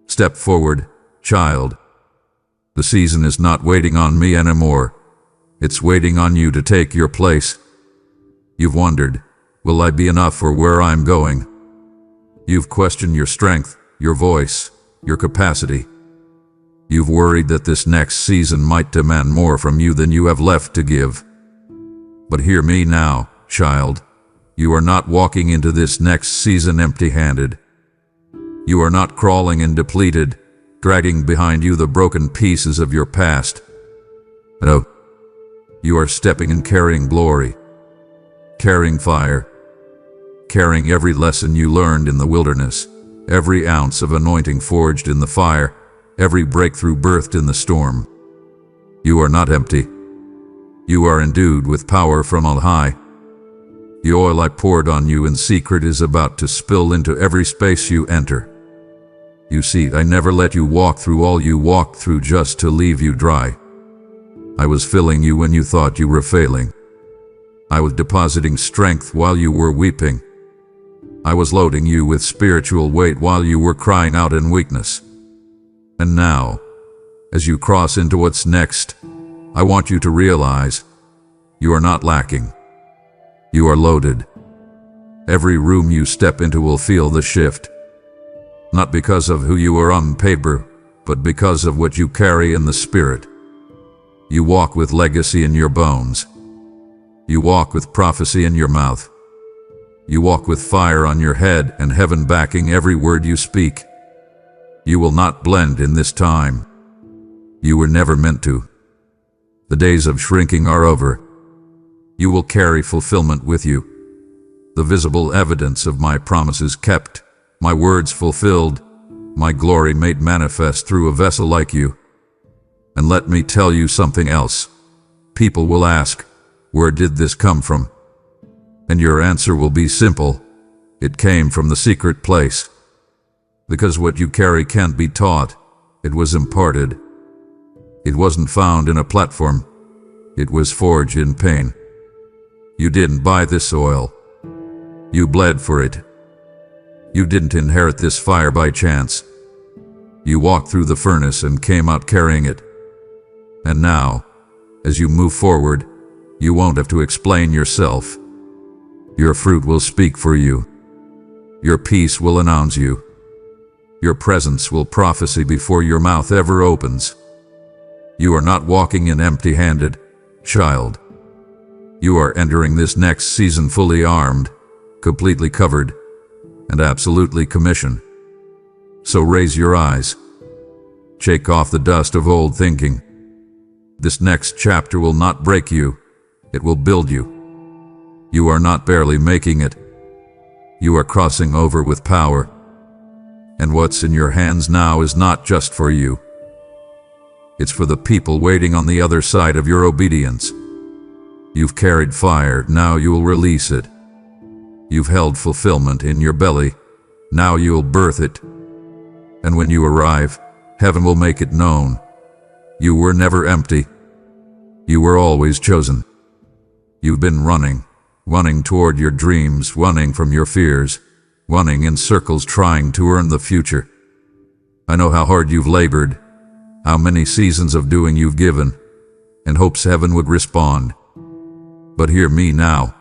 Step forward, child. The season is not waiting on me anymore. It's waiting on you to take your place. You've wondered, will I be enough for where I'm going? You've questioned your strength, your voice, your capacity. You've worried that this next season might demand more from you than you have left to give. But hear me now, child. You are not walking into this next season empty-handed. You are not crawling and depleted, dragging behind you the broken pieces of your past. No. You are stepping and carrying glory, carrying fire, carrying every lesson you learned in the wilderness, every ounce of anointing forged in the fire, every breakthrough birthed in the storm. You are not empty. You are endued with power from on high. The oil I poured on you in secret is about to spill into every space you enter. You see, I never let you walk through all you walked through just to leave you dry. I was filling you when you thought you were failing. I was depositing strength while you were weeping. I was loading you with spiritual weight while you were crying out in weakness. And now, as you cross into what's next, I want you to realize you are not lacking. You are loaded. Every room you step into will feel the shift. Not because of who you are on paper, but because of what you carry in the spirit. You walk with legacy in your bones. You walk with prophecy in your mouth. You walk with fire on your head and heaven backing every word you speak. You will not blend in this time. You were never meant to. The days of shrinking are over. You will carry fulfillment with you. The visible evidence of my promises kept, my words fulfilled, my glory made manifest through a vessel like you. And let me tell you something else. People will ask, where did this come from? And your answer will be simple. It came from the secret place. Because what you carry can't be taught. It was imparted. It wasn't found in a platform. It was forged in pain. You didn't buy this oil. You bled for it. You didn't inherit this fire by chance. You walked through the furnace and came out carrying it. And now, as you move forward, you won't have to explain yourself. Your fruit will speak for you. Your peace will announce you. Your presence will prophesy before your mouth ever opens. You are not walking in empty-handed, child. You are entering this next season fully armed, completely covered, and absolutely commissioned. So raise your eyes. Shake off the dust of old thinking. This next chapter will not break you. It will build you. You are not barely making it. You are crossing over with power. And what's in your hands now is not just for you. It's for the people waiting on the other side of your obedience. You've carried fire, now you will release it. You've held fulfillment in your belly, now you'll birth it. And when you arrive, heaven will make it known. You were never empty. You were always chosen. You've been running toward your dreams, running from your fears, running in circles trying to earn the future. I know how hard you've labored, how many seasons of doing you've given, in hopes heaven would respond. But hear me now.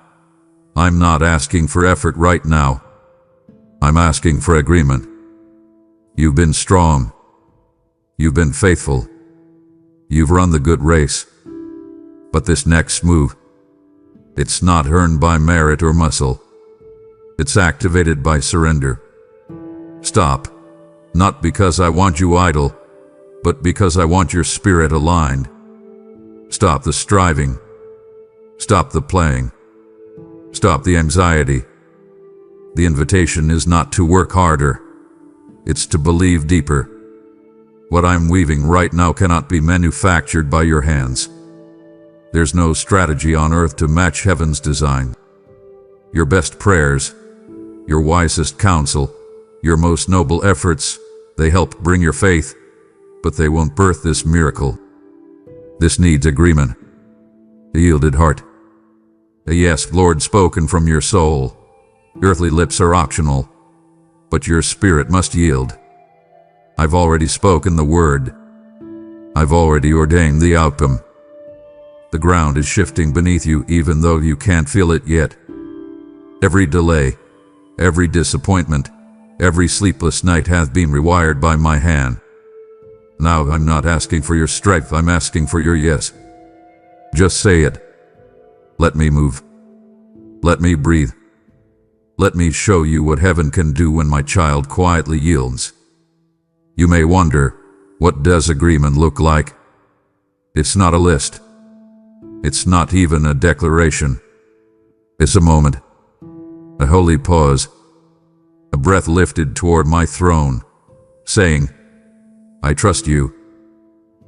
I'm not asking for effort right now. I'm asking for agreement. You've been strong. You've been faithful. You've run the good race. But this next move, it's not earned by merit or muscle. It's activated by surrender. Stop. Not because I want you idle, but because I want your spirit aligned. Stop the striving. Stop the playing. Stop the anxiety. The invitation is not to work harder. It's to believe deeper. What I'm weaving right now cannot be manufactured by your hands. There's no strategy on earth to match heaven's design. Your best prayers, your wisest counsel, your most noble efforts, they help bring your faith, but they won't birth this miracle. This needs agreement. A yielded heart. A yes, Lord, spoken from your soul. Earthly lips are optional, but your spirit must yield. I've already spoken the word. I've already ordained the outcome. The ground is shifting beneath you even though you can't feel it yet. Every delay, every disappointment, every sleepless night hath been rewired by my hand. Now I'm not asking for your strength, I'm asking for your yes. Just say it. Let me move. Let me breathe. Let me show you what heaven can do when my child quietly yields. You may wonder, what does agreement look like? It's not a list. It's not even a declaration. It's a moment. A holy pause. A breath lifted toward my throne, saying, I trust you.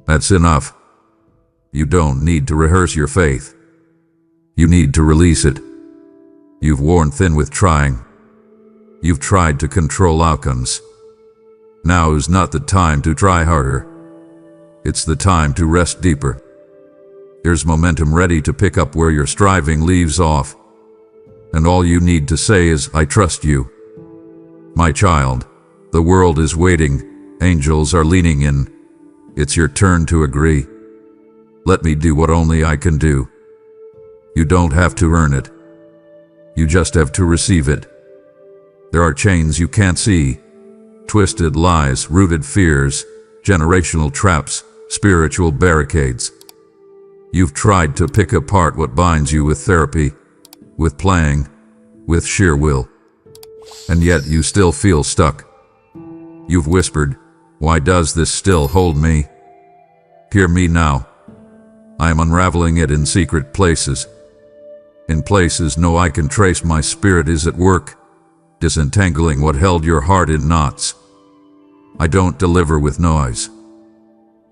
That's enough. You don't need to rehearse your faith. You need to release it. You've worn thin with trying. You've tried to control outcomes. Now is not the time to try harder. It's the time to rest deeper. There's momentum ready to pick up where your striving leaves off. And all you need to say is, I trust you. My child, the world is waiting, angels are leaning in. It's your turn to agree. Let me do what only I can do. You don't have to earn it. You just have to receive it. There are chains you can't see, twisted lies, rooted fears, generational traps, spiritual barricades. You've tried to pick apart what binds you with therapy, with playing, with sheer will. And yet you still feel stuck. You've whispered, "Why does this still hold me?" Hear me now. I am unraveling it in secret places. In places no eye can trace, my spirit is at work, disentangling what held your heart in knots. I don't deliver with noise.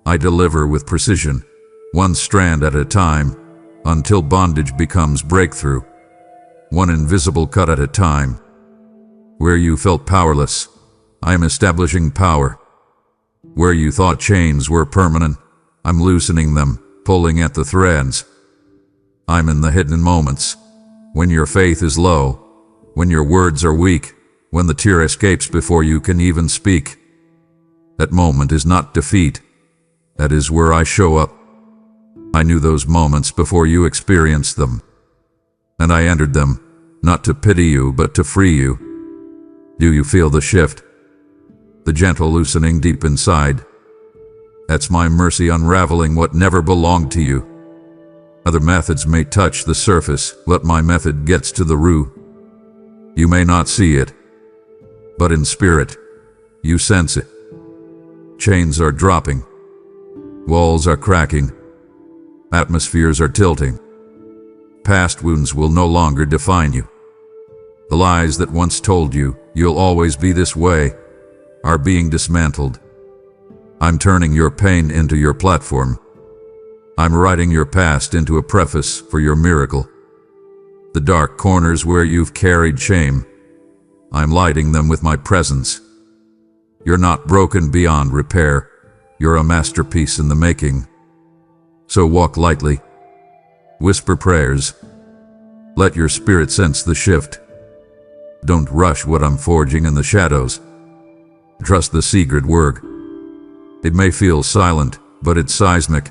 I deliver with precision, one strand at a time, until bondage becomes breakthrough. One invisible cut at a time. Where you felt powerless, I am establishing power. Where you thought chains were permanent, I'm loosening them, pulling at the threads. I'm in the hidden moments, when your faith is low, when your words are weak, when the tear escapes before you can even speak. That moment is not defeat. That is where I show up. I knew those moments before you experienced them. And I entered them, not to pity you, but to free you. Do you feel the shift? The gentle loosening deep inside? That's my mercy unraveling what never belonged to you. Other methods may touch the surface, but my method gets to the root. You may not see it, but in spirit, you sense it. Chains are dropping. Walls are cracking. Atmospheres are tilting. Past wounds will no longer define you. The lies that once told you, "You'll always be this way," are being dismantled. I'm turning your pain into your platform. I'm writing your past into a preface for your miracle. The dark corners where you've carried shame, I'm lighting them with my presence. You're not broken beyond repair. You're a masterpiece in the making. So walk lightly. Whisper prayers. Let your spirit sense the shift. Don't rush what I'm forging in the shadows. Trust the secret work. It may feel silent, but it's seismic.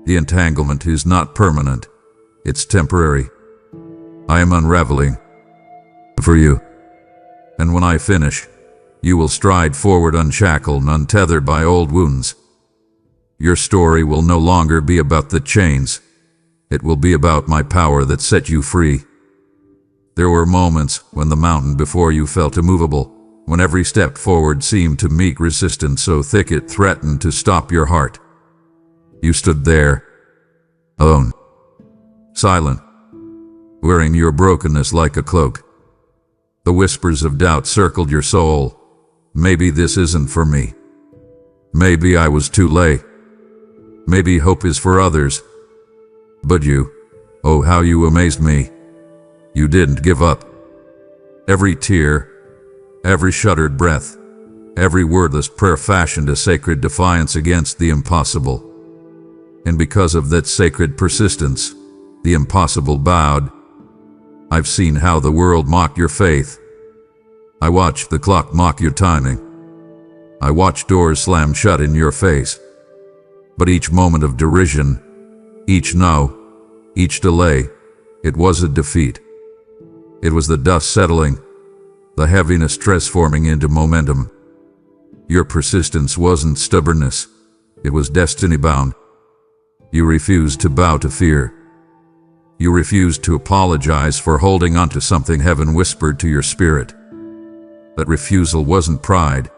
The entanglement is not permanent. It's temporary. I am unraveling for you. And when I finish, you will stride forward unshackled and untethered by old wounds. Your story will no longer be about the chains. It will be about my power that set you free. There were moments when the mountain before you felt immovable, when every step forward seemed to meet resistance so thick it threatened to stop your heart. You stood there, alone, silent, wearing your brokenness like a cloak. The whispers of doubt circled your soul. Maybe this isn't for me. Maybe I was too late. Maybe hope is for others. But you, oh how you amazed me. You didn't give up. Every tear, every shuddered breath, every wordless prayer fashioned a sacred defiance against the impossible. And because of that sacred persistence, the impossible bowed. I've seen how the world mocked your faith. I watched the clock mock your timing. I watched doors slam shut in your face. But each moment of derision, each no, each delay, it was a defeat. It was the dust settling, the heaviness transforming into momentum. Your persistence wasn't stubbornness, it was destiny bound. You refused to bow to fear. You refused to apologize for holding on to something heaven whispered to your spirit. That refusal wasn't pride.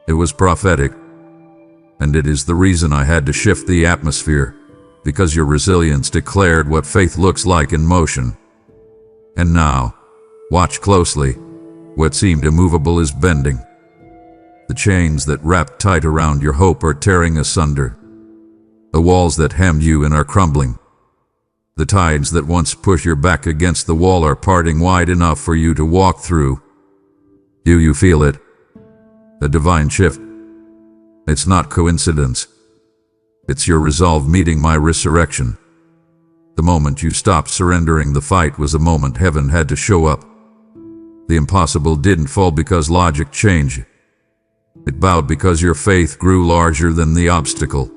It was prophetic. And it is the reason I had to shift the atmosphere, because your resilience declared what faith looks like in motion. And now, watch closely. What seemed immovable is bending. The chains that wrapped tight around your hope are tearing asunder. The walls that hemmed you in are crumbling. The tides that once pushed your back against the wall are parting wide enough for you to walk through. Do you feel it? A divine shift. It's not coincidence. It's your resolve meeting my resurrection. The moment you stopped surrendering the fight was the moment heaven had to show up. The impossible didn't fall because logic changed. It bowed because your faith grew larger than the obstacle.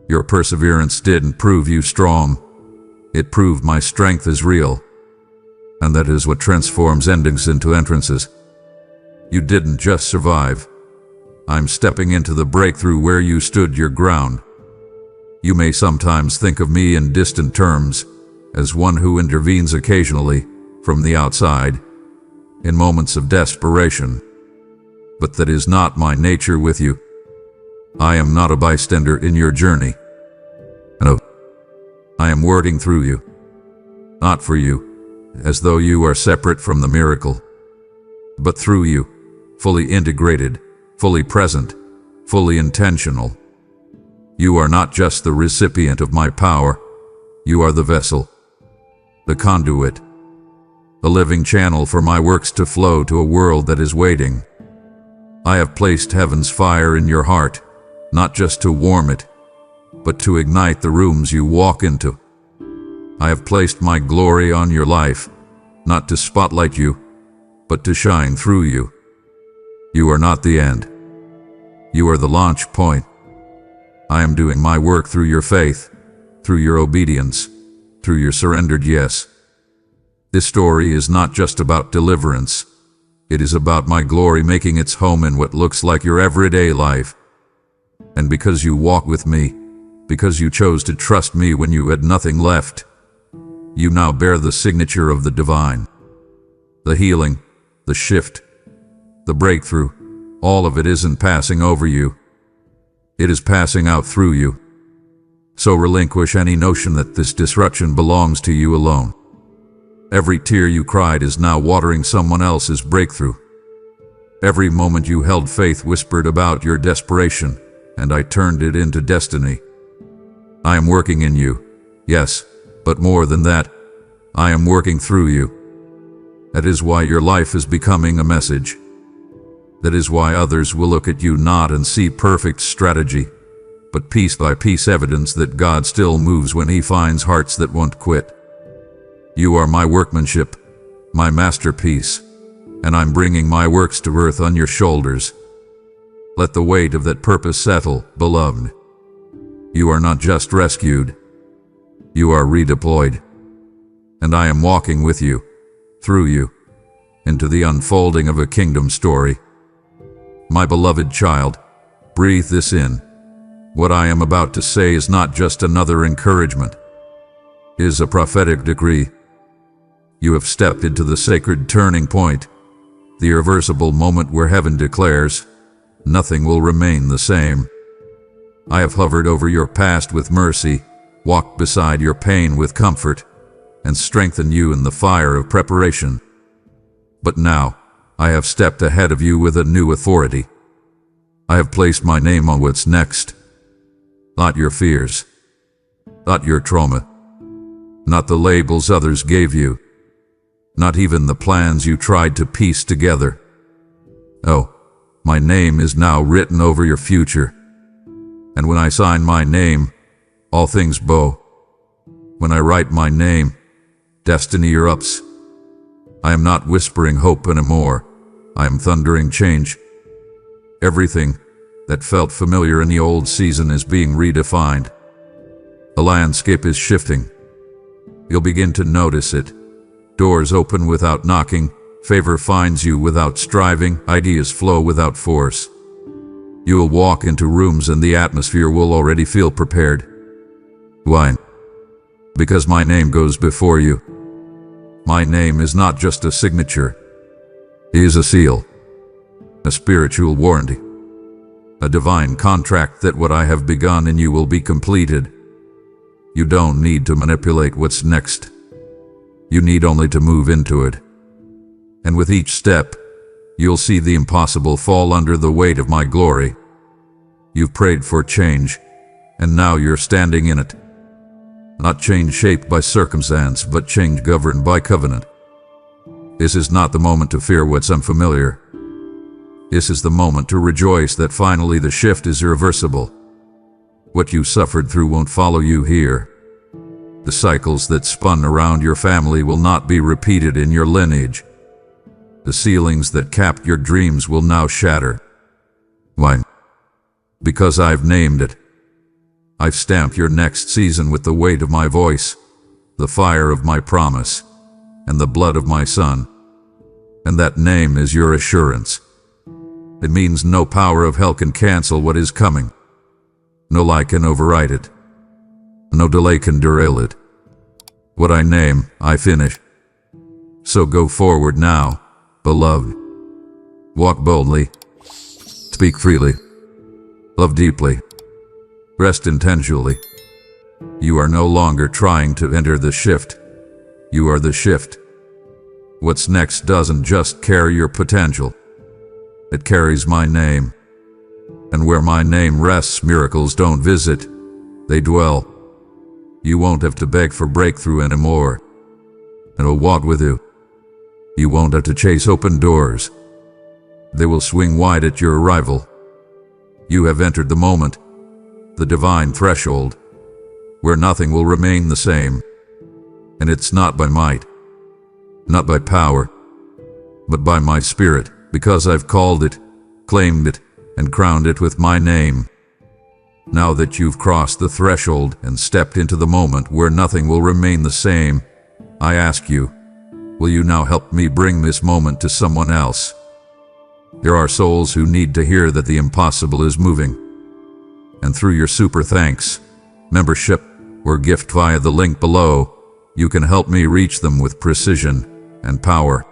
Your perseverance didn't prove you strong. It proved my strength is real. And that is what transforms endings into entrances. You didn't just survive. I'm stepping into the breakthrough where you stood your ground. You may sometimes think of me in distant terms, as one who intervenes occasionally, from the outside, in moments of desperation. But that is not my nature with you. I am not a bystander in your journey. No. I am working through you. Not for you, as though you are separate from the miracle, but through you, fully integrated, fully present, fully intentional. You are not just the recipient of my power. You are the vessel, the conduit, the living channel for my works to flow to a world that is waiting. I have placed heaven's fire in your heart, not just to warm it, but to ignite the rooms you walk into. I have placed my glory on your life, not to spotlight you, but to shine through you. You are not the end. You are the launch point. I am doing my work through your faith, through your obedience, through your surrendered yes. This story is not just about deliverance. It is about my glory making its home in what looks like your everyday life. And because you walk with me, because you chose to trust me when you had nothing left, you now bear the signature of the divine. The healing, the shift, the breakthrough, all of it isn't passing over you. It is passing out through you. So relinquish any notion that this disruption belongs to you alone. Every tear you cried is now watering someone else's breakthrough. Every moment you held faith whispered about your desperation, and I turned it into destiny. I am working in you, yes, but more than that, I am working through you. That is why your life is becoming a message. That is why others will look at you not and see perfect strategy, but piece by piece evidence that God still moves when He finds hearts that won't quit. You are my workmanship, my masterpiece, and I'm bringing my works to earth on your shoulders. Let the weight of that purpose settle, beloved. You are not just rescued. You are redeployed. And I am walking with you, through you, into the unfolding of a kingdom story. My beloved child, breathe this in. What I am about to say is not just another encouragement. It is a prophetic decree. You have stepped into the sacred turning point, the irreversible moment where heaven declares, nothing will remain the same. I have hovered over your past with mercy, walked beside your pain with comfort, and strengthened you in the fire of preparation. But now, I have stepped ahead of you with a new authority. I have placed my name on what's next. Not your fears, not your trauma, not the labels others gave you, not even the plans you tried to piece together. Oh, my name is now written over your future. And when I sign my name, all things bow. When I write my name, destiny erupts. I am not whispering hope anymore. I am thundering change. Everything that felt familiar in the old season is being redefined. The landscape is shifting. You'll begin to notice it. Doors open without knocking, favor finds you without striving, ideas flow without force. You will walk into rooms and the atmosphere will already feel prepared. Why? Because my name goes before you. My name is not just a signature. It is a seal, a spiritual warranty, a divine contract that what I have begun in you will be completed. You don't need to manipulate what's next. You need only to move into it. And with each step, you'll see the impossible fall under the weight of my glory. You've prayed for change, and now you're standing in it. Not change shaped by circumstance, but change governed by covenant. This is not the moment to fear what's unfamiliar. This is the moment to rejoice that finally the shift is irreversible. What you suffered through won't follow you here. The cycles that spun around your family will not be repeated in your lineage. The ceilings that capped your dreams will now shatter. Why? Because I've named it. I've stamped your next season with the weight of my voice, the fire of my promise, and the blood of my son. And that name is your assurance. It means no power of hell can cancel what is coming. No lie can override it. No delay can derail it. What I name, I finish. So go forward now, beloved. Walk boldly. Speak freely. Love deeply. Rest intentionally. You are no longer trying to enter the shift. You are the shift. What's next doesn't just carry your potential. It carries my name. And where my name rests, miracles don't visit. They dwell. You won't have to beg for breakthrough anymore. It'll walk with you. You won't have to chase open doors. They will swing wide at your arrival. You have entered the moment, the divine threshold, where nothing will remain the same. And it's not by might, not by power, but by my spirit, because I've called it, claimed it, and crowned it with my name. Now that you've crossed the threshold and stepped into the moment where nothing will remain the same, I ask you, will you now help me bring this moment to someone else? There are souls who need to hear that the impossible is moving. And through your super thanks, membership, or gift via the link below, you can help me reach them with precision and power.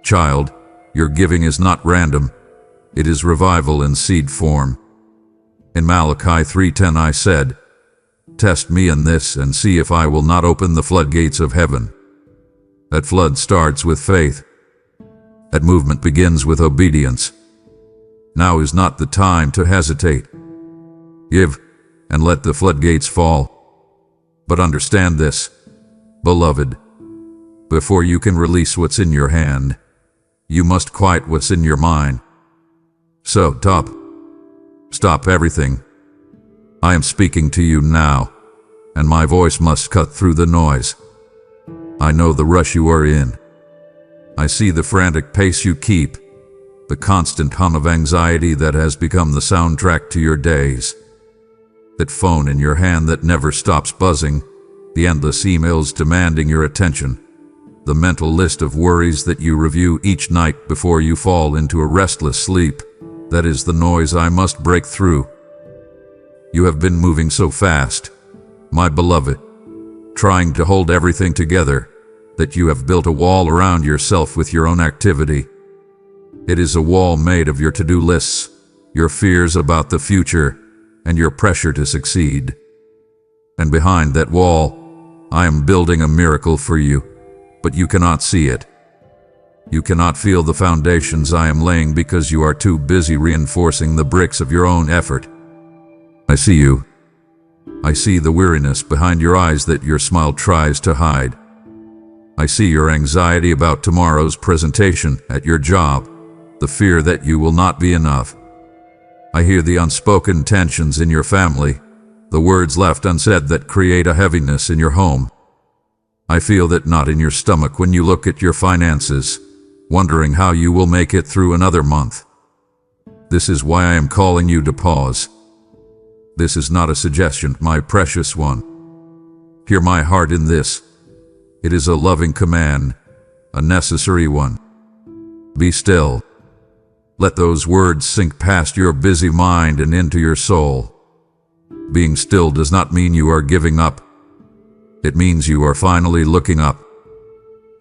Child, your giving is not random. It is revival in seed form. In Malachi 3:10 I said, "Test me in this and see if I will not open the floodgates of heaven." That flood starts with faith. That movement begins with obedience. Now is not the time to hesitate. Give, and let the floodgates fall. But understand this, beloved. Before you can release what's in your hand, you must quiet what's in your mind. So, stop everything. I am speaking to you now, and my voice must cut through the noise. I know the rush you are in. I see the frantic pace you keep, the constant hum of anxiety that has become the soundtrack to your days. That phone in your hand that never stops buzzing, the endless emails demanding your attention, the mental list of worries that you review each night before you fall into a restless sleep. That is the noise I must break through. You have been moving so fast, my beloved, trying to hold everything together, that you have built a wall around yourself with your own activity. It is a wall made of your to-do lists, your fears about the future, and your pressure to succeed. And behind that wall, I am building a miracle for you, but you cannot see it. You cannot feel the foundations I am laying because you are too busy reinforcing the bricks of your own effort. I see you. I see the weariness behind your eyes that your smile tries to hide. I see your anxiety about tomorrow's presentation at your job, the fear that you will not be enough. I hear the unspoken tensions in your family, the words left unsaid that create a heaviness in your home. I feel that knot in your stomach when you look at your finances, wondering how you will make it through another month. This is why I am calling you to pause. This is not a suggestion, my precious one. Hear my heart in this. It is a loving command, a necessary one. Be still. Let those words sink past your busy mind and into your soul. Being still does not mean you are giving up. It means you are finally looking up.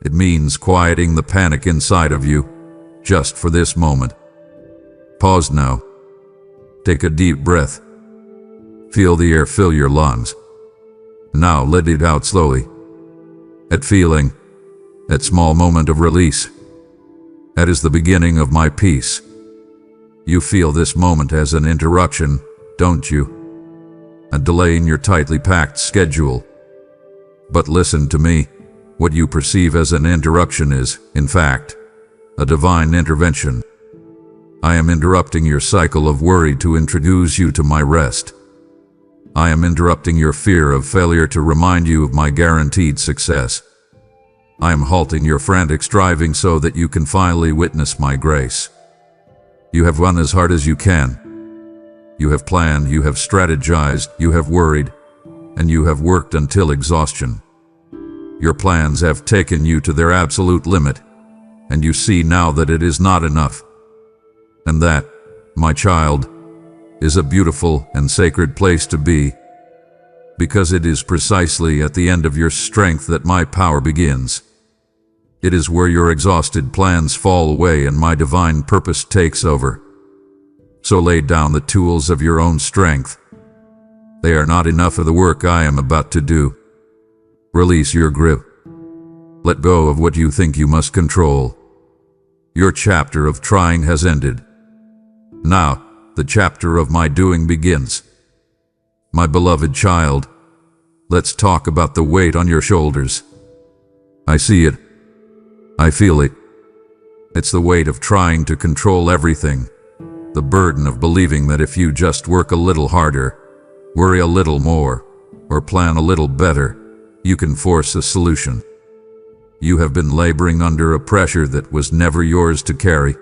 It means quieting the panic inside of you, just for this moment. Pause now. Take a deep breath. Feel the air fill your lungs. Now let it out slowly. That feeling, that small moment of release, that is the beginning of my peace. You feel this moment as an interruption, don't you? A delay in your tightly packed schedule. But listen to me. What you perceive as an interruption is, in fact, a divine intervention. I am interrupting your cycle of worry to introduce you to my rest. I am interrupting your fear of failure to remind you of my guaranteed success. I am halting your frantic striving so that you can finally witness my grace. You have run as hard as you can. You have planned, you have strategized, you have worried, and you have worked until exhaustion. Your plans have taken you to their absolute limit, and you see now that it is not enough. And that, my child, is a beautiful and sacred place to be, because it is precisely at the end of your strength that my power begins. It is where your exhausted plans fall away and my divine purpose takes over. So lay down the tools of your own strength. They are not enough for the work I am about to do. Release your grip. Let go of what you think you must control. Your chapter of trying has ended. Now, the chapter of my doing begins. My beloved child, let's talk about the weight on your shoulders. I see it. I feel it. It's the weight of trying to control everything. The burden of believing that if you just work a little harder, worry a little more, or plan a little better, you can force a solution. You have been laboring under a pressure that was never yours to carry.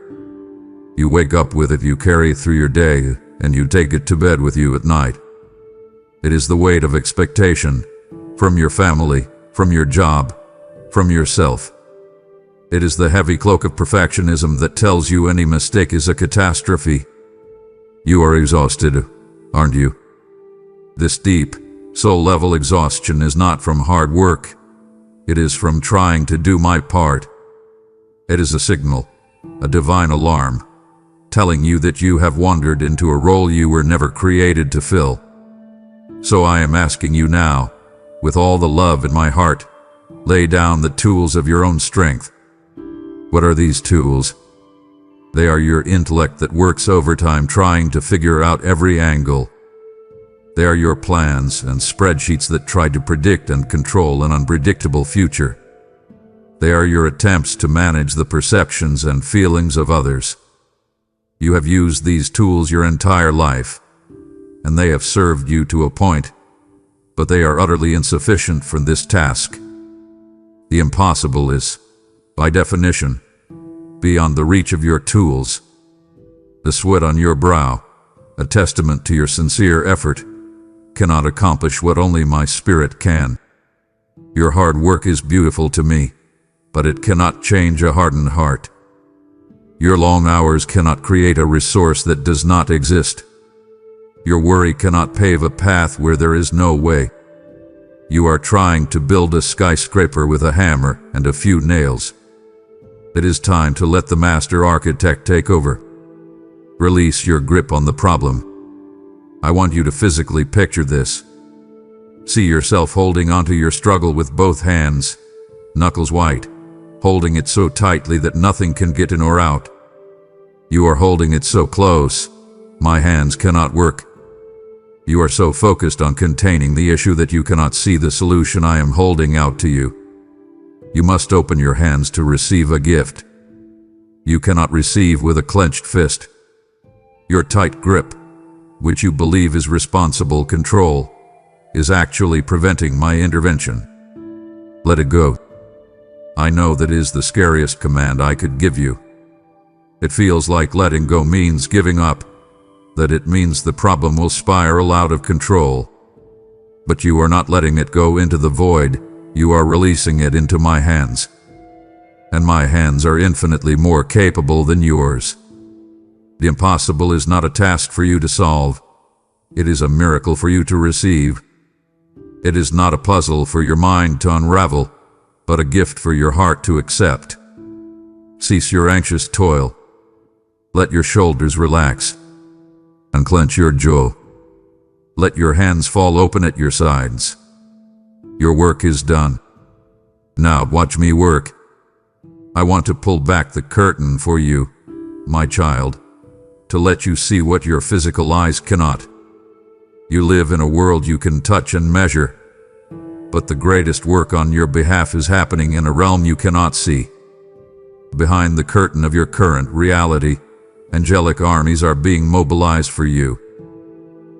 You wake up with it, you carry it through your day, and you take it to bed with you at night. It is the weight of expectation, from your family, from your job, from yourself. It is the heavy cloak of perfectionism that tells you any mistake is a catastrophe. You are exhausted, aren't you? This deep, soul-level exhaustion is not from hard work. It is from trying to do my part. It is a signal, a divine alarm, telling you that you have wandered into a role you were never created to fill. So I am asking you now, with all the love in my heart, lay down the tools of your own strength. What are these tools? They are your intellect that works overtime trying to figure out every angle. They are your plans and spreadsheets that try to predict and control an unpredictable future. They are your attempts to manage the perceptions and feelings of others. You have used these tools your entire life, and they have served you to a point, but they are utterly insufficient for this task. The impossible is, by definition, beyond the reach of your tools. The sweat on your brow, a testament to your sincere effort, cannot accomplish what only my spirit can. Your hard work is beautiful to me, but it cannot change a hardened heart. Your long hours cannot create a resource that does not exist. Your worry cannot pave a path where there is no way. You are trying to build a skyscraper with a hammer and a few nails. It is time to let the master architect take over. Release your grip on the problem. I want you to physically picture this. See yourself holding onto your struggle with both hands, knuckles white, holding it so tightly that nothing can get in or out. You are holding it so close, my hands cannot work. You are so focused on containing the issue that you cannot see the solution I am holding out to you. You must open your hands to receive a gift. You cannot receive with a clenched fist. Your tight grip, which you believe is responsible control, is actually preventing my intervention. Let it go. I know that is the scariest command I could give you. It feels like letting go means giving up, that it means the problem will spiral out of control. But you are not letting it go into the void, you are releasing it into my hands. And my hands are infinitely more capable than yours. The impossible is not a task for you to solve. It is a miracle for you to receive. It is not a puzzle for your mind to unravel, but a gift for your heart to accept. Cease your anxious toil. Let your shoulders relax. Unclench your jaw. Let your hands fall open at your sides. Your work is done. Now watch me work. I want to pull back the curtain for you, my child, to let you see what your physical eyes cannot. You live in a world you can touch and measure, but the greatest work on your behalf is happening in a realm you cannot see. Behind the curtain of your current reality, angelic armies are being mobilized for you.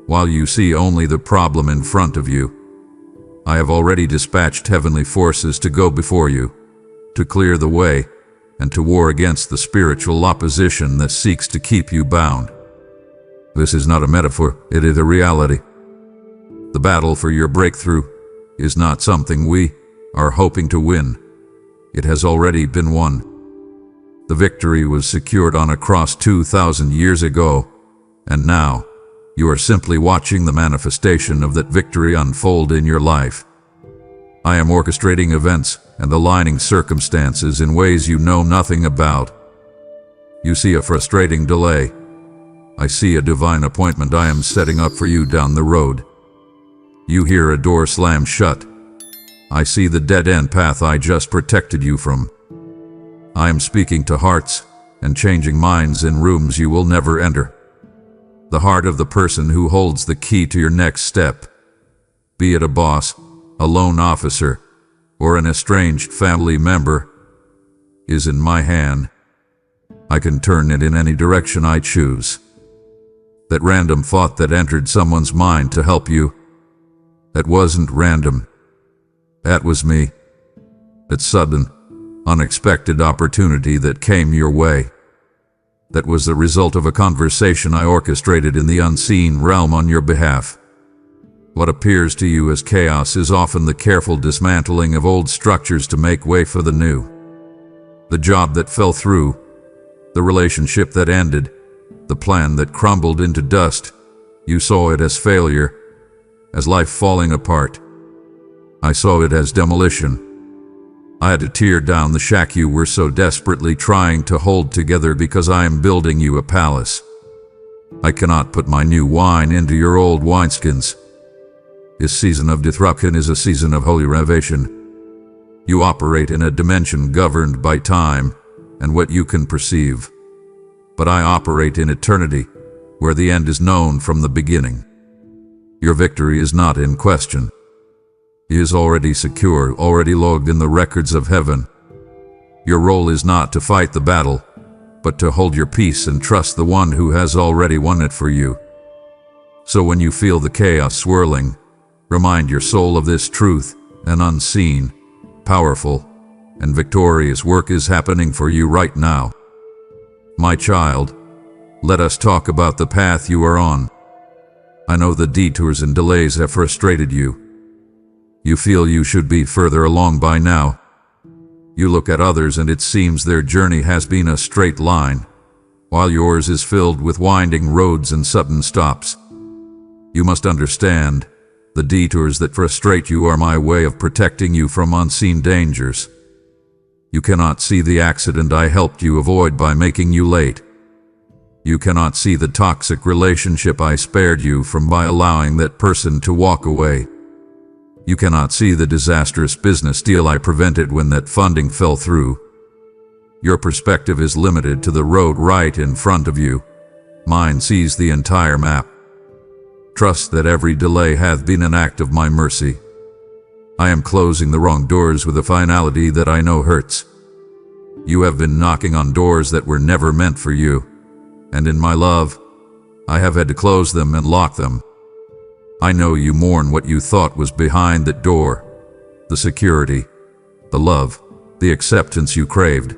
While you see only the problem in front of you, I have already dispatched heavenly forces to go before you, to clear the way, and to war against the spiritual opposition that seeks to keep you bound. This is not a metaphor, it is a reality. The battle for your breakthrough is not something we are hoping to win. It has already been won. The victory was secured on a cross 2,000 years ago, and now you are simply watching the manifestation of that victory unfold in your life. I am orchestrating events and aligning circumstances in ways you know nothing about. You see a frustrating delay. I see a divine appointment I am setting up for you down the road. You hear a door slam shut. I see the dead-end path I just protected you from. I am speaking to hearts and changing minds in rooms you will never enter. The heart of the person who holds the key to your next step, be it a boss, a loan officer, or an estranged family member, is in my hand. I can turn it in any direction I choose. That random thought that entered someone's mind to help you, that wasn't random. That was me. That sudden, unexpected opportunity that came your way. That was the result of a conversation I orchestrated in the unseen realm on your behalf. What appears to you as chaos is often the careful dismantling of old structures to make way for the new. The job that fell through, the relationship that ended, the plan that crumbled into dust, you saw it as failure, as life falling apart. I saw it as demolition. I had to tear down the shack you were so desperately trying to hold together because I am building you a palace. I cannot put my new wine into your old wineskins. This season of disruption is a season of holy renovation. You operate in a dimension governed by time and what you can perceive. But I operate in eternity, where the end is known from the beginning. Your victory is not in question. It is already secure, already logged in the records of heaven. Your role is not to fight the battle, but to hold your peace and trust the one who has already won it for you. So when you feel the chaos swirling, remind your soul of this truth: an unseen, powerful, and victorious work is happening for you right now. My child, let us talk about the path you are on. I know the detours and delays have frustrated you. You feel you should be further along by now. You look at others and it seems their journey has been a straight line, while yours is filled with winding roads and sudden stops. You must understand, the detours that frustrate you are my way of protecting you from unseen dangers. You cannot see the accident I helped you avoid by making you late. You cannot see the toxic relationship I spared you from by allowing that person to walk away. You cannot see the disastrous business deal I prevented when that funding fell through. Your perspective is limited to the road right in front of you. Mine sees the entire map. Trust that every delay hath been an act of my mercy. I am closing the wrong doors with a finality that I know hurts. You have been knocking on doors that were never meant for you, and in my love, I have had to close them and lock them. I know you mourn what you thought was behind that door, the security, the love, the acceptance you craved.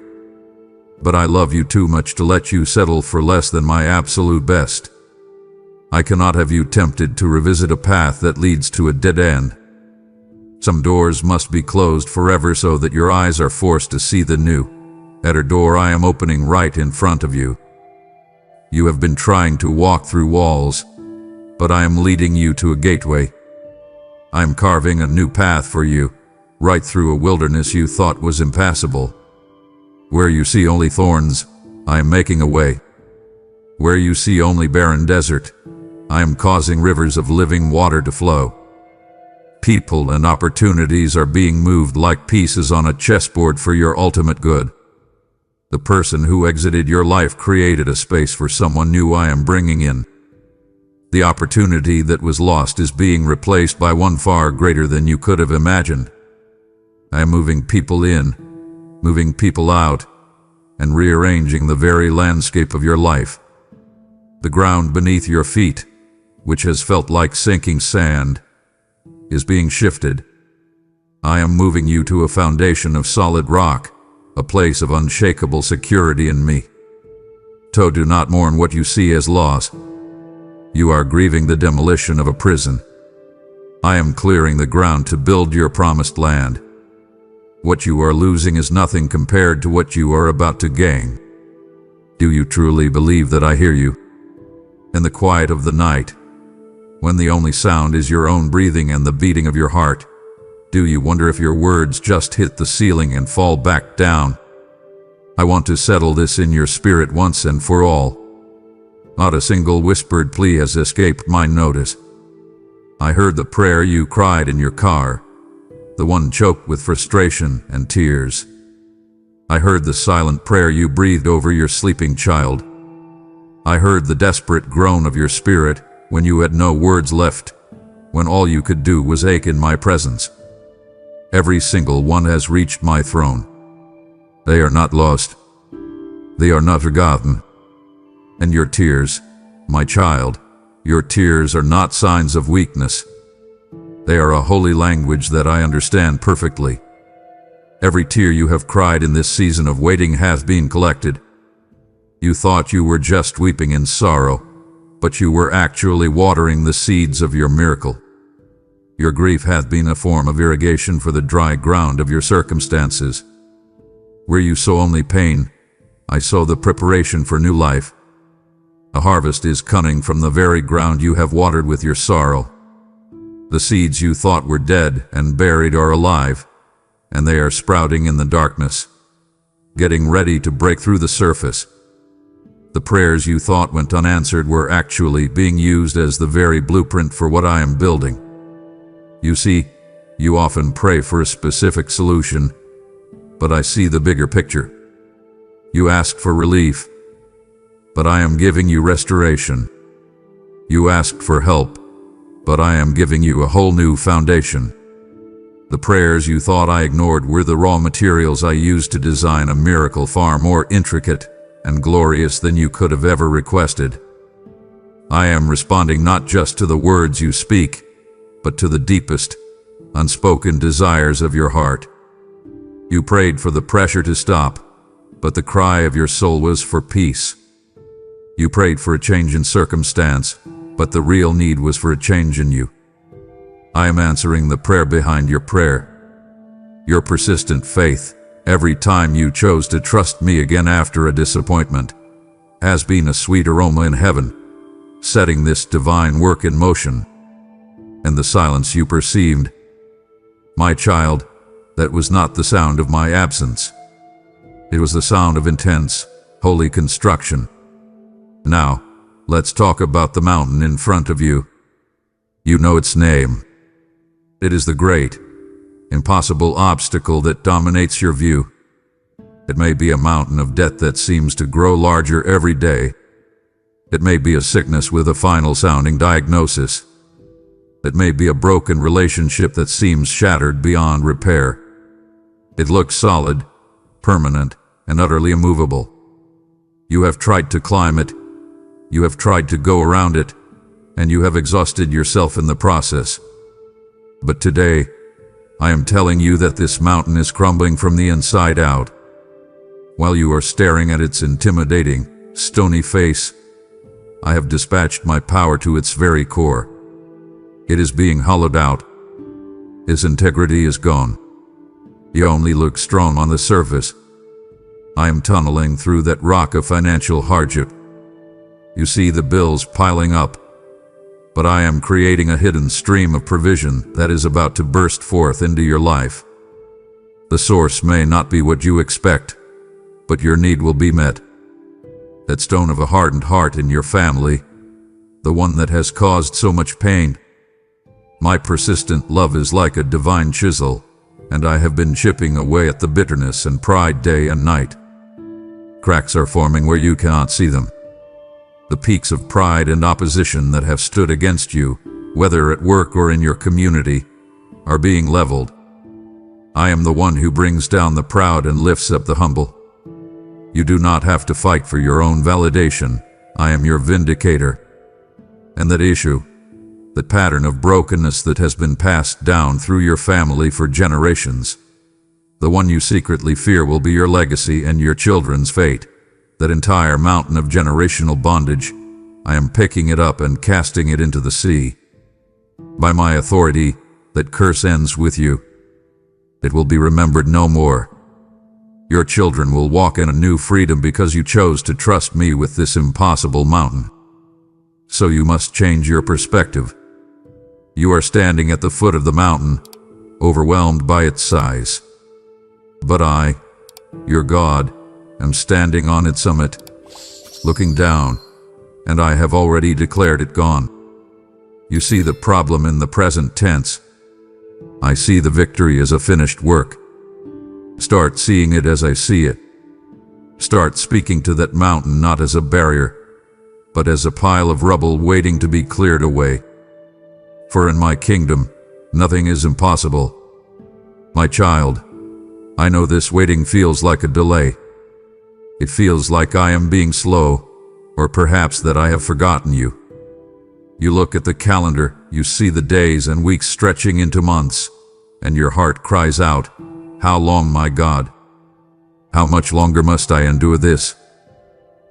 But I love you too much to let you settle for less than my absolute best. I cannot have you tempted to revisit a path that leads to a dead end. Some doors must be closed forever so that your eyes are forced to see the new, better door I am opening right in front of you. You have been trying to walk through walls, but I am leading you to a gateway. I am carving a new path for you, right through a wilderness you thought was impassable. Where you see only thorns, I am making a way. Where you see only barren desert, I am causing rivers of living water to flow. People and opportunities are being moved like pieces on a chessboard for your ultimate good. The person who exited your life created a space for someone new I am bringing in. The opportunity that was lost is being replaced by one far greater than you could have imagined. I am moving people in, moving people out, and rearranging the very landscape of your life. The ground beneath your feet, which has felt like sinking sand, is being shifted. I am moving you to a foundation of solid rock, a place of unshakable security in me. So do not mourn what you see as loss. You are grieving the demolition of a prison. I am clearing the ground to build your promised land. What you are losing is nothing compared to what you are about to gain. Do you truly believe that I hear you? In the quiet of the night, when the only sound is your own breathing and the beating of your heart, do you wonder if your words just hit the ceiling and fall back down? I want to settle this in your spirit once and for all. Not a single whispered plea has escaped my notice. I heard the prayer you cried in your car, the one choked with frustration and tears. I heard the silent prayer you breathed over your sleeping child. I heard the desperate groan of your spirit when you had no words left, when all you could do was ache in my presence. Every single one has reached my throne. They are not lost. They are not forgotten. And your tears, my child, your tears are not signs of weakness. They are a holy language that I understand perfectly. Every tear you have cried in this season of waiting has been collected. You thought you were just weeping in sorrow, but you were actually watering the seeds of your miracle. Your grief hath been a form of irrigation for the dry ground of your circumstances. Where you sow only pain, I sow the preparation for new life. A harvest is coming from the very ground you have watered with your sorrow. The seeds you thought were dead and buried are alive, and they are sprouting in the darkness, getting ready to break through the surface. The prayers you thought went unanswered were actually being used as the very blueprint for what I am building. You see, you often pray for a specific solution, but I see the bigger picture. You ask for relief, but I am giving you restoration. You asked for help, but I am giving you a whole new foundation. The prayers you thought I ignored were the raw materials I used to design a miracle far more intricate and glorious than you could have ever requested. I am responding not just to the words you speak, but to the deepest, unspoken desires of your heart. You prayed for the pressure to stop, but the cry of your soul was for peace. You prayed for a change in circumstance, but the real need was for a change in you. I am answering the prayer behind your prayer. Your persistent faith, every time you chose to trust me again after a disappointment, has been a sweet aroma in heaven, setting this divine work in motion. And the silence you perceived, my child, that was not the sound of my absence. It was the sound of intense, holy construction. Now, let's talk about the mountain in front of you. You know its name. It is the great, impossible obstacle that dominates your view. It may be a mountain of debt that seems to grow larger every day. It may be a sickness with a final-sounding diagnosis. It may be a broken relationship that seems shattered beyond repair. It looks solid, permanent, and utterly immovable. You have tried to climb it. You have tried to go around it, and you have exhausted yourself in the process. But today, I am telling you that this mountain is crumbling from the inside out. While you are staring at its intimidating, stony face, I have dispatched my power to its very core. It is being hollowed out. Its integrity is gone. You only look strong on the surface. I am tunneling through that rock of financial hardship. You see the bills piling up, but I am creating a hidden stream of provision that is about to burst forth into your life. The source may not be what you expect, but your need will be met. That stone of a hardened heart in your family, the one that has caused so much pain. My persistent love is like a divine chisel, and I have been chipping away at the bitterness and pride day and night. Cracks are forming where you cannot see them. The peaks of pride and opposition that have stood against you, whether at work or in your community, are being leveled. I am the one who brings down the proud and lifts up the humble. You do not have to fight for your own validation. I am your vindicator. And that issue, that pattern of brokenness that has been passed down through your family for generations, The one you secretly fear will be your legacy and your children's fate. That entire mountain of generational bondage, I am picking it up and casting it into the sea. By my authority, that curse ends with you. It will be remembered no more. Your children will walk in a new freedom because you chose to trust me with this impossible mountain. So you must change your perspective. You are standing at the foot of the mountain, overwhelmed by its size. But I, your God, am standing on its summit, looking down, and I have already declared it gone. You see the problem in the present tense. I see the victory as a finished work. Start seeing it as I see it. Start speaking to that mountain not as a barrier, but as a pile of rubble waiting to be cleared away. For in my kingdom, nothing is impossible. My child, I know this waiting feels like a delay. It feels like I am being slow, or perhaps that I have forgotten you. You look at the calendar, you see the days and weeks stretching into months, and your heart cries out, "How long, my God? How much longer must I endure this?"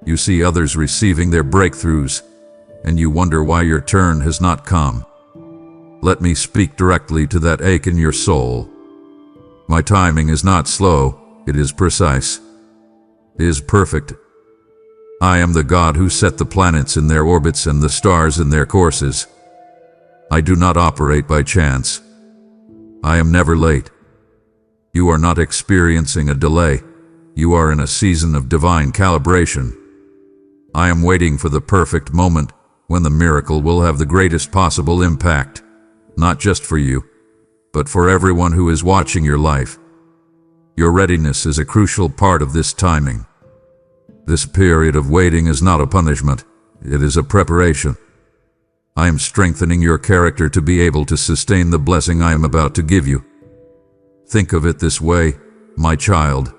You see others receiving their breakthroughs, and you wonder why your turn has not come. Let me speak directly to that ache in your soul. My timing is not slow, it is precise. It is perfect. I am the God who set the planets in their orbits and the stars in their courses. I do not operate by chance. I am never late. You are not experiencing a delay. You are in a season of divine calibration. I am waiting for the perfect moment when the miracle will have the greatest possible impact, not just for you, but for everyone who is watching your life. Your readiness is a crucial part of this timing. This period of waiting is not a punishment, it is a preparation. I am strengthening your character to be able to sustain the blessing I am about to give you. Think of it this way, my child.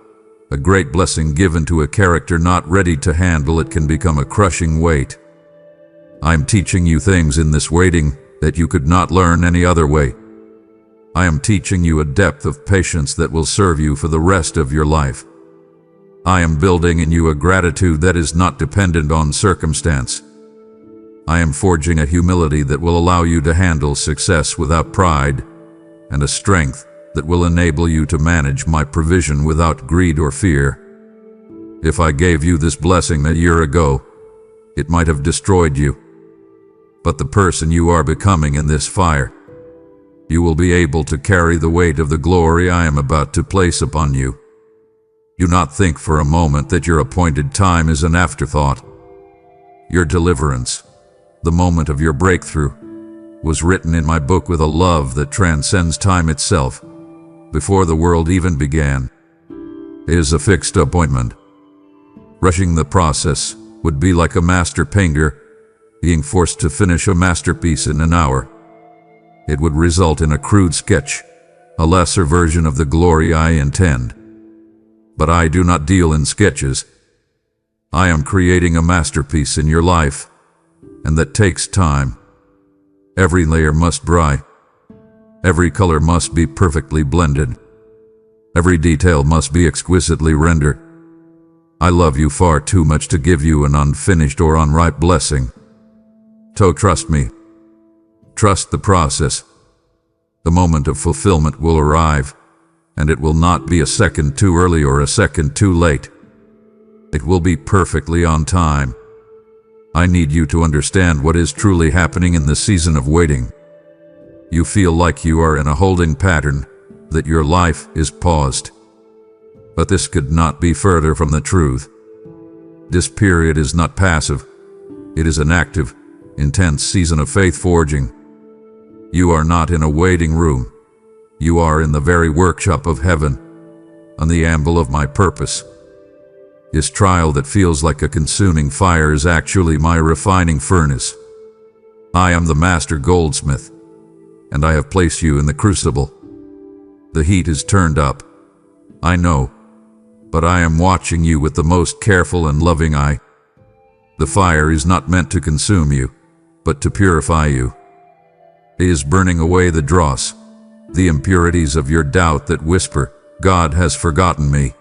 A great blessing given to a character not ready to handle it can become a crushing weight. I am teaching you things in this waiting that you could not learn any other way. I am teaching you a depth of patience that will serve you for the rest of your life. I am building in you a gratitude that is not dependent on circumstance. I am forging a humility that will allow you to handle success without pride, and a strength that will enable you to manage my provision without greed or fear. If I gave you this blessing a year ago, it might have destroyed you. But the person you are becoming in this fire, you will be able to carry the weight of the glory I am about to place upon you. Do not think for a moment that your appointed time is an afterthought. Your deliverance, the moment of your breakthrough, was written in my book with a love that transcends time itself, before the world even began. It is a fixed appointment. Rushing the process would be like a master painter being forced to finish a masterpiece in an hour. It would result in a crude sketch, a lesser version of the glory I intend. But I do not deal in sketches. I am creating a masterpiece in your life, and that takes time. Every layer must dry. Every color must be perfectly blended. Every detail must be exquisitely rendered. I love you far too much to give you an unfinished or unripe blessing. So trust me. Trust the process. The moment of fulfillment will arrive, and it will not be a second too early or a second too late. It will be perfectly on time. I need you to understand what is truly happening in the season of waiting. You feel like you are in a holding pattern, that your life is paused. But this could not be further from the truth. This period is not passive. It is an active, intense season of faith forging. You are not in a waiting room. You are in the very workshop of heaven, on the anvil of my purpose. This trial that feels like a consuming fire is actually my refining furnace. I am the master goldsmith, and I have placed you in the crucible. The heat is turned up. I know, but I am watching you with the most careful and loving eye. The fire is not meant to consume you, but to purify you. It is burning away the dross, the impurities of your doubt that whisper, God has forgotten me.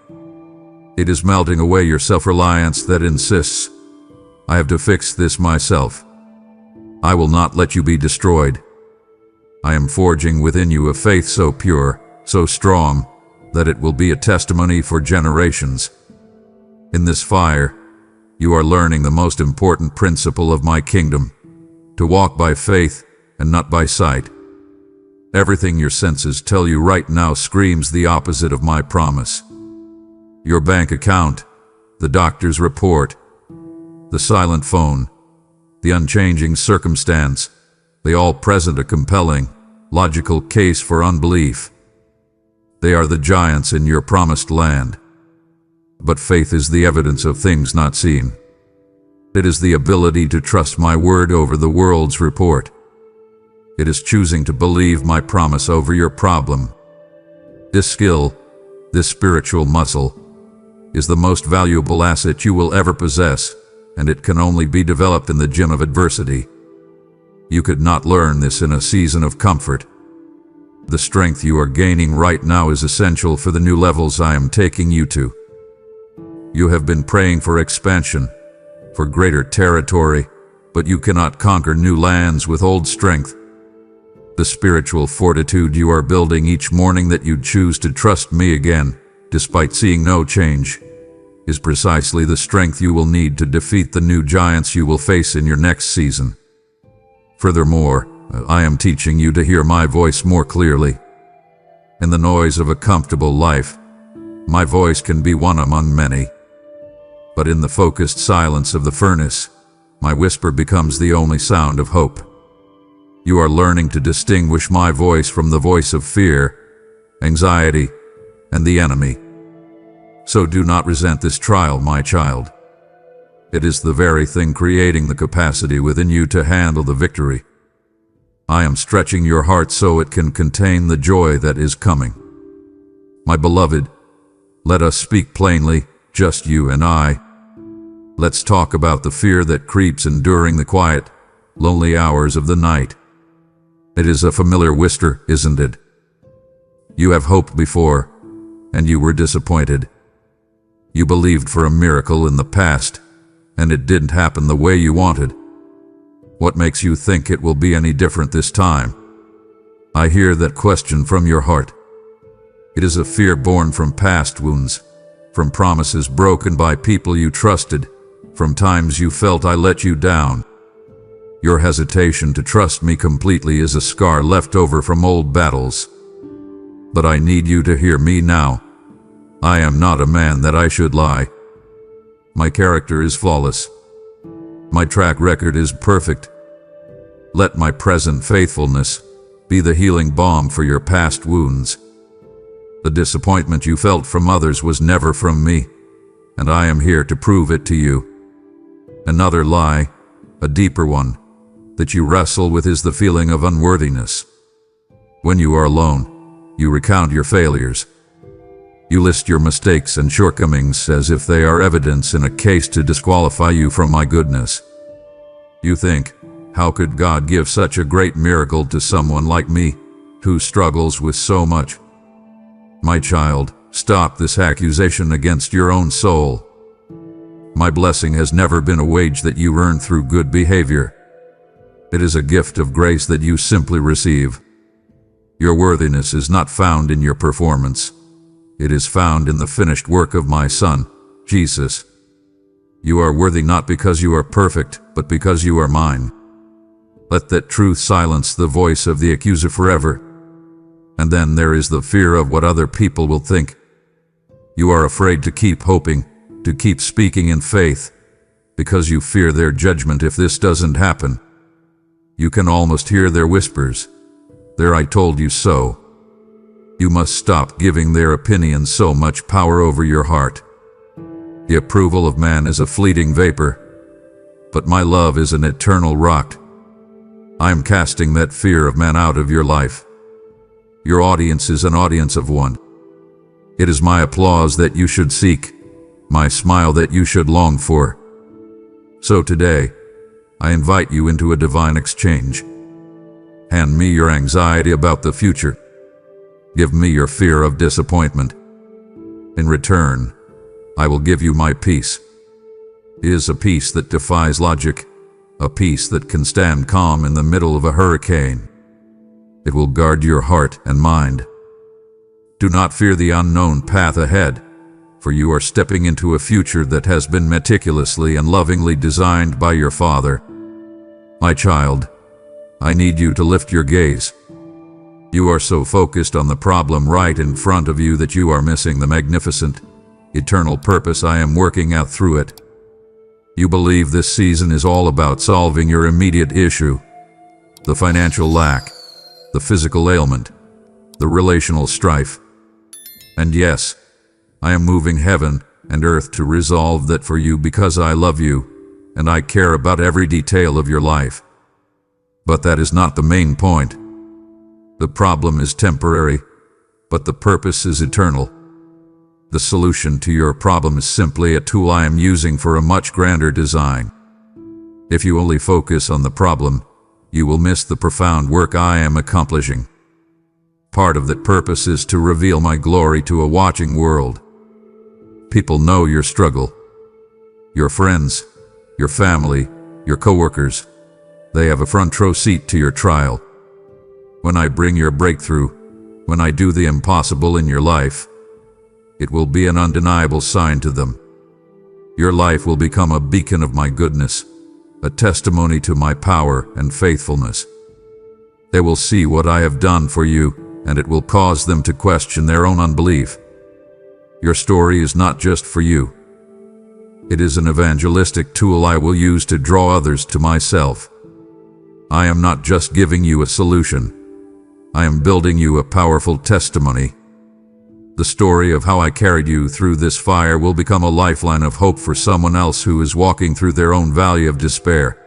It is melting away your self-reliance that insists, I have to fix this myself. I will not let you be destroyed. I am forging within you a faith so pure, so strong, that it will be a testimony for generations. In this fire, you are learning the most important principle of my kingdom, to walk by faith and not by sight. Everything your senses tell you right now screams the opposite of my promise. Your bank account, the doctor's report, the silent phone, the unchanging circumstance, they all present a compelling, logical case for unbelief. They are the giants in your promised land. But faith is the evidence of things not seen. It is the ability to trust my word over the world's report. It is choosing to believe my promise over your problem. This skill, this spiritual muscle, is the most valuable asset you will ever possess, and it can only be developed in the gym of adversity. You could not learn this in a season of comfort. The strength you are gaining right now is essential for the new levels I am taking you to. You have been praying for expansion, for greater territory, but you cannot conquer new lands with old strength. The spiritual fortitude you are building each morning that you choose to trust me again, despite seeing no change, is precisely the strength you will need to defeat the new giants you will face in your next season. Furthermore, I am teaching you to hear my voice more clearly. In the noise of a comfortable life, my voice can be one among many. But in the focused silence of the furnace, my whisper becomes the only sound of hope. You are learning to distinguish my voice from the voice of fear, anxiety, and the enemy. So do not resent this trial, my child. It is the very thing creating the capacity within you to handle the victory. I am stretching your heart so it can contain the joy that is coming. My beloved, let us speak plainly, just you and I. Let's talk about the fear that creeps in during the quiet, lonely hours of the night. It is a familiar whisper, isn't it? You have hoped before, and you were disappointed. You believed for a miracle in the past, and it didn't happen the way you wanted. What makes you think it will be any different this time? I hear that question from your heart. It is a fear born from past wounds, from promises broken by people you trusted, from times you felt I let you down. Your hesitation to trust me completely is a scar left over from old battles. But I need you to hear me now. I am not a man that I should lie. My character is flawless. My track record is perfect. Let my present faithfulness be the healing balm for your past wounds. The disappointment you felt from others was never from me, and I am here to prove it to you. Another lie, a deeper one, that you wrestle with is the feeling of unworthiness. When you are alone, you recount your failures. You list your mistakes and shortcomings as if they are evidence in a case to disqualify you from my goodness. You think, how could God give such a great miracle to someone like me, who struggles with so much? My child, stop this accusation against your own soul. My blessing has never been a wage that you earn through good behavior. It is a gift of grace that you simply receive. Your worthiness is not found in your performance. It is found in the finished work of my Son, Jesus. You are worthy not because you are perfect, but because you are mine. Let that truth silence the voice of the accuser forever. And then there is the fear of what other people will think. You are afraid to keep hoping, to keep speaking in faith, because you fear their judgment if this doesn't happen. You can almost hear their whispers. Their "I told you so." You must stop giving their opinions so much power over your heart. The approval of man is a fleeting vapor, but my love is an eternal rock. I am casting that fear of man out of your life. Your audience is an audience of one. It is my applause that you should seek, my smile that you should long for. So today, I invite you into a divine exchange. Hand me your anxiety about the future. Give me your fear of disappointment, In return, I will give you my peace. It is a peace that defies logic, a peace that can stand calm in the middle of a hurricane. It will guard your heart and mind. Do not fear the unknown path ahead, for you are stepping into a future that has been meticulously and lovingly designed by your Father. My child, I need you to lift your gaze. You are so focused on the problem right in front of you that you are missing the magnificent, eternal purpose I am working out through it. You believe this season is all about solving your immediate issue, the financial lack, the physical ailment, the relational strife. And yes, I am moving heaven and earth to resolve that for you because I love you and I care about every detail of your life. But that is not the main point. The problem is temporary, but the purpose is eternal. The solution to your problem is simply a tool I am using for a much grander design. If you only focus on the problem, you will miss the profound work I am accomplishing. Part of that purpose is to reveal my glory to a watching world. People know your struggle. Your friends, your family, your coworkers, they have a front row seat to your trial. When I bring your breakthrough, when I do the impossible in your life, it will be an undeniable sign to them. Your life will become a beacon of my goodness, a testimony to my power and faithfulness. They will see what I have done for you, and it will cause them to question their own unbelief. Your story is not just for you. It is an evangelistic tool I will use to draw others to myself. I am not just giving you a solution. I am building you a powerful testimony. The story of how I carried you through this fire will become a lifeline of hope for someone else who is walking through their own valley of despair.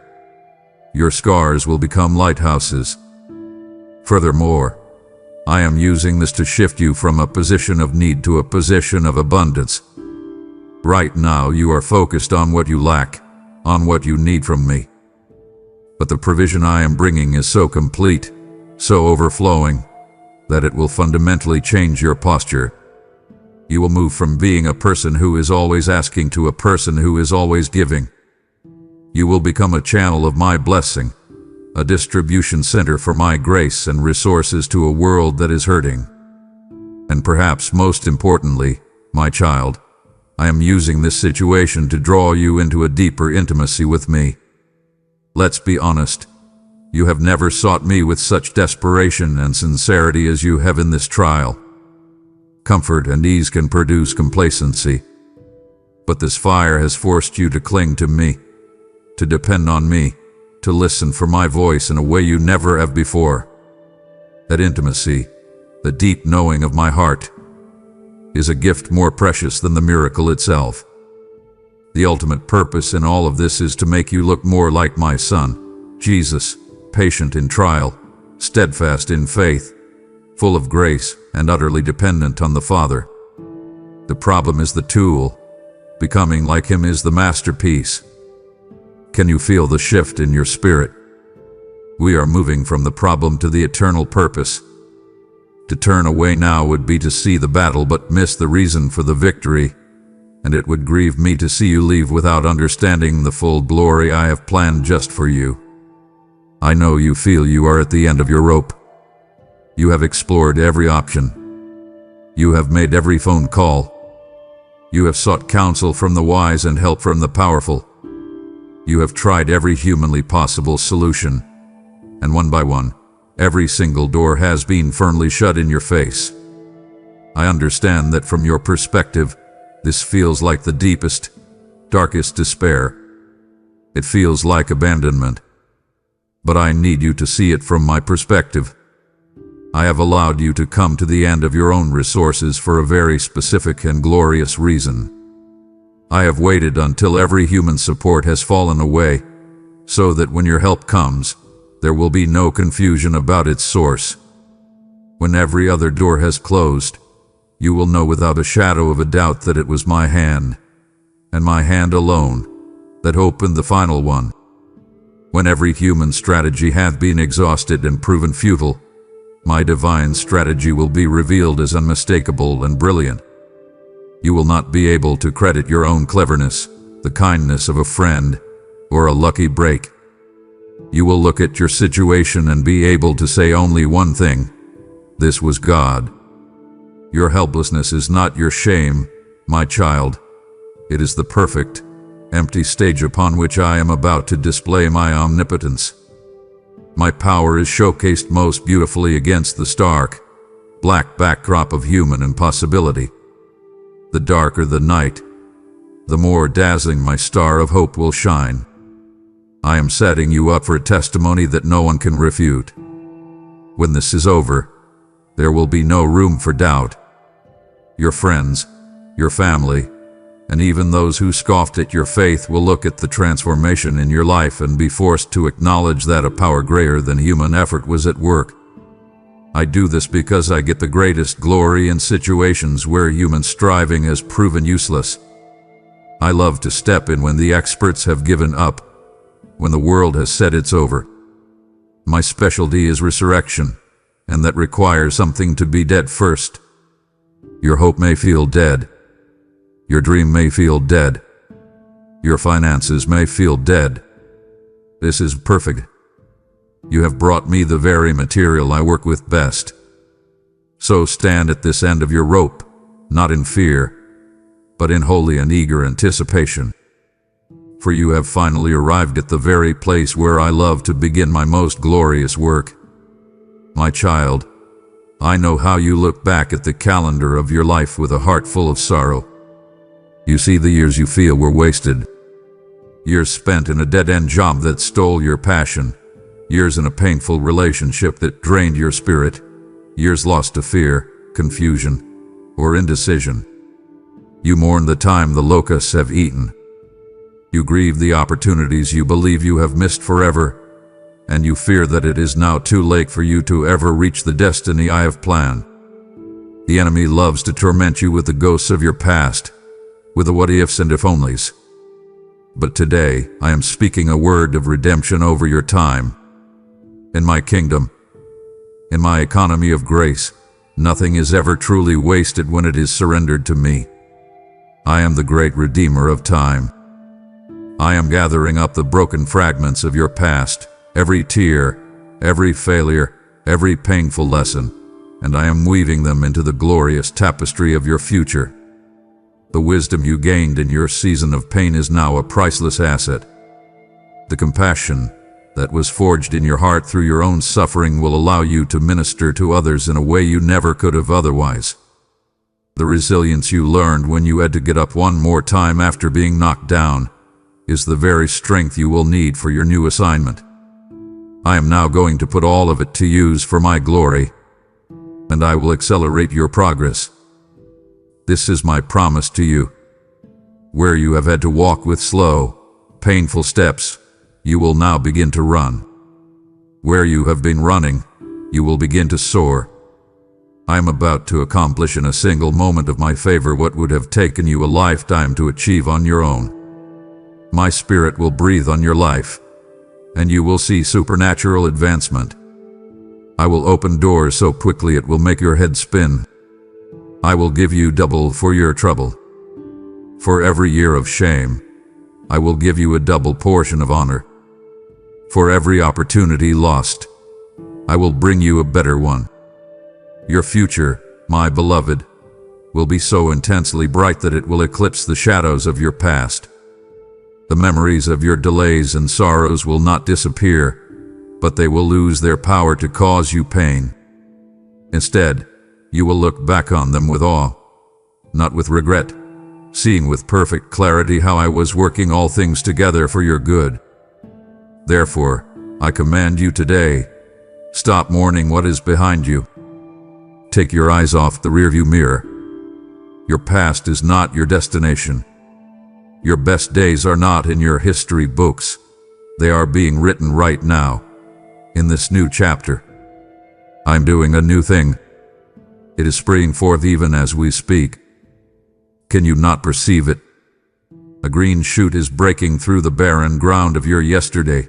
Your scars will become lighthouses. Furthermore, I am using this to shift you from a position of need to a position of abundance. Right now you are focused on what you lack, on what you need from me. But the provision I am bringing is so complete, so overflowing, that it will fundamentally change your posture. You will move from being a person who is always asking to a person who is always giving. You will become a channel of my blessing, a distribution center for my grace and resources to a world that is hurting. And perhaps most importantly, my child, I am using this situation to draw you into a deeper intimacy with me. Let's be honest. You have never sought me with such desperation and sincerity as you have in this trial. Comfort and ease can produce complacency. But this fire has forced you to cling to me, to depend on me, to listen for my voice in a way you never have before. That intimacy, the deep knowing of my heart, is a gift more precious than the miracle itself. The ultimate purpose in all of this is to make you look more like my Son, Jesus, patient in trial, steadfast in faith, full of grace, and utterly dependent on the Father. The problem is the tool. Becoming like Him is the masterpiece. Can you feel the shift in your spirit? We are moving from the problem to the eternal purpose. To turn away now would be to see the battle but miss the reason for the victory, and it would grieve me to see you leave without understanding the full glory I have planned just for you. I know you feel you are at the end of your rope. You have explored every option. You have made every phone call. You have sought counsel from the wise and help from the powerful. You have tried every humanly possible solution, and one by one, every single door has been firmly shut in your face. I understand that from your perspective, this feels like the deepest, darkest despair. It feels like abandonment. But I need you to see it from my perspective. I have allowed you to come to the end of your own resources for a very specific and glorious reason. I have waited until every human support has fallen away, so that when your help comes, there will be no confusion about its source. When every other door has closed, you will know without a shadow of a doubt that it was my hand, and my hand alone, that opened the final one. When every human strategy hath been exhausted and proven futile, my divine strategy will be revealed as unmistakable and brilliant. You will not be able to credit your own cleverness, the kindness of a friend, or a lucky break. You will look at your situation and be able to say only one thing: this was God. Your helplessness is not your shame, my child. It is the perfect, empty stage upon which I am about to display my omnipotence. My power is showcased most beautifully against the stark, black backdrop of human impossibility. The darker the night, the more dazzling my star of hope will shine. I am setting you up for a testimony that no one can refute. When this is over, there will be no room for doubt. Your friends, your family, and even those who scoffed at your faith will look at the transformation in your life and be forced to acknowledge that a power greater than human effort was at work. I do this because I get the greatest glory in situations where human striving has proven useless. I love to step in when the experts have given up, when the world has said it's over. My specialty is resurrection, and that requires something to be dead first. Your hope may feel dead. Your dream may feel dead. Your finances may feel dead. This is perfect. You have brought me the very material I work with best. So stand at this end of your rope, not in fear, but in holy and eager anticipation. For you have finally arrived at the very place where I love to begin my most glorious work. My child, I know how you look back at the calendar of your life with a heart full of sorrow. You see the years you feel were wasted. Years spent in a dead-end job that stole your passion. Years in a painful relationship that drained your spirit. Years lost to fear, confusion, or indecision. You mourn the time the locusts have eaten. You grieve the opportunities you believe you have missed forever, and you fear that it is now too late for you to ever reach the destiny I have planned. The enemy loves to torment you with the ghosts of your past, with the what-ifs and if-onlys. But today, I am speaking a word of redemption over your time. In my kingdom, in my economy of grace, nothing is ever truly wasted when it is surrendered to me. I am the great Redeemer of time. I am gathering up the broken fragments of your past, every tear, every failure, every painful lesson, and I am weaving them into the glorious tapestry of your future. The wisdom you gained in your season of pain is now a priceless asset. The compassion that was forged in your heart through your own suffering will allow you to minister to others in a way you never could have otherwise. The resilience you learned when you had to get up one more time after being knocked down is the very strength you will need for your new assignment. I am now going to put all of it to use for my glory, and I will accelerate your progress. This is my promise to you. Where you have had to walk with slow, painful steps, you will now begin to run. Where you have been running, you will begin to soar. I am about to accomplish in a single moment of my favor what would have taken you a lifetime to achieve on your own. My spirit will breathe on your life, and you will see supernatural advancement. I will open doors so quickly it will make your head spin. I will give you double for your trouble. For every year of shame, I will give you a double portion of honor. For every opportunity lost, I will bring you a better one. Your future, my beloved, will be so intensely bright that it will eclipse the shadows of your past. The memories of your delays and sorrows will not disappear, but they will lose their power to cause you pain. Instead, you will look back on them with awe, not with regret, seeing with perfect clarity how I was working all things together for your good. Therefore, I command you today, stop mourning what is behind you. Take your eyes off the rearview mirror. Your past is not your destination. Your best days are not in your history books. They are being written right now, in this new chapter. I'm doing a new thing. It is springing forth even as we speak. Can you not perceive it? A green shoot is breaking through the barren ground of your yesterday.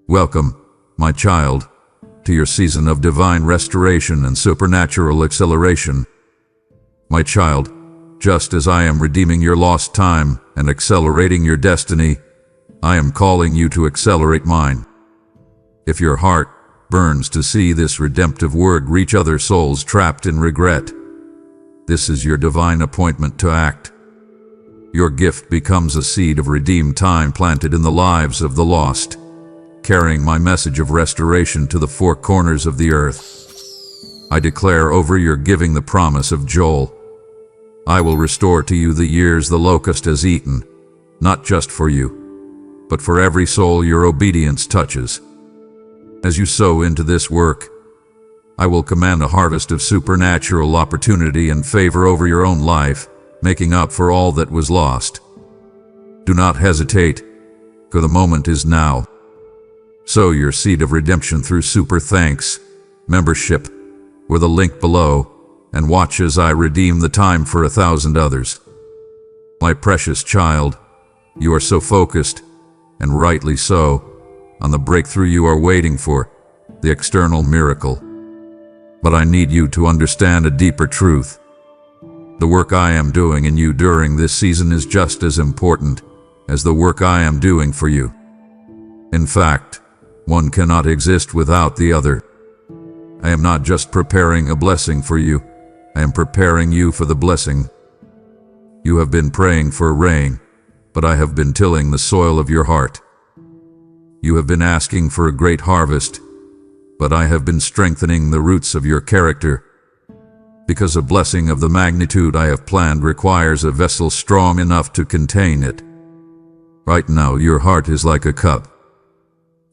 Welcome, my child, to your season of divine restoration and supernatural acceleration. My child, Just as I am redeeming your lost time and accelerating your destiny, I am calling you to accelerate mine. If your heart burns to see this redemptive word reach other souls trapped in regret, this is your divine appointment to act. Your gift becomes a seed of redeemed time planted in the lives of the lost, carrying my message of restoration to the four corners of the earth. I declare over your giving the promise of Joel. I will restore to you the years the locust has eaten, not just for you, but for every soul your obedience touches. As you sow into this work, I will command a harvest of supernatural opportunity and favor over your own life, making up for all that was lost. Do not hesitate, for the moment is now. Sow your seed of redemption through Super Thanks membership, or the link below, and watch as I redeem the time for 1,000 others. My precious child, you are so focused, and rightly so, on the breakthrough you are waiting for, the external miracle. But I need you to understand a deeper truth. The work I am doing in you during this season is just as important as the work I am doing for you. In fact, one cannot exist without the other. I am not just preparing a blessing for you, I am preparing you for the blessing. You have been praying for rain, but I have been tilling the soil of your heart. You have been asking for a great harvest, but I have been strengthening the roots of your character. Because a blessing of the magnitude I have planned requires a vessel strong enough to contain it. Right now your heart is like a cup.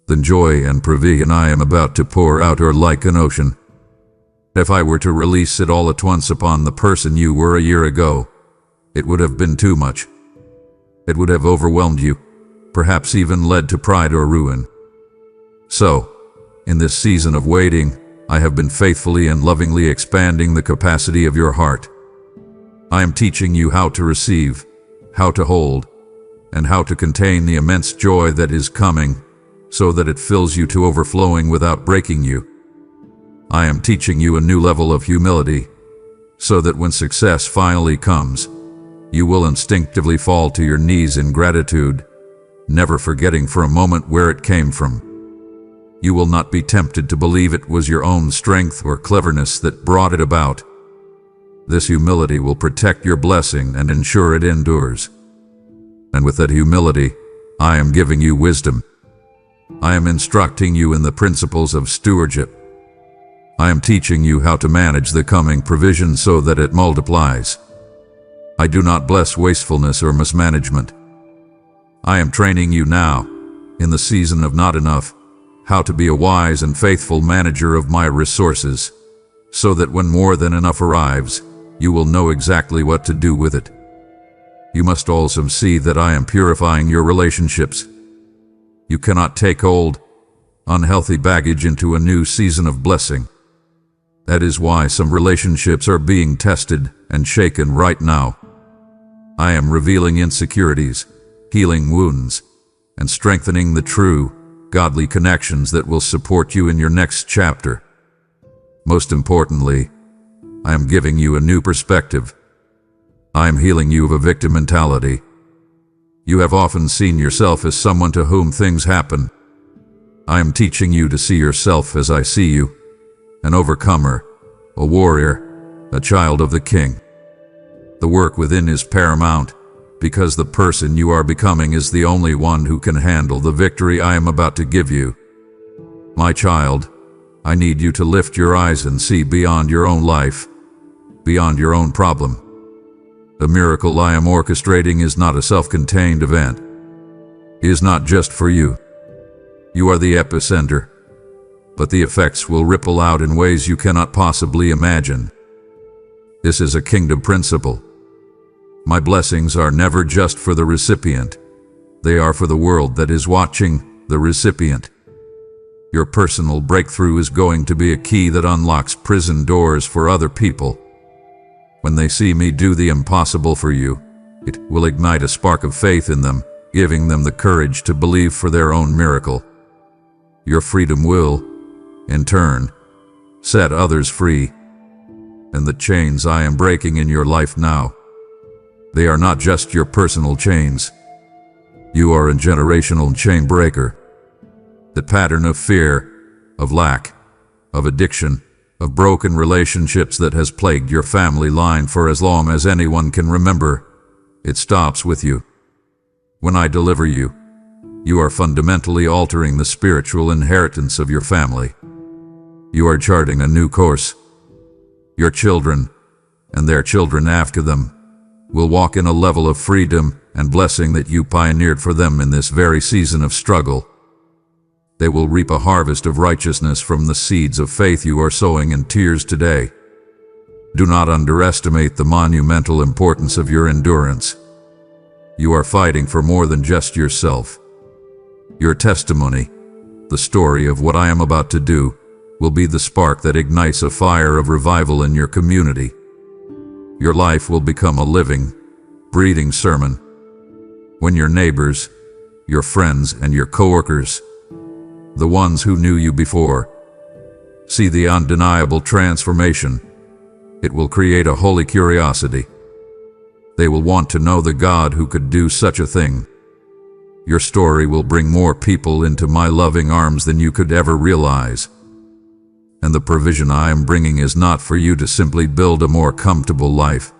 The joy and provision I am about to pour out are like an ocean. If I were to release it all at once upon the person you were a year ago, it would have been too much. It would have overwhelmed you, perhaps even led to pride or ruin. So, in this season of waiting, I have been faithfully and lovingly expanding the capacity of your heart. I am teaching you how to receive, how to hold, and how to contain the immense joy that is coming, so that it fills you to overflowing without breaking you. I am teaching you a new level of humility, so that when success finally comes, you will instinctively fall to your knees in gratitude, never forgetting for a moment where it came from. You will not be tempted to believe it was your own strength or cleverness that brought it about. This humility will protect your blessing and ensure it endures. And with that humility, I am giving you wisdom. I am instructing you in the principles of stewardship. I am teaching you how to manage the coming provision so that it multiplies. I do not bless wastefulness or mismanagement. I am training you now, in the season of not enough, how to be a wise and faithful manager of my resources, so that when more than enough arrives, you will know exactly what to do with it. You must also see that I am purifying your relationships. You cannot take old, unhealthy baggage into a new season of blessing. That is why some relationships are being tested and shaken right now. I am revealing insecurities, healing wounds, and strengthening the true, godly connections that will support you in your next chapter. Most importantly, I am giving you a new perspective. I am healing you of a victim mentality. You have often seen yourself as someone to whom things happen. I am teaching you to see yourself as I see you, an overcomer, a warrior, a child of the King. The work within is paramount, because the person you are becoming is the only one who can handle the victory I am about to give you. My child, I need you to lift your eyes and see beyond your own life, beyond your own problem. The miracle I am orchestrating is not a self-contained event. It is not just for you. You are the epicenter, but the effects will ripple out in ways you cannot possibly imagine. This is a kingdom principle. My blessings are never just for the recipient. They are for the world that is watching the recipient. Your personal breakthrough is going to be a key that unlocks prison doors for other people. When they see me do the impossible for you, it will ignite a spark of faith in them, giving them the courage to believe for their own miracle. Your freedom will, in turn, set others free. And the chains I am breaking in your life now, They are not just your personal chains. You are a generational chain breaker. The pattern of fear, of lack, of addiction, of broken relationships that has plagued your family line for as long as anyone can remember, it stops with you. When I deliver you, you are fundamentally altering the spiritual inheritance of your family. You are charting a new course. Your children, and their children after them, will walk in a level of freedom and blessing that you pioneered for them in this very season of struggle. They will reap a harvest of righteousness from the seeds of faith you are sowing in tears today. Do not underestimate the monumental importance of your endurance. You are fighting for more than just yourself. Your testimony, the story of what I am about to do, will be the spark that ignites a fire of revival in your community. Your life will become a living, breathing sermon. When your neighbors, your friends, and your coworkers, the ones who knew you before, see the undeniable transformation, it will create a holy curiosity. They will want to know the God who could do such a thing. Your story will bring more people into my loving arms than you could ever realize. And the provision I am bringing is not for you to simply build a more comfortable life.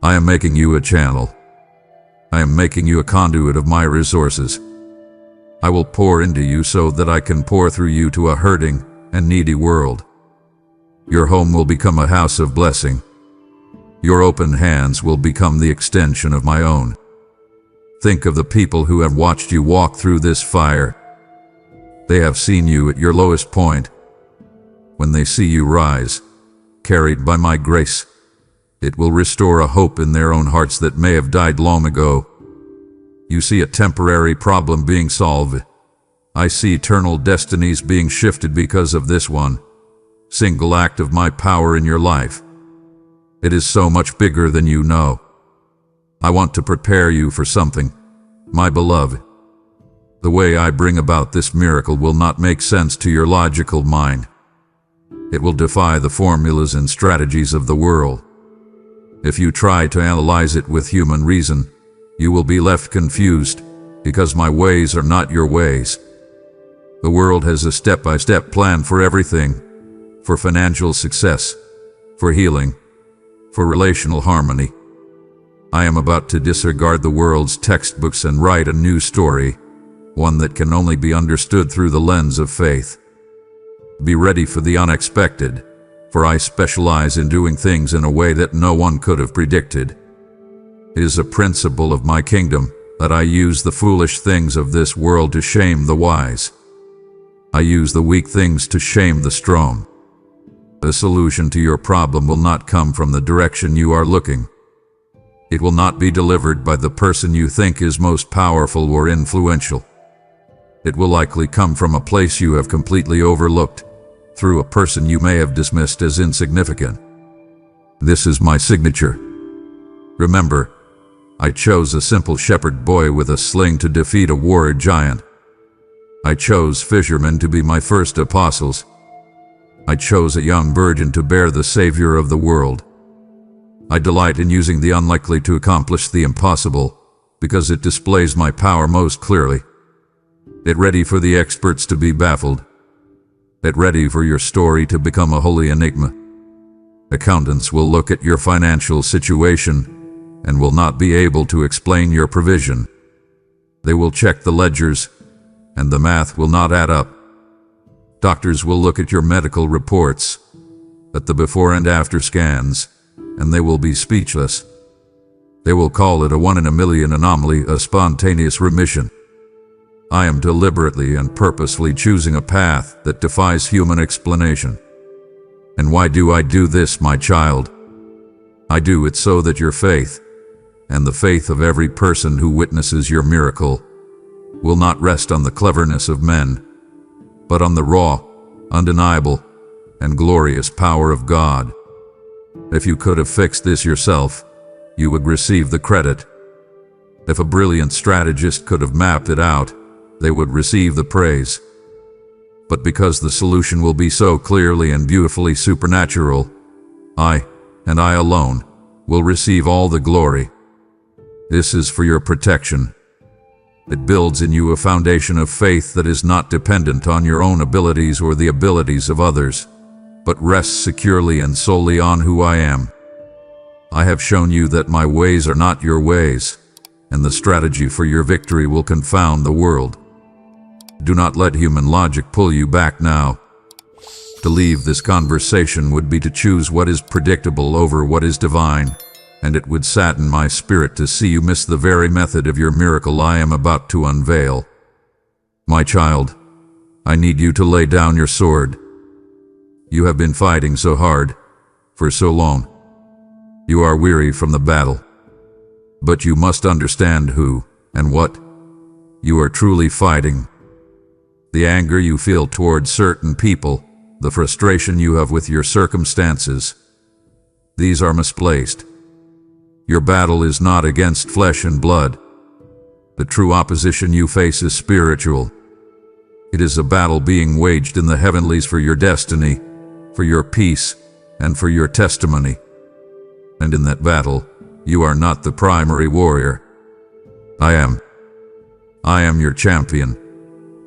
I am making you a channel. I am making you a conduit of my resources. I will pour into you so that I can pour through you to a hurting and needy world. Your home will become a house of blessing. Your open hands will become the extension of my own. Think of the people who have watched you walk through this fire. They have seen you at your lowest point. When they see you rise, carried by my grace, it will restore a hope in their own hearts that may have died long ago. You see a temporary problem being solved. I see eternal destinies being shifted because of this one single act of my power in your life. It is so much bigger than you know. I want to prepare you for something, my beloved. The way I bring about this miracle will not make sense to your logical mind. It will defy the formulas and strategies of the world. If you try to analyze it with human reason, you will be left confused, because my ways are not your ways. The world has a step-by-step plan for everything, for financial success, for healing, for relational harmony. I am about to disregard the world's textbooks and write a new story, one that can only be understood through the lens of faith. Be ready for the unexpected, for I specialize in doing things in a way that no one could have predicted. It is a principle of my kingdom that I use the foolish things of this world to shame the wise. I use the weak things to shame the strong. The solution to your problem will not come from the direction you are looking. It will not be delivered by the person you think is most powerful or influential. It will likely come from a place you have completely overlooked, through a person you may have dismissed as insignificant. This is my signature. Remember, I chose a simple shepherd boy with a sling to defeat a warrior giant. I chose fishermen to be my first apostles. I chose a young virgin to bear the Savior of the world. I delight in using the unlikely to accomplish the impossible, because it displays my power most clearly. Get ready for the experts to be baffled. Get ready for your story to become a holy enigma. Accountants will look at your financial situation and will not be able to explain your provision. They will check the ledgers, and the math will not add up. Doctors will look at your medical reports, at the before and after scans, and they will be speechless. They will call it a 1 in a million anomaly, a spontaneous remission. I am deliberately and purposefully choosing a path that defies human explanation. And why do I do this, my child? I do it so that your faith, and the faith of every person who witnesses your miracle, will not rest on the cleverness of men, but on the raw, undeniable, and glorious power of God. If you could have fixed this yourself, you would receive the credit. If a brilliant strategist could have mapped it out, they would receive the praise. But because the solution will be so clearly and beautifully supernatural, I, and I alone, will receive all the glory. This is for your protection. It builds in you a foundation of faith that is not dependent on your own abilities or the abilities of others, but rests securely and solely on who I am. I have shown you that my ways are not your ways, and the strategy for your victory will confound the world. Do not let human logic pull you back now. To leave this conversation would be to choose what is predictable over what is divine, and it would sadden my spirit to see you miss the very method of your miracle I am about to unveil. My child, I need you to lay down your sword. You have been fighting so hard, for so long. You are weary from the battle. But you must understand who and what you are truly fighting. The anger you feel towards certain people, the frustration you have with your circumstances, these are misplaced. Your battle is not against flesh and blood. The true opposition you face is spiritual. It is a battle being waged in the heavenlies for your destiny, for your peace, and for your testimony. And in that battle, you are not the primary warrior. I am. I am your champion,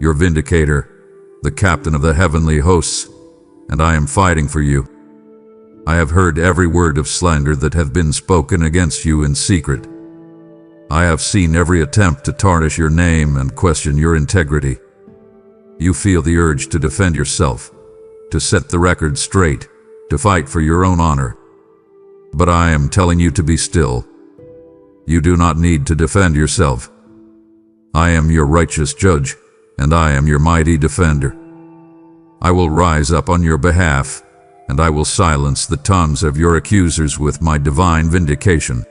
your vindicator, the captain of the heavenly hosts, and I am fighting for you. I have heard every word of slander that hath been spoken against you in secret. I have seen every attempt to tarnish your name and question your integrity. You feel the urge to defend yourself, to set the record straight, to fight for your own honor. But I am telling you to be still. You do not need to defend yourself. I am your righteous judge, and I am your mighty defender. I will rise up on your behalf, and I will silence the tongues of your accusers with my divine vindication.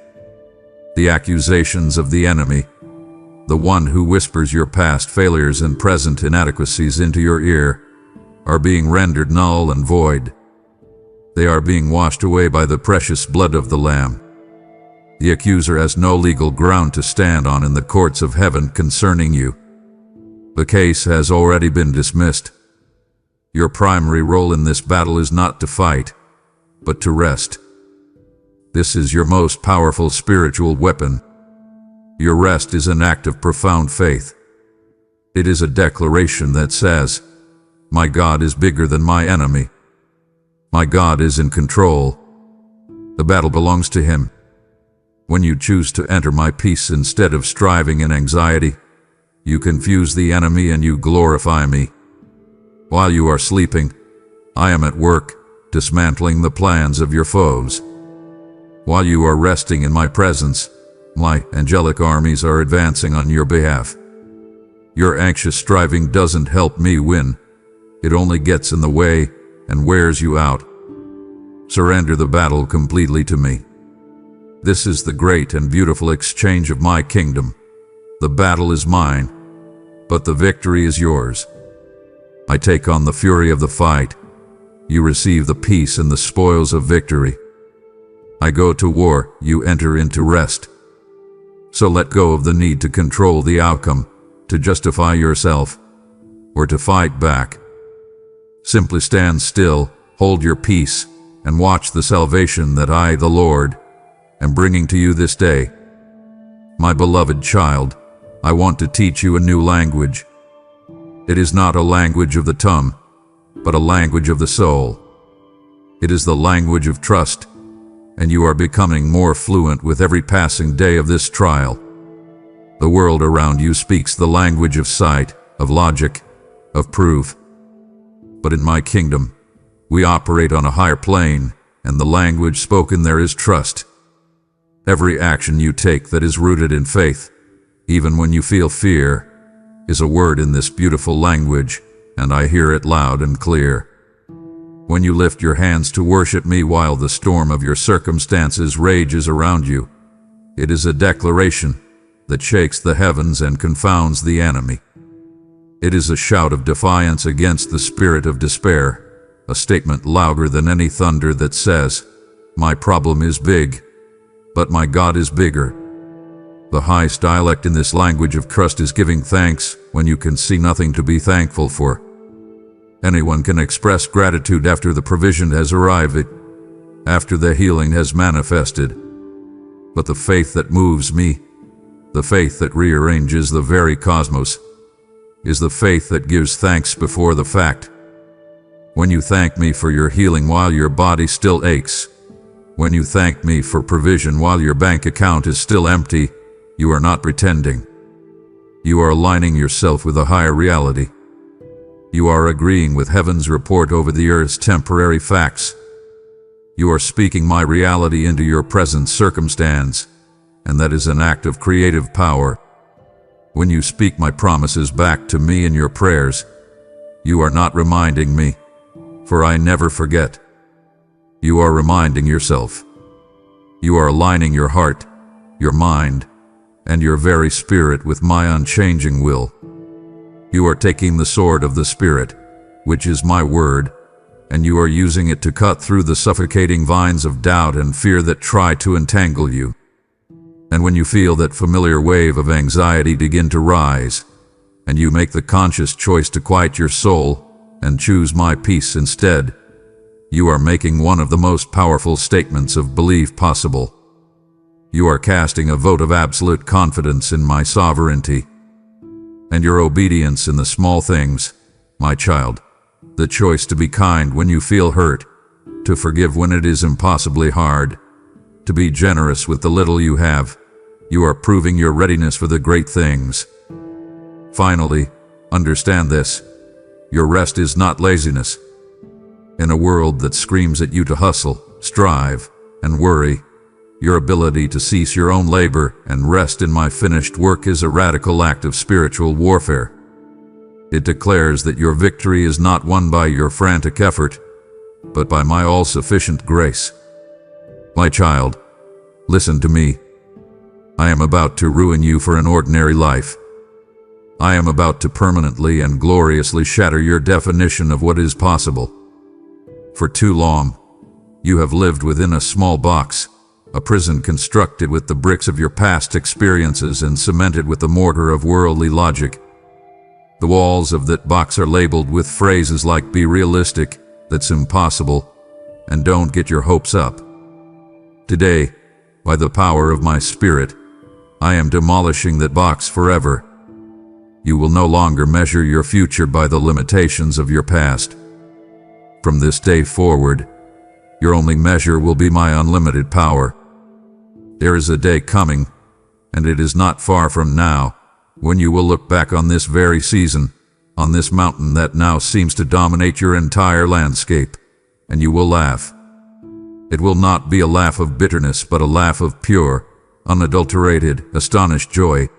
The accusations of the enemy, the one who whispers your past failures and present inadequacies into your ear, are being rendered null and void. They are being washed away by the precious blood of the Lamb. The accuser has no legal ground to stand on in the courts of heaven concerning you. The case has already been dismissed. Your primary role in this battle is not to fight, but to rest. This is your most powerful spiritual weapon. Your rest is an act of profound faith. It is a declaration that says, "My God is bigger than my enemy. My God is in control. The battle belongs to Him." When you choose to enter my peace instead of striving in anxiety, you confuse the enemy and you glorify me. While you are sleeping, I am at work, dismantling the plans of your foes. While you are resting in my presence, my angelic armies are advancing on your behalf. Your anxious striving doesn't help me win. It only gets in the way and wears you out. Surrender the battle completely to me. This is the great and beautiful exchange of my kingdom. The battle is mine, but the victory is yours. I take on the fury of the fight. You receive the peace and the spoils of victory. I go to war, you enter into rest. So let go of the need to control the outcome, to justify yourself, or to fight back. Simply stand still, hold your peace, and watch the salvation that I, the Lord, am bringing to you this day. My beloved child, I want to teach you a new language. It is not a language of the tongue, but a language of the soul. It is the language of trust, and you are becoming more fluent with every passing day of this trial. The world around you speaks the language of sight, of logic, of proof. But in my kingdom, we operate on a higher plane, and the language spoken there is trust. Every action you take that is rooted in faith, even when you feel fear, is a word in this beautiful language, and I hear it loud and clear. When you lift your hands to worship me while the storm of your circumstances rages around you, it is a declaration that shakes the heavens and confounds the enemy. It is a shout of defiance against the spirit of despair, a statement louder than any thunder that says, "My problem is big, but my God is bigger." The highest dialect in this language of trust is giving thanks when you can see nothing to be thankful for. Anyone can express gratitude after the provision has arrived, after the healing has manifested. But the faith that moves me The faith that rearranges the very cosmos is the faith that gives thanks before the fact. When you thank me for your healing while your body still aches, when you thank me for provision while your bank account is still empty, you are not pretending. You are aligning yourself with a higher reality. You are agreeing with heaven's report over the earth's temporary facts. You are speaking my reality into your present circumstance, and that is an act of creative power. When you speak my promises back to me in your prayers, you are not reminding me, for I never forget. You are reminding yourself. You are aligning your heart, your mind, and your very spirit with my unchanging will. You are taking the sword of the Spirit, which is my word, and you are using it to cut through the suffocating vines of doubt and fear that try to entangle you. And when you feel that familiar wave of anxiety begin to rise, and you make the conscious choice to quiet your soul and choose my peace instead, you are making one of the most powerful statements of belief possible. You are casting a vote of absolute confidence in my sovereignty and your obedience in the small things, my child. The choice to be kind when you feel hurt, to forgive when it is impossibly hard, to be generous with the little you have. You are proving your readiness for the great things. Finally, understand this. Your rest is not laziness. In a world that screams at you to hustle, strive, and worry, your ability to cease your own labor and rest in my finished work is a radical act of spiritual warfare. It declares that your victory is not won by your frantic effort, but by my all-sufficient grace. My child, listen to me. I am about to ruin you for an ordinary life. I am about to permanently and gloriously shatter your definition of what is possible. For too long, you have lived within a small box, a prison constructed with the bricks of your past experiences and cemented with the mortar of worldly logic. The walls of that box are labeled with phrases like "be realistic," "that's impossible," and "don't get your hopes up." Today, by the power of my Spirit, I am demolishing that box forever. You will no longer measure your future by the limitations of your past. From this day forward, your only measure will be my unlimited power. There is a day coming, and it is not far from now, when you will look back on this very season, on this mountain that now seems to dominate your entire landscape, and you will laugh. It will not be a laugh of bitterness, but a laugh of pure, unadulterated, astonished joy.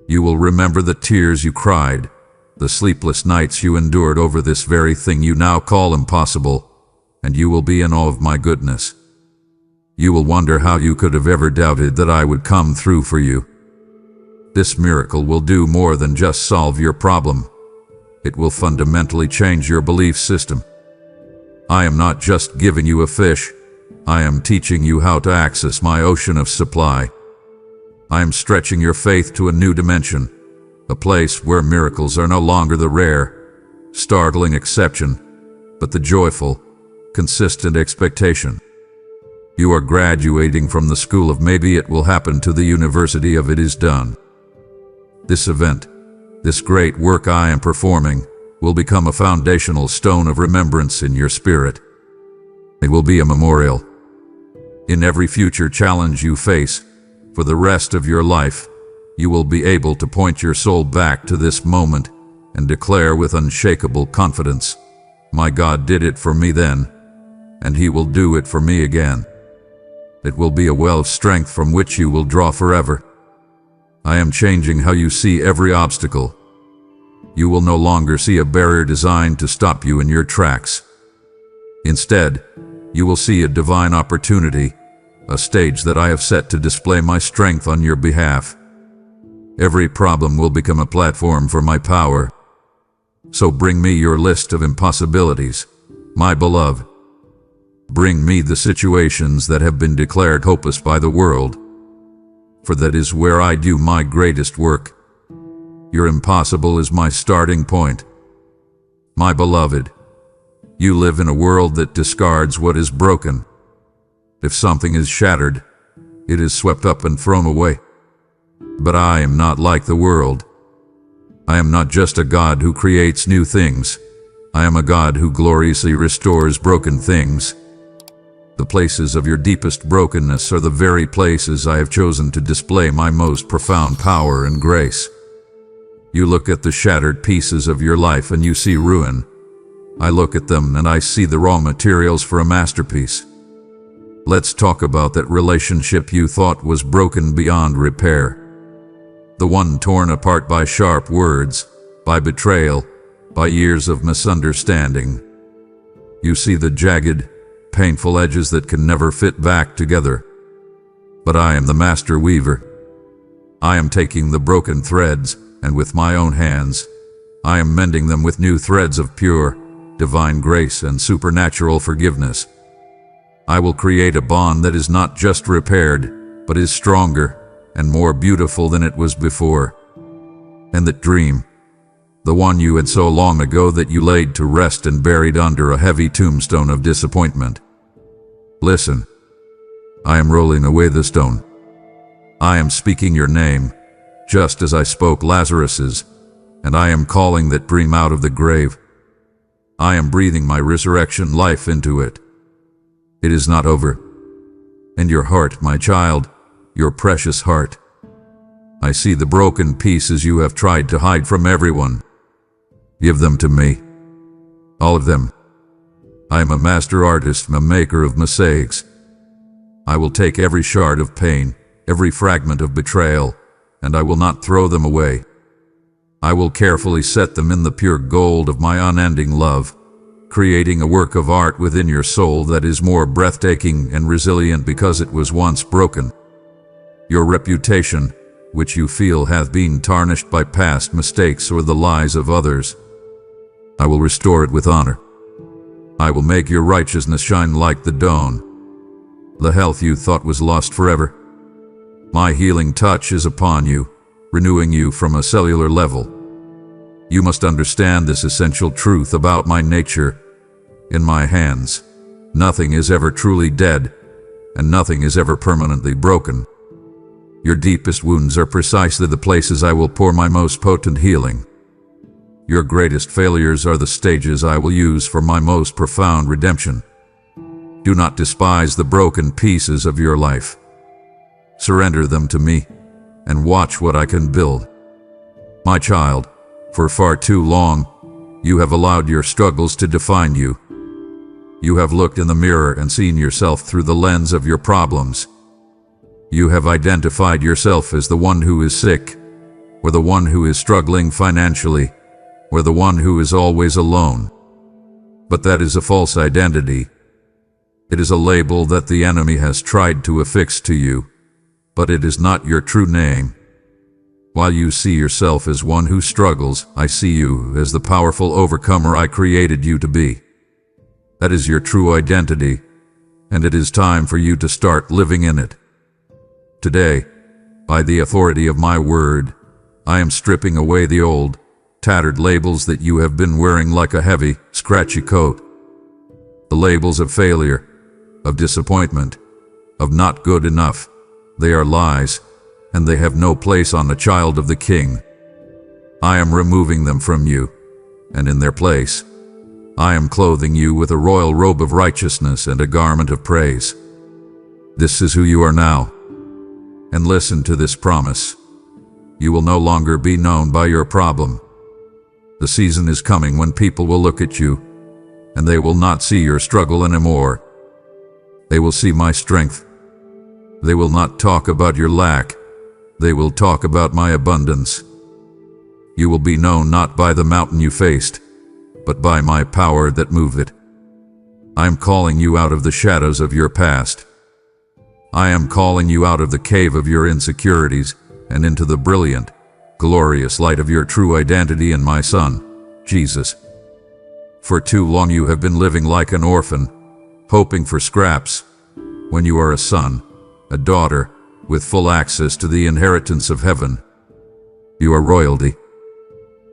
You will remember the tears you cried, the sleepless nights you endured over this very thing you now call impossible, and you will be in awe of my goodness. You will wonder how you could have ever doubted that I would come through for you. This miracle will do more than just solve your problem. It will fundamentally change your belief system. I am not just giving you a fish. I am teaching you how to access my ocean of supply. I am stretching your faith to a new dimension, a place where miracles are no longer the rare, startling exception, but the joyful, consistent expectation. You are graduating from the school of maybe it will happen to the university of it is done. This event, this great work I am performing, will become a foundational stone of remembrance in your spirit. It will be a memorial. In every future challenge you face, for the rest of your life, you will be able to point your soul back to this moment and declare with unshakable confidence, "My God did it for me then, and He will do it for me again." It will be a well of strength from which you will draw forever. I am changing how you see every obstacle. You will no longer see a barrier designed to stop you in your tracks. Instead, you will see a divine opportunity, a stage that I have set to display my strength on your behalf. Every problem will become a platform for my power. So bring me your list of impossibilities, my beloved. Bring me the situations that have been declared hopeless by the world, for that is where I do my greatest work. Your impossible is my starting point. My beloved, you live in a world that discards what is broken. If something is shattered, it is swept up and thrown away. But I am not like the world. I am not just a God who creates new things. I am a God who gloriously restores broken things. The places of your deepest brokenness are the very places I have chosen to display my most profound power and grace. You look at the shattered pieces of your life and you see ruin. I look at them and I see the raw materials for a masterpiece. Let's talk about that relationship you thought was broken beyond repair. The one torn apart by sharp words, by betrayal, by years of misunderstanding. You see the jagged, painful edges that can never fit back together. But I am the master weaver. I am taking the broken threads, and with my own hands, I am mending them with new threads of pure, divine grace and supernatural forgiveness. I will create a bond that is not just repaired, but is stronger and more beautiful than it was before. And that dream, the one you had so long ago that you laid to rest and buried under a heavy tombstone of disappointment. Listen, I am rolling away the stone. I am speaking your name, just as I spoke Lazarus's, and I am calling that dream out of the grave. I am breathing my resurrection life into it. It is not over. And your heart, my child, your precious heart. I see the broken pieces you have tried to hide from everyone. Give them to me. All of them. I am a master artist, a maker of mosaics. I will take every shard of pain, every fragment of betrayal, and I will not throw them away. I will carefully set them in the pure gold of my unending love, creating a work of art within your soul that is more breathtaking and resilient because it was once broken. Your reputation, which you feel hath been tarnished by past mistakes or the lies of others, I will restore it with honor. I will make your righteousness shine like the dawn. The health you thought was lost forever, my healing touch is upon you, renewing you from a cellular level. You must understand this essential truth about my nature. In my hands, nothing is ever truly dead, and nothing is ever permanently broken. Your deepest wounds are precisely the places I will pour my most potent healing. Your greatest failures are the stages I will use for my most profound redemption. Do not despise the broken pieces of your life. Surrender them to me, and watch what I can build. My child, for far too long, you have allowed your struggles to define you. You have looked in the mirror and seen yourself through the lens of your problems. You have identified yourself as the one who is sick, or the one who is struggling financially, or the one who is always alone. But that is a false identity. It is a label that the enemy has tried to affix to you, but it is not your true name. While you see yourself as one who struggles, I see you as the powerful overcomer I created you to be. That is your true identity, and it is time for you to start living in it. Today, by the authority of my word, I am stripping away the old, tattered labels that you have been wearing like a heavy, scratchy coat. The labels of failure, of disappointment, of not good enough. They are lies, and they have no place on the child of the King. I am removing them from you, and in their place, I am clothing you with a royal robe of righteousness and a garment of praise. This is who you are now. And listen to this promise. You will no longer be known by your problem. The season is coming when people will look at you, and they will not see your struggle anymore. They will see my strength. They will not talk about your lack. They will talk about my abundance. You will be known not by the mountain you faced, but by my power that moved it. I am calling you out of the shadows of your past. I am calling you out of the cave of your insecurities and into the brilliant, glorious light of your true identity in my Son, Jesus. For too long you have been living like an orphan, hoping for scraps, when you are a son, a daughter, with full access to the inheritance of heaven. You are royalty.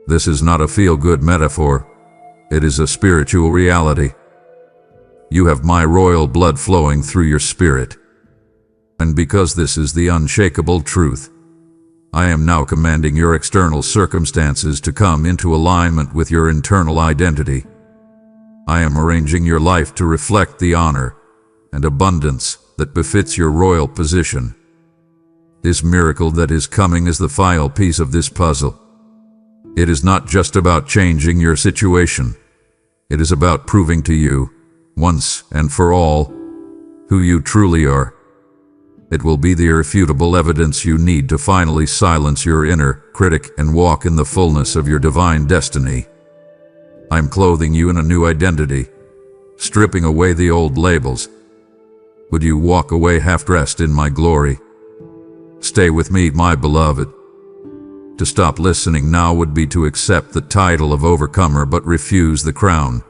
This is not a feel-good metaphor. It is a spiritual reality. You have my royal blood flowing through your spirit. And because this is the unshakable truth, I am now commanding your external circumstances to come into alignment with your internal identity. I am arranging your life to reflect the honor and abundance that befits your royal position. This miracle that is coming is the final piece of this puzzle. It is not just about changing your situation. It is about proving to you, once and for all, who you truly are. It will be the irrefutable evidence you need to finally silence your inner critic and walk in the fullness of your divine destiny. I'm clothing you in a new identity, stripping away the old labels. Would you walk away half-dressed in my glory? Stay with me, my beloved. To stop listening now would be to accept the title of overcomer but refuse the crown,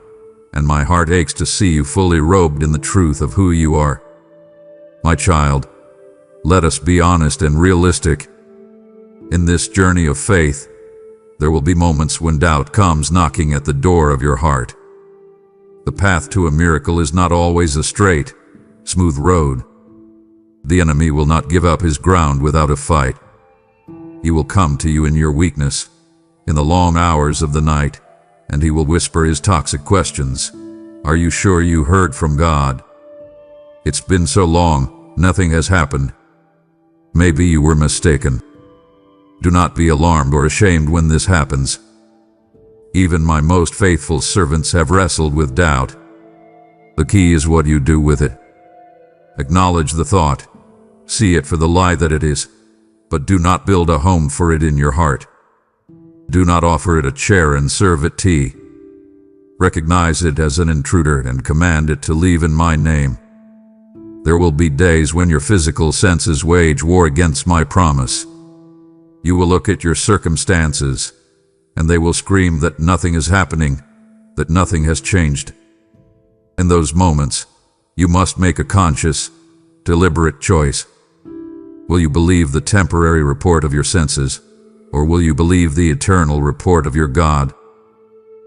and my heart aches to see you fully robed in the truth of who you are. My child, let us be honest and realistic. In this journey of faith, there will be moments when doubt comes knocking at the door of your heart. The path to a miracle is not always a straight, smooth road. The enemy will not give up his ground without a fight. He will come to you in your weakness, in the long hours of the night, and he will whisper his toxic questions. Are you sure you heard from God? It's been so long, nothing has happened. Maybe you were mistaken. Do not be alarmed or ashamed when this happens. Even my most faithful servants have wrestled with doubt. The key is what you do with it. Acknowledge the thought. See it for the lie that it is, but do not build a home for it in your heart. Do not offer it a chair and serve it tea. Recognize it as an intruder and command it to leave in my name. There will be days when your physical senses wage war against my promise. You will look at your circumstances, and they will scream that nothing is happening, that nothing has changed. In those moments, you must make a conscious, deliberate choice. Will you believe the temporary report of your senses, or will you believe the eternal report of your God?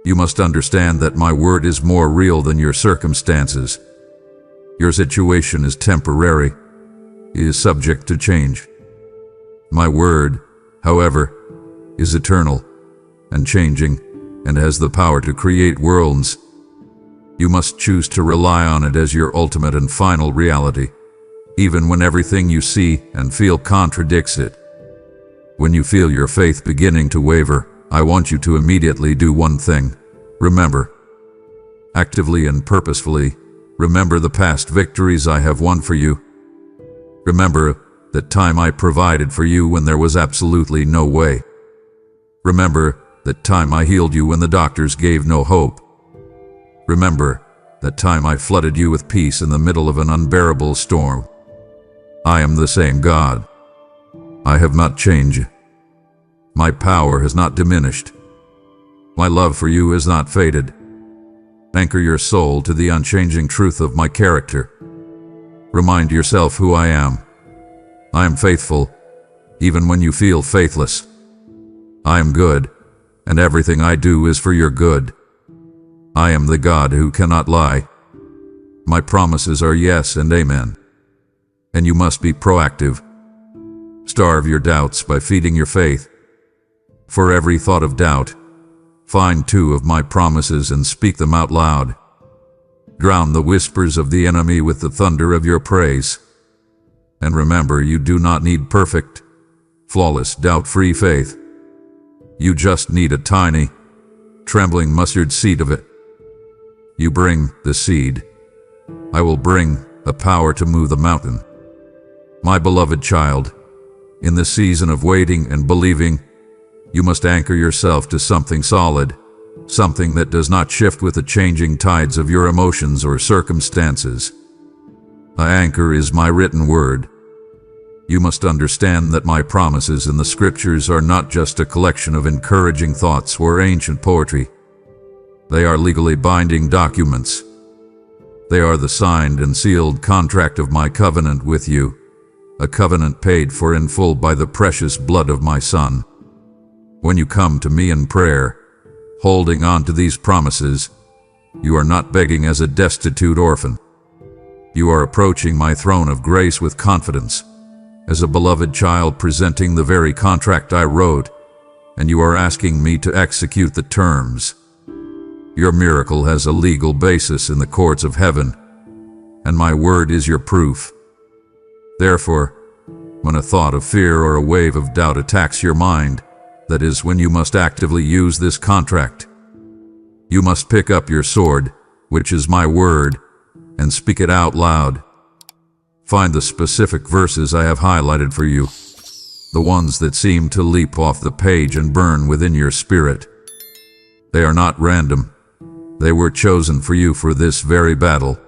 You must understand that my word is more real than your circumstances. Your situation is temporary. It is subject to change. My word, however, is eternal and changing and has the power to create worlds. You must choose to rely on it as your ultimate and final reality, even when everything you see and feel contradicts it. When you feel your faith beginning to waver, I want you to immediately do one thing. Remember. Actively and purposefully, remember the past victories I have won for you. Remember that time I provided for you when there was absolutely no way. Remember that time I healed you when the doctors gave no hope. Remember that time I flooded you with peace in the middle of an unbearable storm. I am the same God. I have not changed. My power has not diminished. My love for you has not faded. Anchor your soul to the unchanging truth of my character. Remind yourself who I am. I am faithful, even when you feel faithless. I am good, and everything I do is for your good. I am the God who cannot lie. My promises are yes and amen. And you must be proactive. Starve your doubts by feeding your faith. For every thought of doubt, find 2 of my promises and speak them out loud. Drown the whispers of the enemy with the thunder of your praise. And remember, you do not need perfect, flawless, doubt-free faith. You just need a tiny, trembling mustard seed of it. You bring the seed. I will bring a power to move the mountain. My beloved child, in the season of waiting and believing, you must anchor yourself to something solid, something that does not shift with the changing tides of your emotions or circumstances. The anchor is my written word. You must understand that my promises in the scriptures are not just a collection of encouraging thoughts or ancient poetry. They are legally binding documents. They are the signed and sealed contract of my covenant with you, a covenant paid for in full by the precious blood of my Son. When you come to me in prayer, holding on to these promises, you are not begging as a destitute orphan. You are approaching my throne of grace with confidence, as a beloved child presenting the very contract I wrote, and you are asking me to execute the terms. Your miracle has a legal basis in the courts of heaven, and my word is your proof. Therefore, when a thought of fear or a wave of doubt attacks your mind, that is when you must actively use this contract. You must pick up your sword, which is my word, and speak it out loud. Find the specific verses I have highlighted for you, the ones that seem to leap off the page and burn within your spirit. They are not random. They were chosen for you for this very battle.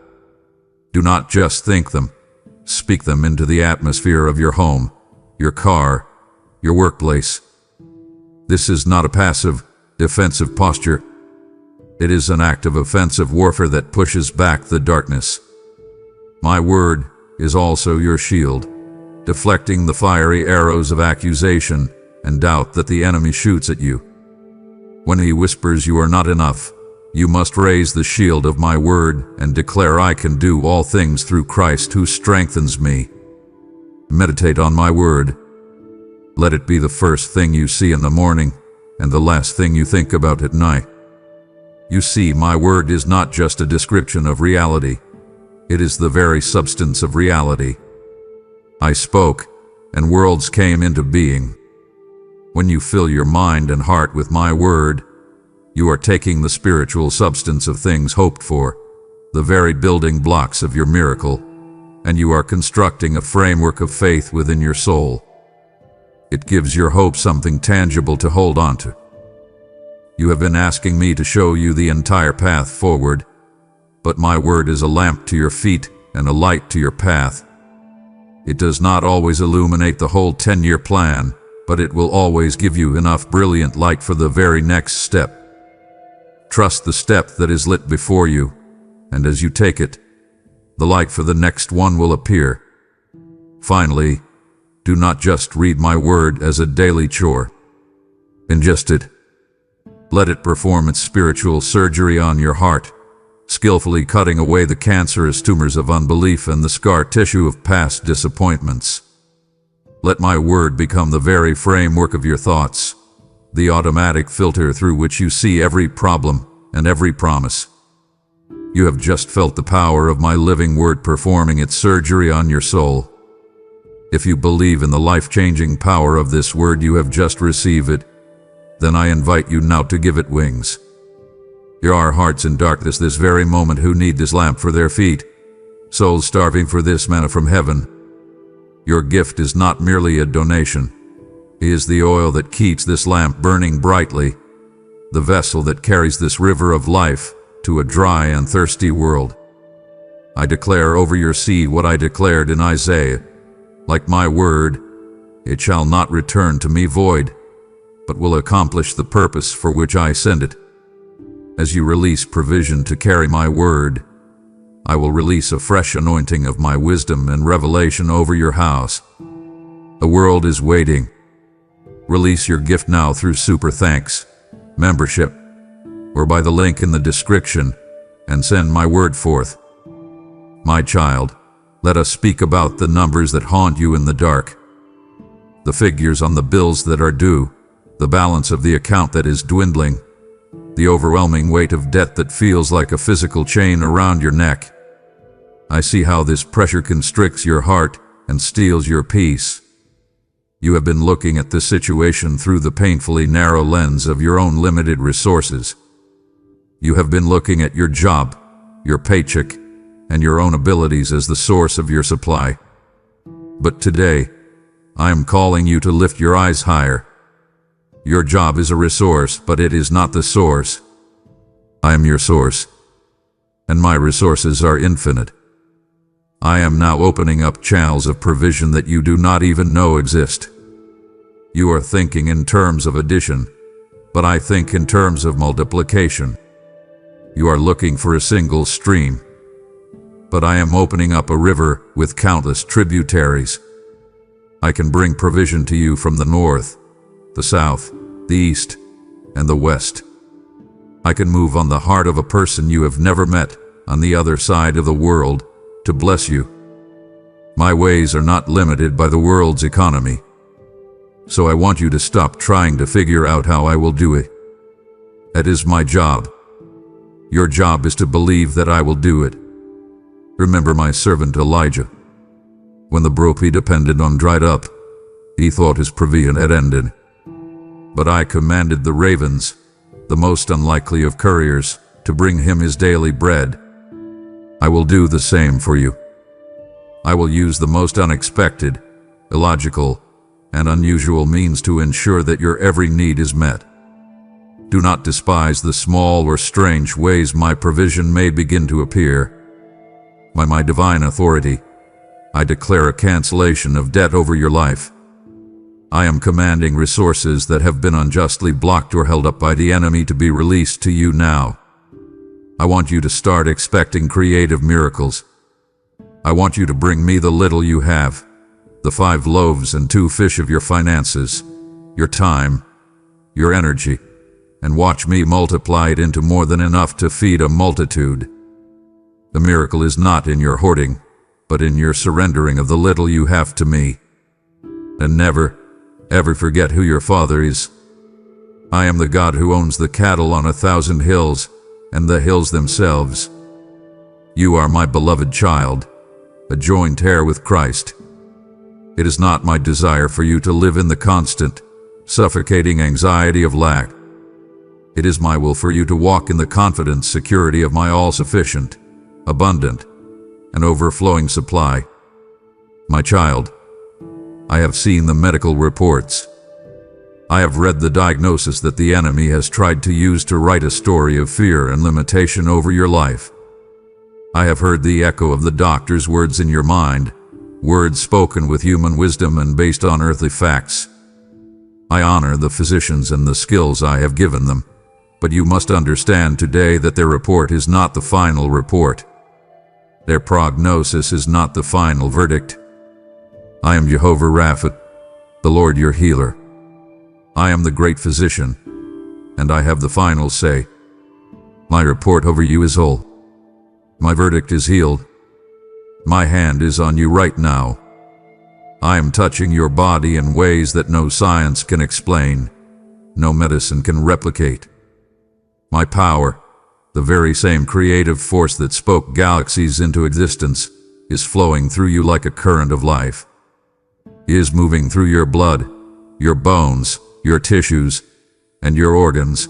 Do not just think them. Speak them into the atmosphere of your home, your car, your workplace. This is not a passive, defensive posture. It is an act of offensive warfare that pushes back the darkness. My word is also your shield, deflecting the fiery arrows of accusation and doubt that the enemy shoots at you. When he whispers you are not enough, you must raise the shield of my word and declare I can do all things through Christ who strengthens me. Meditate on my word. Let it be the first thing you see in the morning and the last thing you think about at night. You see, my word is not just a description of reality. It is the very substance of reality. I spoke, and worlds came into being. When you fill your mind and heart with my word, you are taking the spiritual substance of things hoped for, the very building blocks of your miracle, and you are constructing a framework of faith within your soul. It gives your hope something tangible to hold on to. You have been asking me to show you the entire path forward, but my word is a lamp to your feet and a light to your path. It does not always illuminate the whole 10-year plan, but it will always give you enough brilliant light for the very next step. Trust the step that is lit before you, and as you take it, the light for the next one will appear. Finally, do not just read my word as a daily chore. Ingest it. Let it perform its spiritual surgery on your heart, skillfully cutting away the cancerous tumors of unbelief and the scar tissue of past disappointments. Let my word become the very framework of your thoughts, the automatic filter through which you see every problem and every promise. You have just felt the power of my living word performing its surgery on your soul. If you believe in the life-changing power of this word you have just received, then I invite you now to give it wings. There are hearts in darkness this very moment who need this lamp for their feet, souls starving for this manna from heaven. Your gift is not merely a donation. It is the oil that keeps this lamp burning brightly, the vessel that carries this river of life to a dry and thirsty world. I declare over your seed what I declared in Isaiah. Like my word, it shall not return to me void, but will accomplish the purpose for which I send it. As you release provision to carry my word, I will release a fresh anointing of my wisdom and revelation over your house. The world is waiting. Release your gift now through Super Thanks, membership, or by the link in the description, and send my word forth. My child, let us speak about the numbers that haunt you in the dark, the figures on the bills that are due, the balance of the account that is dwindling, the overwhelming weight of debt that feels like a physical chain around your neck. I see how this pressure constricts your heart and steals your peace. You have been looking at this situation through the painfully narrow lens of your own limited resources. You have been looking at your job, your paycheck, and your own abilities as the source of your supply. But today, I am calling you to lift your eyes higher. Your job is a resource, but it is not the source. I am your source, and my resources are infinite. I am now opening up channels of provision that you do not even know exist. You are thinking in terms of addition, but I think in terms of multiplication. You are looking for a single stream, but I am opening up a river with countless tributaries. I can bring provision to you from the north, the south, the east, and the west. I can move on the heart of a person you have never met on the other side of the world to bless you. My ways are not limited by the world's economy. So I want you to stop trying to figure out how I will do it. That is my job. Your job is to believe that I will do it. Remember my servant Elijah. When the brook he depended on dried up, he thought his provision had ended. But I commanded the ravens, the most unlikely of couriers, to bring him his daily bread. I will do the same for you. I will use the most unexpected, illogical, and unusual means to ensure that your every need is met. Do not despise the small or strange ways my provision may begin to appear. By my divine authority, I declare a cancellation of debt over your life. I am commanding resources that have been unjustly blocked or held up by the enemy to be released to you now. I want you to start expecting creative miracles. I want you to bring me the little you have, the 5 loaves and 2 fish of your finances, your time, your energy, and watch me multiply it into more than enough to feed a multitude. The miracle is not in your hoarding, but in your surrendering of the little you have to me. And never, ever forget who your Father is. I am the God who owns the cattle on 1,000 hills, and the hills themselves. You are my beloved child, a joint heir with Christ. It is not my desire for you to live in the constant, suffocating anxiety of lack. It is my will for you to walk in the confident security of my all-sufficient, abundant, and overflowing supply. My child, I have seen the medical reports. I have read the diagnosis that the enemy has tried to use to write a story of fear and limitation over your life. I have heard the echo of the doctor's words in your mind, words spoken with human wisdom and based on earthly facts. I honor the physicians and the skills I have given them, but you must understand today that their report is not the final report. Their prognosis is not the final verdict. I am Jehovah Rapha, the Lord your healer. I am the great physician, and I have the final say. My report over you is whole. My verdict is healed. My hand is on you right now. I am touching your body in ways that no science can explain, no medicine can replicate. My power, the very same creative force that spoke galaxies into existence, is flowing through you like a current of life. It is moving through your blood, your bones, your tissues, and your organs.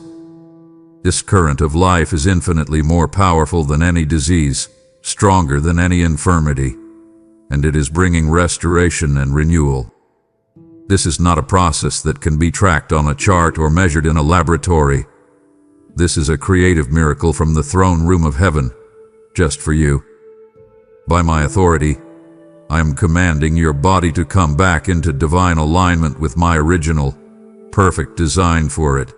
This current of life is infinitely more powerful than any disease, stronger than any infirmity, and it is bringing restoration and renewal. This is not a process that can be tracked on a chart or measured in a laboratory. This is a creative miracle from the throne room of heaven, just for you. By my authority, I am commanding your body to come back into divine alignment with my original, perfect design for it.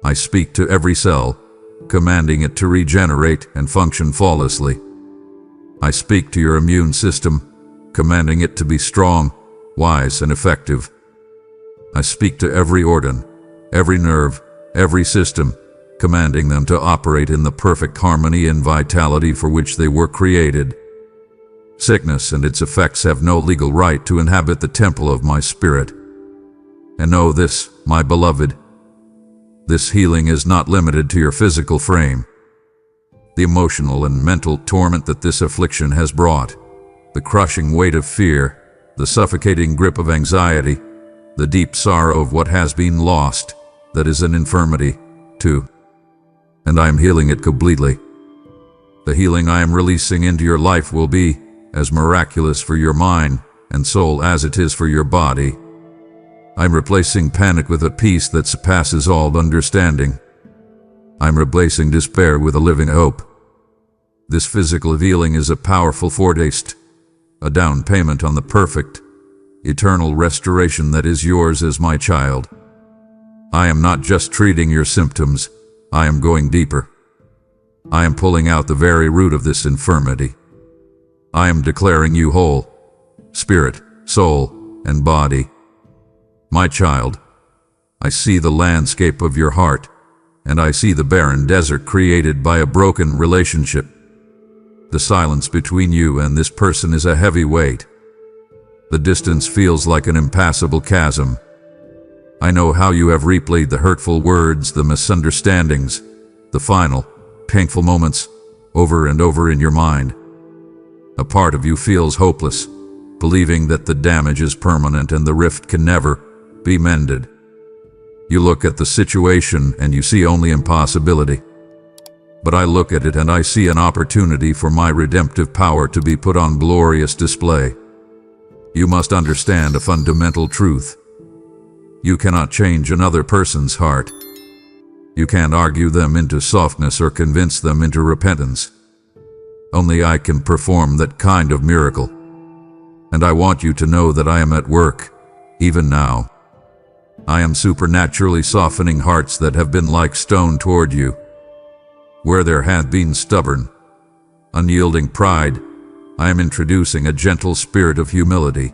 I speak to every cell, commanding it to regenerate and function flawlessly. I speak to your immune system, commanding it to be strong, wise, and effective. I speak to every organ, every nerve, every system, commanding them to operate in the perfect harmony and vitality for which they were created. Sickness and its effects have no legal right to inhabit the temple of my spirit. And know this, my beloved, this healing is not limited to your physical frame. The emotional and mental torment that this affliction has brought, the crushing weight of fear, the suffocating grip of anxiety, the deep sorrow of what has been lost, that is an infirmity, too. And I am healing it completely. The healing I am releasing into your life will be as miraculous for your mind and soul as it is for your body. I am replacing panic with a peace that surpasses all understanding. I am replacing despair with a living hope. This physical healing is a powerful foretaste, a down payment on the perfect, eternal restoration that is yours as my child. I am not just treating your symptoms, I am going deeper. I am pulling out the very root of this infirmity. I am declaring you whole, spirit, soul, and body. My child, I see the landscape of your heart, and I see the barren desert created by a broken relationship. The silence between you and this person is a heavy weight. The distance feels like an impassable chasm. I know how you have replayed the hurtful words, the misunderstandings, the final, painful moments, over and over in your mind. A part of you feels hopeless, believing that the damage is permanent and the rift can never be mended. You look at the situation and you see only impossibility. But I look at it and I see an opportunity for my redemptive power to be put on glorious display. You must understand a fundamental truth. You cannot change another person's heart. You can't argue them into softness or convince them into repentance. Only I can perform that kind of miracle. And I want you to know that I am at work, even now. I am supernaturally softening hearts that have been like stone toward you. Where there had been stubborn, unyielding pride, I am introducing a gentle spirit of humility.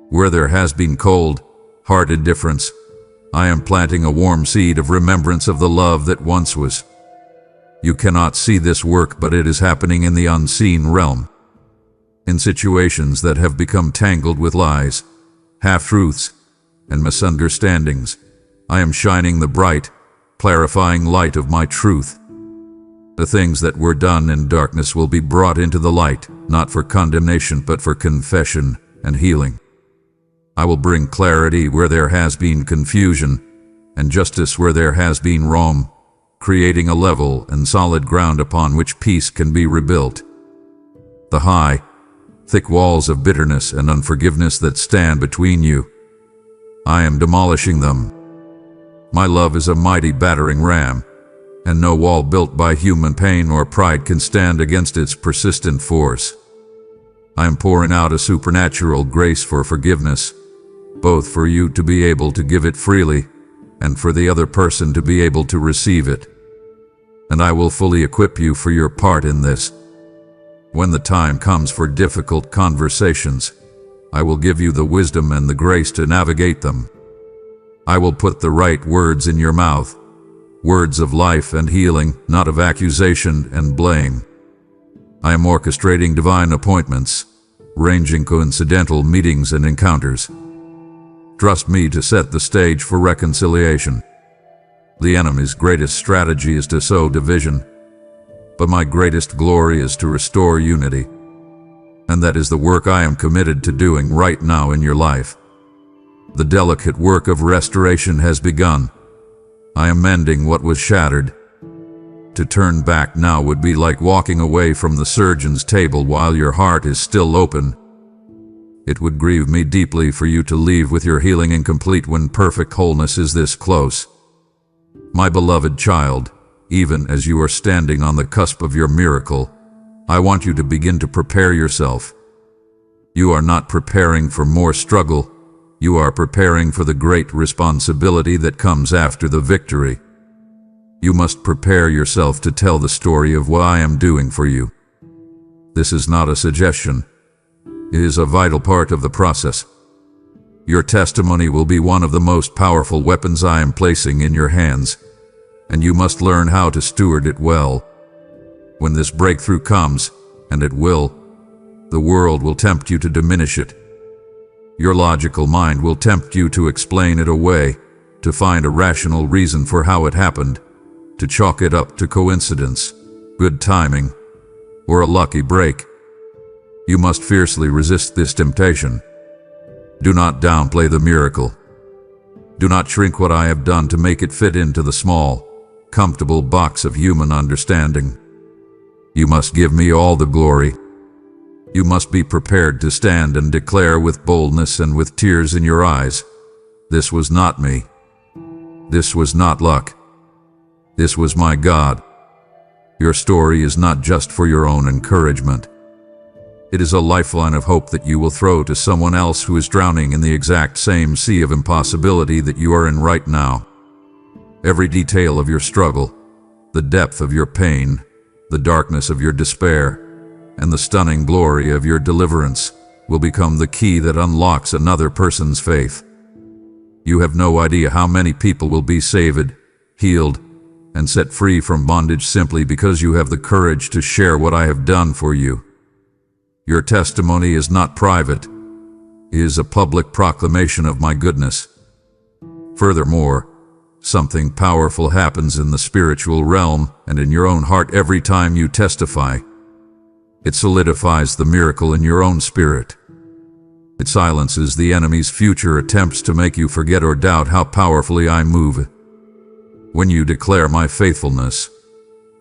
Where there has been cold-hearted indifference, I am planting a warm seed of remembrance of the love that once was. You cannot see this work, but it is happening in the unseen realm. In situations that have become tangled with lies, half-truths, and misunderstandings, I am shining the bright, clarifying light of my truth. The things that were done in darkness will be brought into the light, not for condemnation but for confession and healing. I will bring clarity where there has been confusion, and justice where there has been wrong, creating a level and solid ground upon which peace can be rebuilt. The high, thick walls of bitterness and unforgiveness that stand between you, I am demolishing them. My love is a mighty battering ram, and no wall built by human pain or pride can stand against its persistent force. I am pouring out a supernatural grace for forgiveness, both for you to be able to give it freely, and for the other person to be able to receive it. And I will fully equip you for your part in this. When the time comes for difficult conversations, I will give you the wisdom and the grace to navigate them. I will put the right words in your mouth, words of life and healing, not of accusation and blame. I am orchestrating divine appointments, arranging coincidental meetings and encounters. Trust me to set the stage for reconciliation. The enemy's greatest strategy is to sow division, but my greatest glory is to restore unity. And that is the work I am committed to doing right now in your life. The delicate work of restoration has begun. I am mending what was shattered. To turn back now would be like walking away from the surgeon's table while your heart is still open. It would grieve me deeply for you to leave with your healing incomplete when perfect wholeness is this close. My beloved child, even as you are standing on the cusp of your miracle, I want you to begin to prepare yourself. You are not preparing for more struggle. You are preparing for the great responsibility that comes after the victory. You must prepare yourself to tell the story of what I am doing for you. This is not a suggestion. It is a vital part of the process. Your testimony will be one of the most powerful weapons I am placing in your hands, and you must learn how to steward it well. When this breakthrough comes, and it will, the world will tempt you to diminish it. Your logical mind will tempt you to explain it away, to find a rational reason for how it happened, to chalk it up to coincidence, good timing, or a lucky break. You must fiercely resist this temptation. Do not downplay the miracle. Do not shrink what I have done to make it fit into the small, comfortable box of human understanding. You must give me all the glory. You must be prepared to stand and declare with boldness and with tears in your eyes, "This was not me. This was not luck. This was my God." Your story is not just for your own encouragement. It is a lifeline of hope that you will throw to someone else who is drowning in the exact same sea of impossibility that you are in right now. Every detail of your struggle, the depth of your pain, the darkness of your despair, and the stunning glory of your deliverance will become the key that unlocks another person's faith. You have no idea how many people will be saved, healed, and set free from bondage simply because you have the courage to share what I have done for you. Your testimony is not private. It is a public proclamation of my goodness. Furthermore, something powerful happens in the spiritual realm and in your own heart every time you testify. It solidifies the miracle in your own spirit. It silences the enemy's future attempts to make you forget or doubt how powerfully I move. When you declare my faithfulness,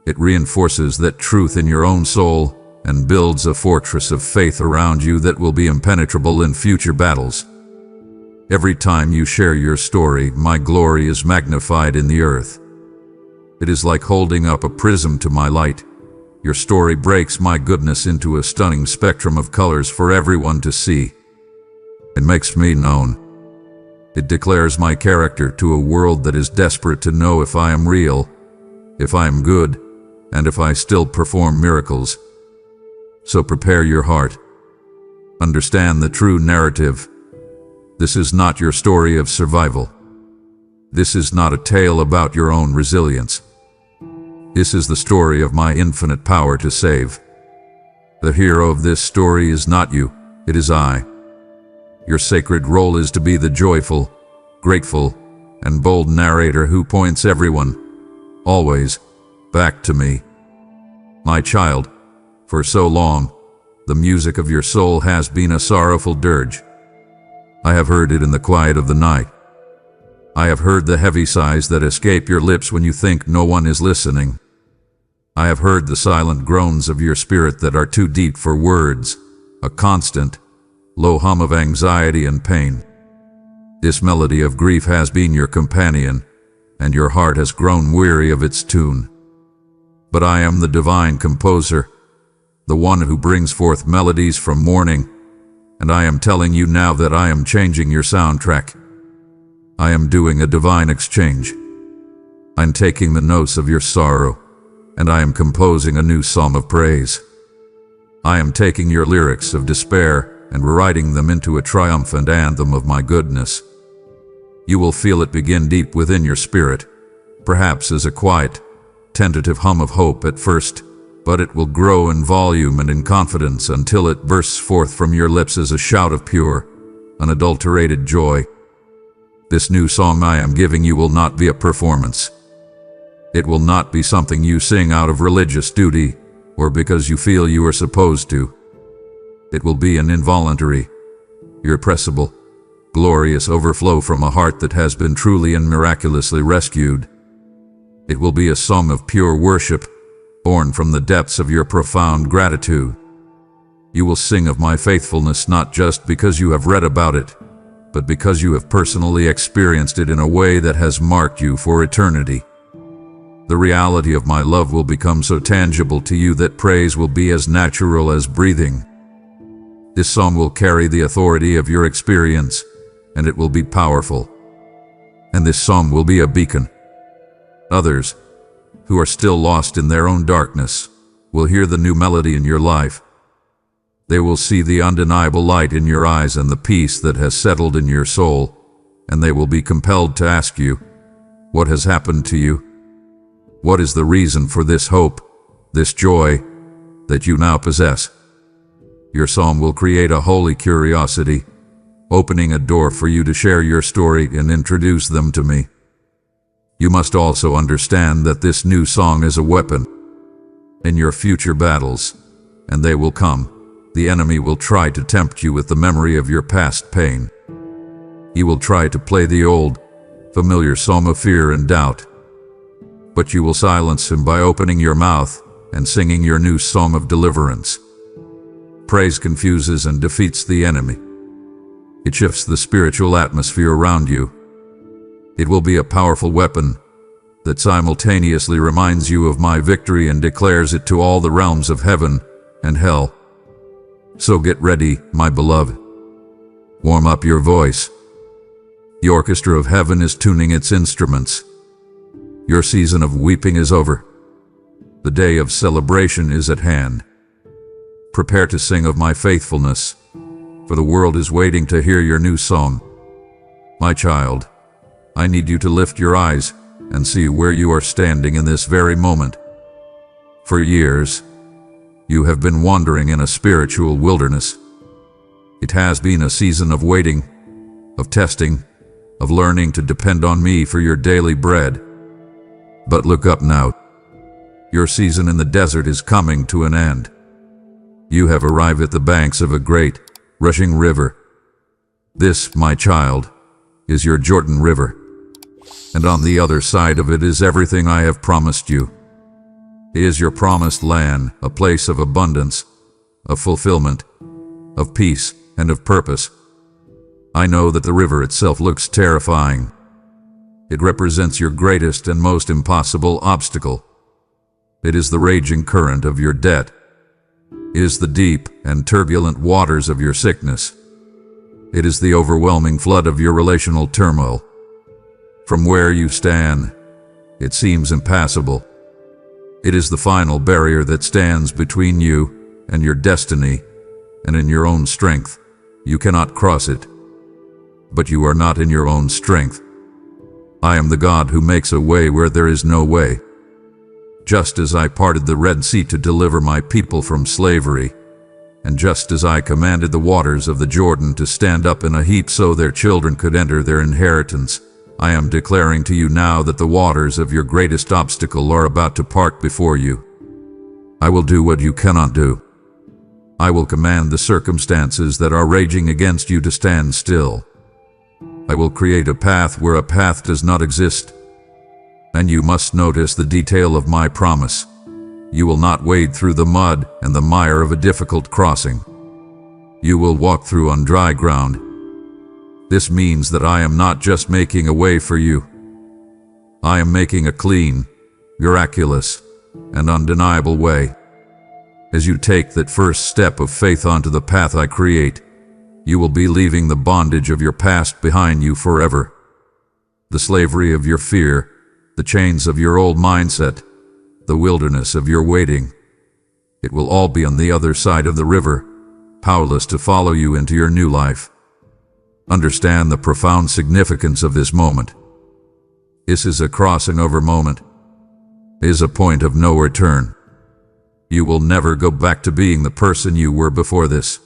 it reinforces that truth in your own soul and builds a fortress of faith around you that will be impenetrable in future battles. Every time you share your story, my glory is magnified in the earth. It is like holding up a prism to my light. Your story breaks my goodness into a stunning spectrum of colors for everyone to see. It makes me known. It declares my character to a world that is desperate to know if I am real, if I am good, and if I still perform miracles. So prepare your heart. Understand the true narrative. This is not your story of survival. This is not a tale about your own resilience. This is the story of my infinite power to save. The hero of this story is not you, it is I. Your sacred role is to be the joyful, grateful, and bold narrator who points everyone, always, back to me. My child, for so long, the music of your soul has been a sorrowful dirge. I have heard it in the quiet of the night. I have heard the heavy sighs that escape your lips when you think no one is listening. I have heard the silent groans of your spirit that are too deep for words, a constant, low hum of anxiety and pain. This melody of grief has been your companion, and your heart has grown weary of its tune. But I am the divine composer, the one who brings forth melodies from mourning, and I am telling you now that I am changing your soundtrack. I am doing a divine exchange. I'm taking the notes of your sorrow, and I am composing a new psalm of praise. I am taking your lyrics of despair and rewriting them into a triumphant anthem of my goodness. You will feel it begin deep within your spirit, perhaps as a quiet, tentative hum of hope at first, but it will grow in volume and in confidence until it bursts forth from your lips as a shout of pure, unadulterated joy. This new song I am giving you will not be a performance. It will not be something you sing out of religious duty or because you feel you are supposed to. It will be an involuntary, irrepressible, glorious overflow from a heart that has been truly and miraculously rescued. It will be a song of pure worship, born from the depths of your profound gratitude. You will sing of my faithfulness not just because you have read about it, but because you have personally experienced it in a way that has marked you for eternity. The reality of my love will become so tangible to you that praise will be as natural as breathing. This song will carry the authority of your experience, and it will be powerful. And this song will be a beacon. Others, who are still lost in their own darkness, will hear the new melody in your life. They will see the undeniable light in your eyes and the peace that has settled in your soul, and they will be compelled to ask you, what has happened to you? What is the reason for this hope, this joy that you now possess? Your song will create a holy curiosity, opening a door for you to share your story and introduce them to me. You must also understand that this new song is a weapon. In your future battles, and they will come, the enemy will try to tempt you with the memory of your past pain. He will try to play the old, familiar song of fear and doubt. But you will silence him by opening your mouth and singing your new song of deliverance. Praise confuses and defeats the enemy. It shifts the spiritual atmosphere around you. It will be a powerful weapon that simultaneously reminds you of my victory and declares it to all the realms of heaven and hell. So get ready, my beloved. Warm up your voice. The orchestra of heaven is tuning its instruments. Your season of weeping is over. The day of celebration is at hand. Prepare to sing of my faithfulness, for the world is waiting to hear your new song. My child, I need you to lift your eyes and see where you are standing in this very moment. For years, you have been wandering in a spiritual wilderness. It has been a season of waiting, of testing, of learning to depend on me for your daily bread. But look up now. Your season in the desert is coming to an end. You have arrived at the banks of a great, rushing river. This, my child, is your Jordan River. And on the other side of it is everything I have promised you. It is your promised land, a place of abundance, of fulfillment, of peace, and of purpose. I know that the river itself looks terrifying. It represents your greatest and most impossible obstacle. It is the raging current of your debt. It is the deep and turbulent waters of your sickness. It is the overwhelming flood of your relational turmoil. From where you stand, it seems impassable. It is the final barrier that stands between you and your destiny, and in your own strength, you cannot cross it. But you are not in your own strength. I am the God who makes a way where there is no way. Just as I parted the Red Sea to deliver my people from slavery, and just as I commanded the waters of the Jordan to stand up in a heap so their children could enter their inheritance, I am declaring to you now that the waters of your greatest obstacle are about to part before you. I will do what you cannot do. I will command the circumstances that are raging against you to stand still. I will create a path where a path does not exist. And you must notice the detail of my promise. You will not wade through the mud and the mire of a difficult crossing. You will walk through on dry ground. This means that I am not just making a way for you. I am making a clean, miraculous, and undeniable way. As you take that first step of faith onto the path I create, you will be leaving the bondage of your past behind you forever. The slavery of your fear, the chains of your old mindset, the wilderness of your waiting. It will all be on the other side of the river, powerless to follow you into your new life. Understand the profound significance of this moment. This is a crossing over moment. It is a point of no return. You will never go back to being the person you were before this.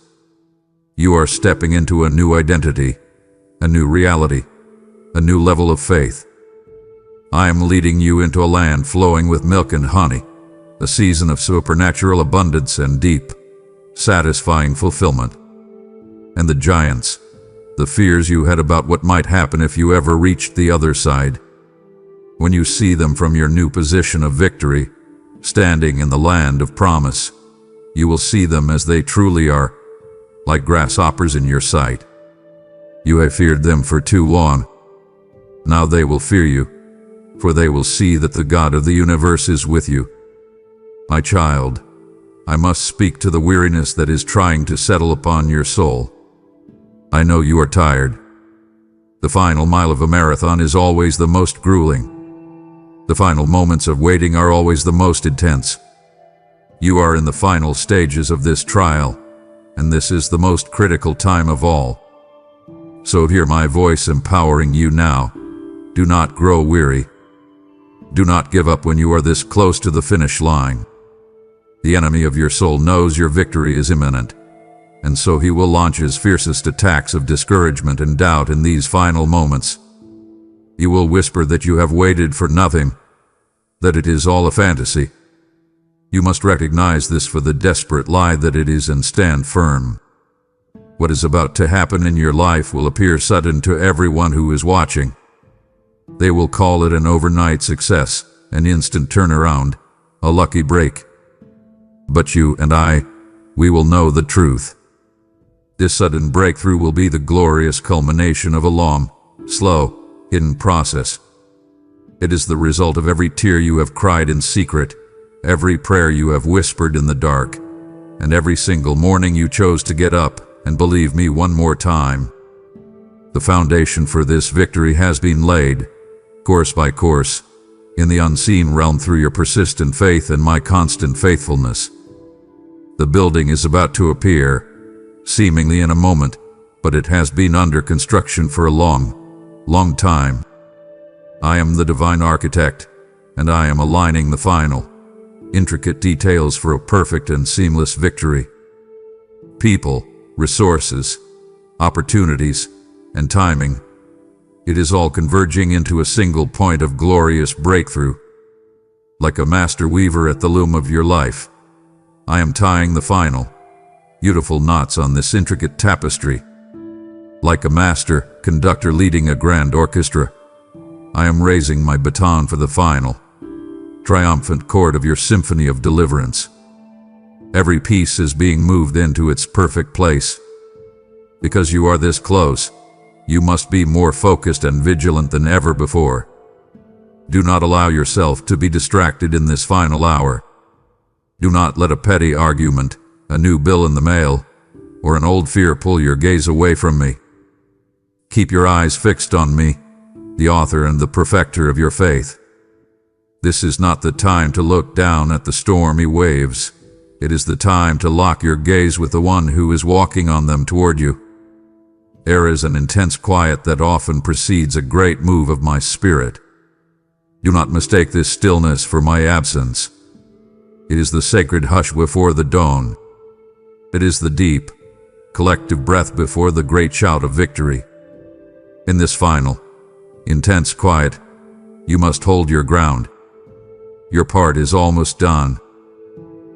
You are stepping into a new identity, a new reality, a new level of faith. I am leading you into a land flowing with milk and honey, a season of supernatural abundance and deep, satisfying fulfillment. And the giants, the fears you had about what might happen if you ever reached the other side, when you see them from your new position of victory, standing in the land of promise, you will see them as they truly are, like grasshoppers in your sight. You have feared them for too long. Now they will fear you, for they will see that the God of the universe is with you. My child, I must speak to the weariness that is trying to settle upon your soul. I know you are tired. The final mile of a marathon is always the most grueling. The final moments of waiting are always the most intense. You are in the final stages of this trial, and this is the most critical time of all. So hear my voice empowering you now. Do not grow weary. Do not give up when you are this close to the finish line. The enemy of your soul knows your victory is imminent, and so he will launch his fiercest attacks of discouragement and doubt in these final moments. He will whisper that you have waited for nothing, that it is all a fantasy. You must recognize this for the desperate lie that it is and stand firm. What is about to happen in your life will appear sudden to everyone who is watching. They will call it an overnight success, an instant turnaround, a lucky break. But you and I, we will know the truth. This sudden breakthrough will be the glorious culmination of a long, slow, hidden process. It is the result of every tear you have cried in secret, every prayer you have whispered in the dark, and every single morning you chose to get up and believe me one more time. The foundation for this victory has been laid, course by course, in the unseen realm through your persistent faith and my constant faithfulness. The building is about to appear, seemingly in a moment, but it has been under construction for a long, long time. I am the divine architect, and I am aligning the final, intricate details for a perfect and seamless victory. People, resources, opportunities, and timing. It is all converging into a single point of glorious breakthrough. Like a master weaver at the loom of your life, I am tying the final, beautiful knots on this intricate tapestry. Like a master conductor leading a grand orchestra, I am raising my baton for the final, triumphant chord of your symphony of deliverance. Every piece is being moved into its perfect place. Because you are this close, you must be more focused and vigilant than ever before. Do not allow yourself to be distracted in this final hour. Do not let a petty argument, a new bill in the mail, or an old fear pull your gaze away from me. Keep your eyes fixed on me, the author and the perfecter of your faith. This is not the time to look down at the stormy waves. It is the time to lock your gaze with the one who is walking on them toward you. There is an intense quiet that often precedes a great move of my spirit. Do not mistake this stillness for my absence. It is the sacred hush before the dawn. It is the deep, collective breath before the great shout of victory. In this final, intense quiet, you must hold your ground. Your part is almost done.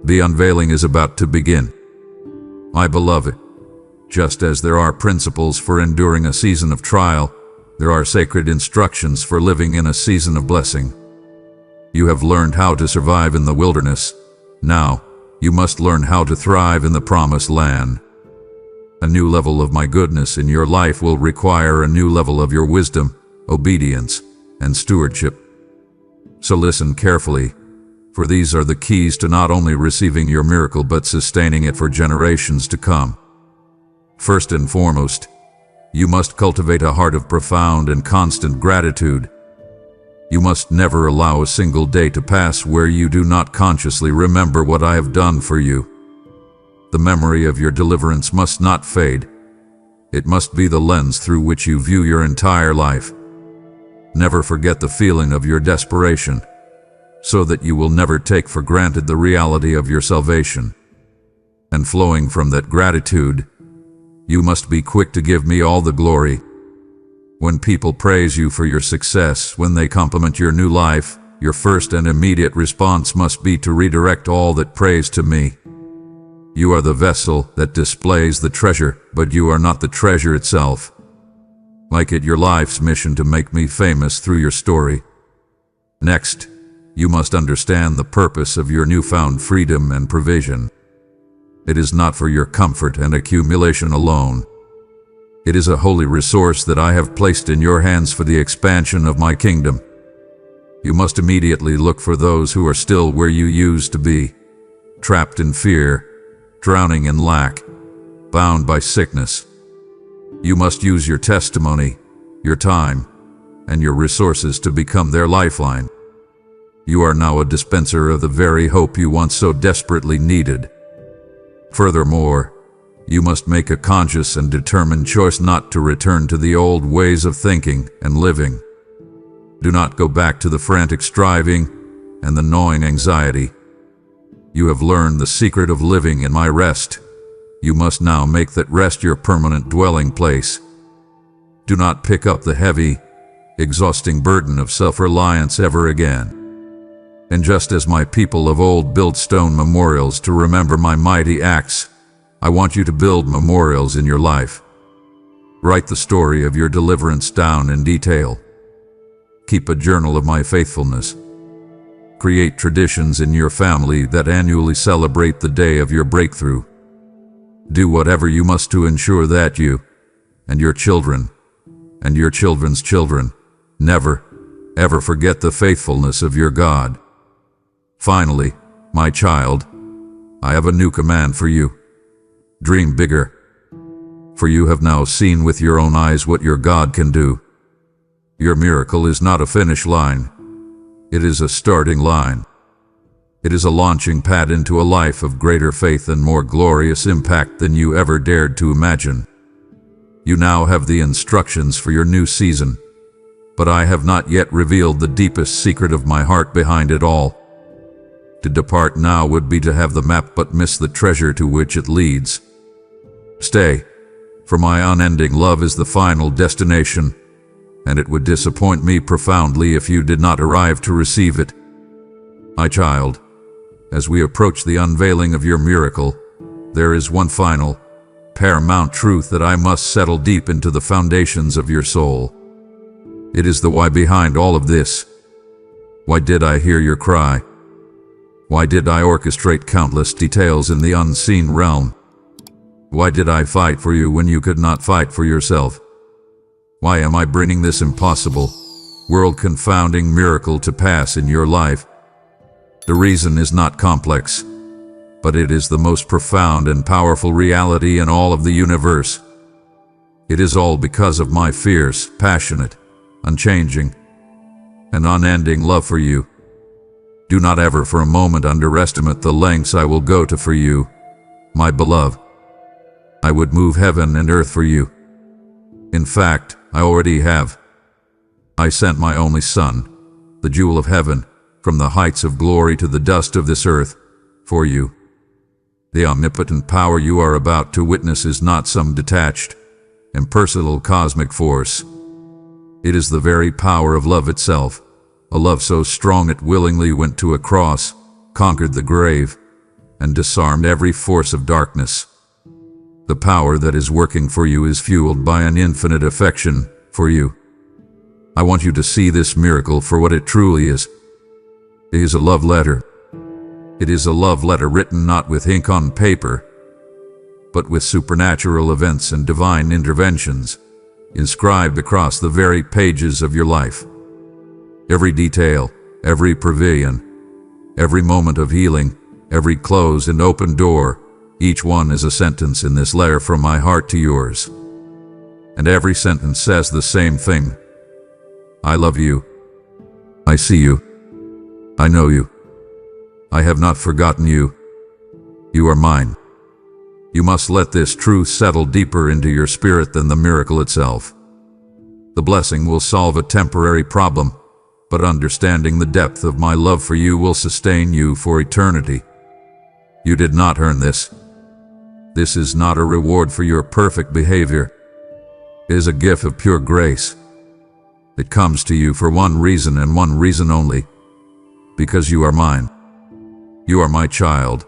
The unveiling is about to begin. My beloved, just as there are principles for enduring a season of trial, there are sacred instructions for living in a season of blessing. You have learned how to survive in the wilderness. Now, you must learn how to thrive in the promised land. A new level of my goodness in your life will require a new level of your wisdom, obedience, and stewardship. So listen carefully, for these are the keys to not only receiving your miracle but sustaining it for generations to come. First and foremost, you must cultivate a heart of profound and constant gratitude. You must never allow a single day to pass where you do not consciously remember what I have done for you. The memory of your deliverance must not fade. It must be the lens through which you view your entire life. Never forget the feeling of your desperation, so that you will never take for granted the reality of your salvation. And flowing from that gratitude, you must be quick to give me all the glory. When people praise you for your success, when they compliment your new life, your first and immediate response must be to redirect all that praise to me. You are the vessel that displays the treasure, but you are not the treasure itself. Make it your life's mission to make me famous through your story. Next, you must understand the purpose of your newfound freedom and provision. It is not for your comfort and accumulation alone. It is a holy resource that I have placed in your hands for the expansion of my kingdom. You must immediately look for those who are still where you used to be, trapped in fear, drowning in lack, bound by sickness. You must use your testimony, your time, and your resources to become their lifeline. You are now a dispenser of the very hope you once so desperately needed. Furthermore, you must make a conscious and determined choice not to return to the old ways of thinking and living. Do not go back to the frantic striving and the gnawing anxiety. You have learned the secret of living in my rest. You must now make that rest your permanent dwelling place. Do not pick up the heavy, exhausting burden of self-reliance ever again. And just as my people of old built stone memorials to remember my mighty acts, I want you to build memorials in your life. Write the story of your deliverance down in detail. Keep a journal of my faithfulness. Create traditions in your family that annually celebrate the day of your breakthrough. Do whatever you must to ensure that you, and your children, and your children's children, never, ever forget the faithfulness of your God. Finally, my child, I have a new command for you. Dream bigger, for you have now seen with your own eyes what your God can do. Your miracle is not a finish line. It is a starting line. It is a launching pad into a life of greater faith and more glorious impact than you ever dared to imagine. You now have the instructions for your new season. but I have not yet revealed the deepest secret of my heart behind it all. To depart now would be to have the map but miss the treasure to which it leads. Stay, for my unending love is the final destination, and it would disappoint me profoundly if you did not arrive to receive it. My child, as we approach the unveiling of your miracle, there is one final, paramount truth that I must settle deep into the foundations of your soul. It is the why behind all of this. Why did I hear your cry? Why did I orchestrate countless details in the unseen realm? Why did I fight for you when you could not fight for yourself? Why am I bringing this impossible, world-confounding miracle to pass in your life? The reason is not complex, but it is the most profound and powerful reality in all of the universe. It is all because of my fierce, passionate, unchanging, and unending love for you. Do not ever for a moment underestimate the lengths I will go to for you, my beloved. I would move heaven and earth for you. In fact, I already have. I sent my only Son, the jewel of heaven, from the heights of glory to the dust of this earth, for you. The omnipotent power you are about to witness is not some detached, impersonal cosmic force. It is the very power of love itself, a love so strong it willingly went to a cross, conquered the grave, and disarmed every force of darkness. The power that is working for you is fueled by an infinite affection for you. I want you to see this miracle for what it truly is. It is a love letter. It is a love letter written not with ink on paper, but with supernatural events and divine interventions, inscribed across the very pages of your life. Every detail, every pavilion, every moment of healing, every closed and open door, each one is a sentence in this letter from my heart to yours. And every sentence says the same thing. I love you. I see you. I know you. I have not forgotten you. You are mine. You must let this truth settle deeper into your spirit than the miracle itself. The blessing will solve a temporary problem, but understanding the depth of my love for you will sustain you for eternity. You did not earn this. This is not a reward for your perfect behavior. It is a gift of pure grace. It comes to you for one reason and one reason only, because you are mine. You are my child,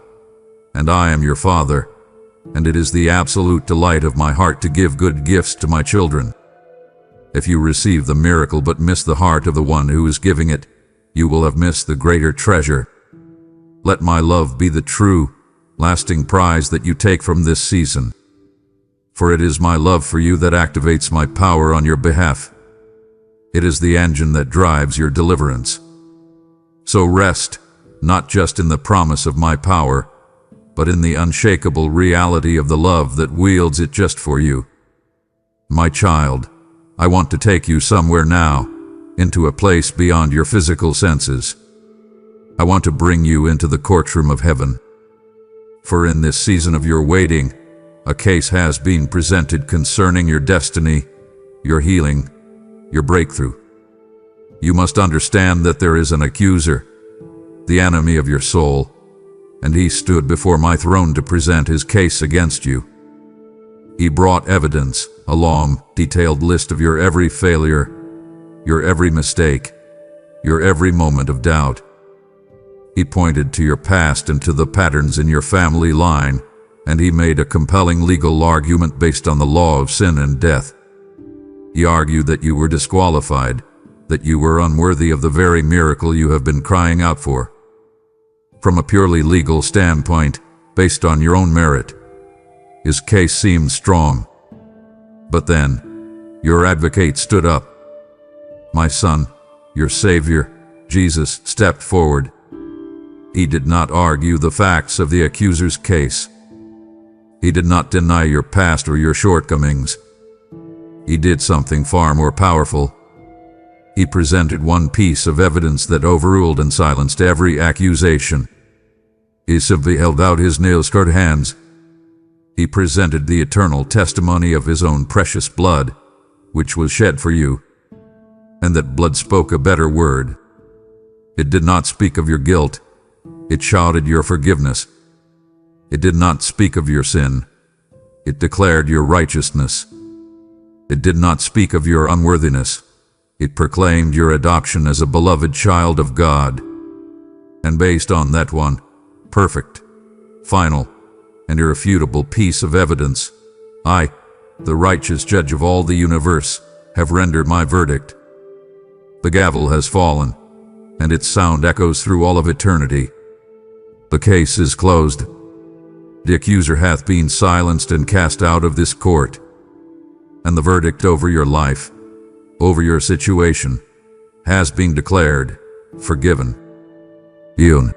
and I am your father, and it is the absolute delight of my heart to give good gifts to my children. If you receive the miracle but miss the heart of the one who is giving it, you will have missed the greater treasure. Let my love be the true, lasting prize that you take from this season. For it is my love for you that activates my power on your behalf. It is the engine that drives your deliverance. So rest, not just in the promise of my power, but in the unshakable reality of the love that wields it just for you. My child, I want to take you somewhere now, into a place beyond your physical senses. I want to bring you into the courtroom of heaven. For in this season of your waiting, a case has been presented concerning your destiny, your healing, your breakthrough. You must understand that there is an accuser, the enemy of your soul, and he stood before my throne to present his case against you. He brought evidence, a long, detailed list of your every failure, your every mistake, your every moment of doubt. He pointed to your past and to the patterns in your family line, and he made a compelling legal argument based on the law of sin and death. He argued that you were disqualified, that you were unworthy of the very miracle you have been crying out for. From a purely legal standpoint, based on your own merit, his case seemed strong. But then, your advocate stood up. My son, your Savior, Jesus, stepped forward. He did not argue the facts of the accuser's case. He did not deny your past or your shortcomings. He did something far more powerful. He presented one piece of evidence that overruled and silenced every accusation. He simply held out his nail-scarred hands. He presented the eternal testimony of his own precious blood, which was shed for you. and that blood spoke a better word. It did not speak of your guilt, it shouted your forgiveness. It did not speak of your sin, it declared your righteousness. It did not speak of your unworthiness, it proclaimed your adoption as a beloved child of God. And based on that one, perfect, final, and irrefutable piece of evidence, I, the righteous judge of all the universe, have rendered my verdict. The gavel has fallen, and its sound echoes through all of eternity. The case is closed. The accuser hath been silenced and cast out of this court, and the verdict over your life, over your situation, has been declared forgiven, healed,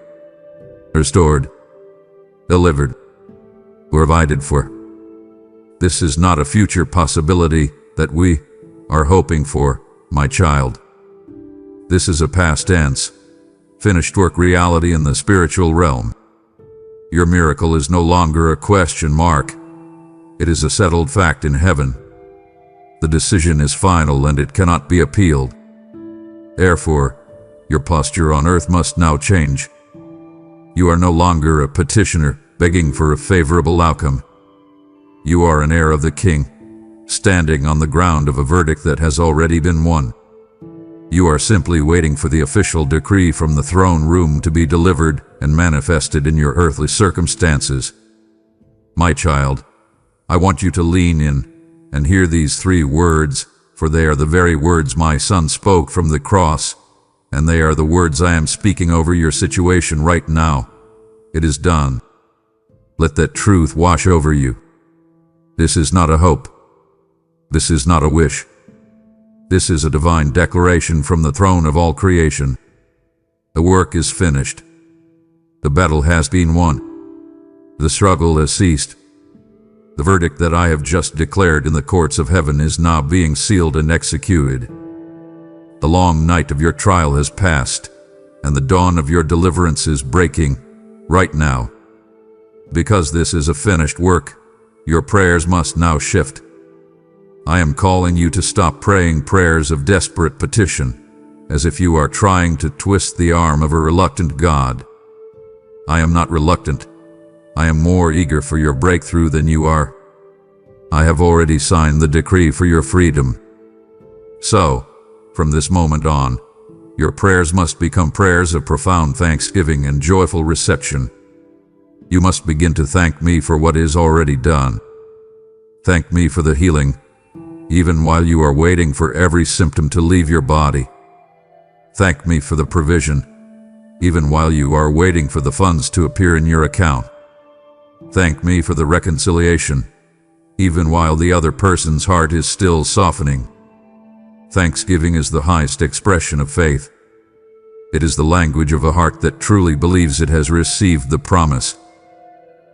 restored, delivered, provided for. This is not a future possibility that we are hoping for, my child. This is a past tense, finished work reality in the spiritual realm. Your miracle is no longer a question mark. It is a settled fact in heaven. The decision is final and it cannot be appealed. Therefore, your posture on earth must now change. You are no longer a petitioner begging for a favorable outcome. You are an heir of the King, standing on the ground of a verdict that has already been won. You are simply waiting for the official decree from the throne room to be delivered and manifested in your earthly circumstances. My child, I want you to lean in and hear these 3 words, for they are the very words my Son spoke from the cross, and they are the words I am speaking over your situation right now. It is done. Let that truth wash over you. This is not a hope. This is not a wish. This is a divine declaration from the throne of all creation. The work is finished. The battle has been won. The struggle has ceased. The verdict that I have just declared in the courts of heaven is now being sealed and executed. The long night of your trial has passed, and the dawn of your deliverance is breaking right now. Because this is a finished work, your prayers must now shift. I am calling you to stop praying prayers of desperate petition, as if you are trying to twist the arm of a reluctant God. I am not reluctant. I am more eager for your breakthrough than you are. I have already signed the decree for your freedom. So, from this moment on, your prayers must become prayers of profound thanksgiving and joyful reception. You must begin to thank me for what is already done. Thank me for the healing, even while you are waiting for every symptom to leave your body. Thank me for the provision, even while you are waiting for the funds to appear in your account. Thank me for the reconciliation, even while the other person's heart is still softening. Thanksgiving is the highest expression of faith. It is the language of a heart that truly believes it has received the promise.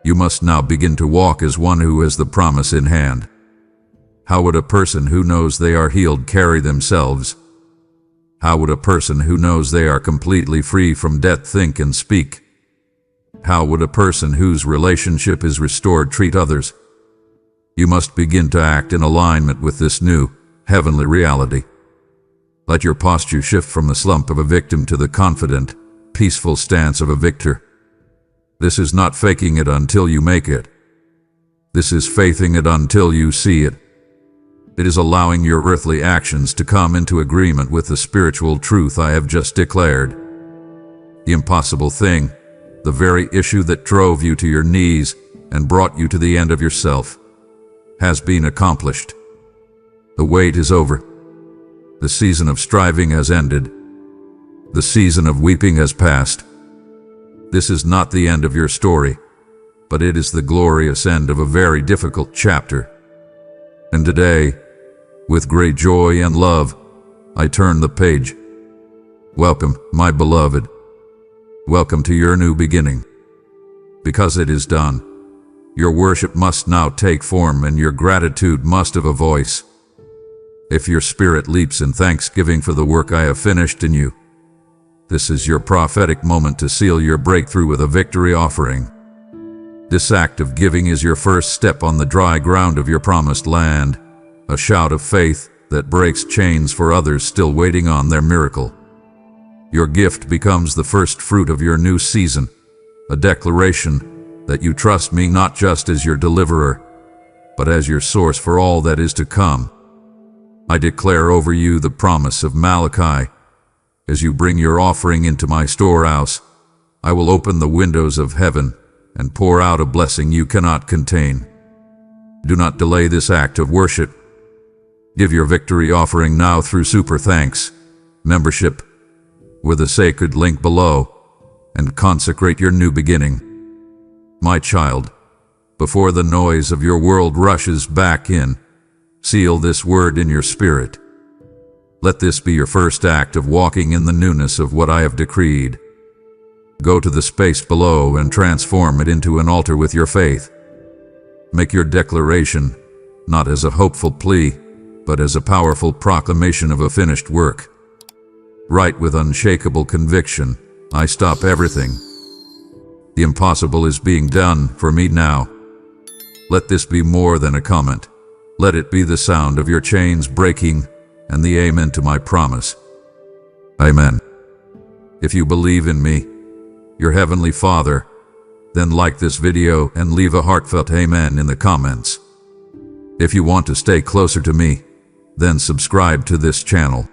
You must now begin to walk as one who has the promise in hand. How would a person who knows they are healed carry themselves? How would a person who knows they are completely free from death think and speak? How would a person whose relationship is restored treat others? You must begin to act in alignment with this new, heavenly reality. Let your posture shift from the slump of a victim to the confident, peaceful stance of a victor. This is not faking it until you make it. This is faithing it until you see it. It is allowing your earthly actions to come into agreement with the spiritual truth I have just declared. The impossible thing, the very issue that drove you to your knees and brought you to the end of yourself, has been accomplished. The wait is over. The season of striving has ended. The season of weeping has passed. This is not the end of your story, but it is the glorious end of a very difficult chapter. And today, with great joy and love, I turn the page. Welcome, my beloved. Welcome to your new beginning. Because it is done, your worship must now take form and your gratitude must have a voice. If your spirit leaps in thanksgiving for the work I have finished in you, this is your prophetic moment to seal your breakthrough with a victory offering. This act of giving is your first step on the dry ground of your promised land, a shout of faith that breaks chains for others still waiting on their miracle. Your gift becomes the first fruit of your new season, a declaration that you trust me not just as your deliverer, but as your source for all that is to come. I declare over you the promise of Malachi. As you bring your offering into my storehouse, I will open the windows of heaven and pour out a blessing you cannot contain. Do not delay this act of worship. Give your victory offering now through Super Thanks membership with a sacred link below, and consecrate your new beginning. My child, before the noise of your world rushes back in, seal this word in your spirit. Let this be your first act of walking in the newness of what I have decreed. Go to the space below and transform it into an altar with your faith. Make your declaration, not as a hopeful plea, but as a powerful proclamation of a finished work. Write with unshakable conviction, I stop everything. The impossible is being done for me now. Let this be more than a comment. Let it be the sound of your chains breaking and the amen to my promise. Amen. If you believe in me, your Heavenly Father, then like this video and leave a heartfelt amen in the comments. If you want to stay closer to me, then subscribe to this channel.